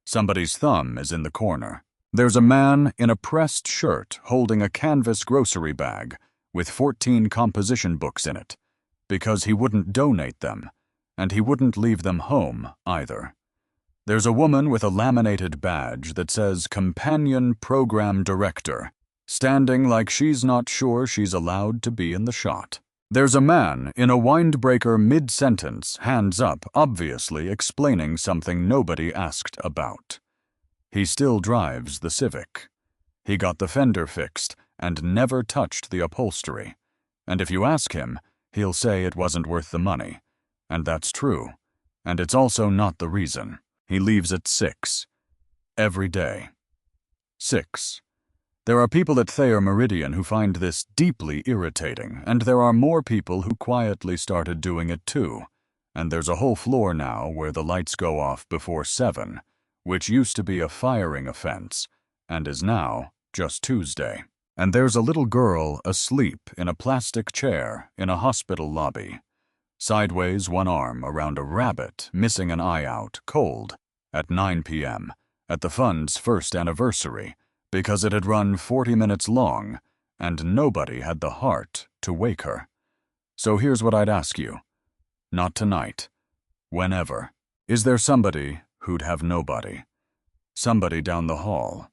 Somebody's thumb is in the corner. There's a man in a pressed shirt holding a canvas grocery bag with 14 composition books in it, because he wouldn't donate them, and he wouldn't leave them home either. There's a woman with a laminated badge that says Companion Program Director, standing like she's not sure she's allowed to be in the shot. There's a man in a windbreaker mid-sentence, hands up, obviously explaining something nobody asked about. He still drives the Civic. He got the fender fixed and never touched the upholstery. And if you ask him, he'll say it wasn't worth the money. And that's true. And it's also not the reason. He leaves at 6. Every day. 6. There are people at Thayer Meridian who find this deeply irritating, and there are more people who quietly started doing it too. And there's a whole floor now where the lights go off before 7, which used to be a firing offense, and is now just Tuesday. And there's a little girl asleep in a plastic chair in a hospital lobby. Sideways, one arm around a rabbit, missing an eye out, cold, at 9 p.m., at the fund's first anniversary, because it had run 40 minutes long, and nobody had the heart to wake her. So here's what I'd ask you. Not tonight. Whenever. Is there somebody who'd have nobody? Somebody down the hall.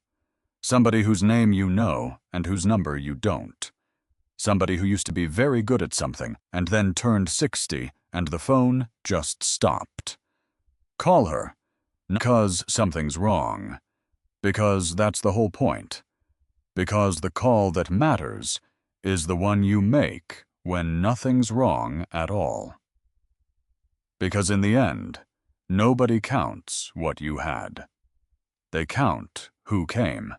Somebody whose name you know and whose number you don't. Somebody who used to be very good at something and then turned 60 and the phone just stopped. Call her. Not because something's wrong. Because that's the whole point. Because the call that matters is the one you make when nothing's wrong at all. Because in the end, nobody counts what you had. They count who came.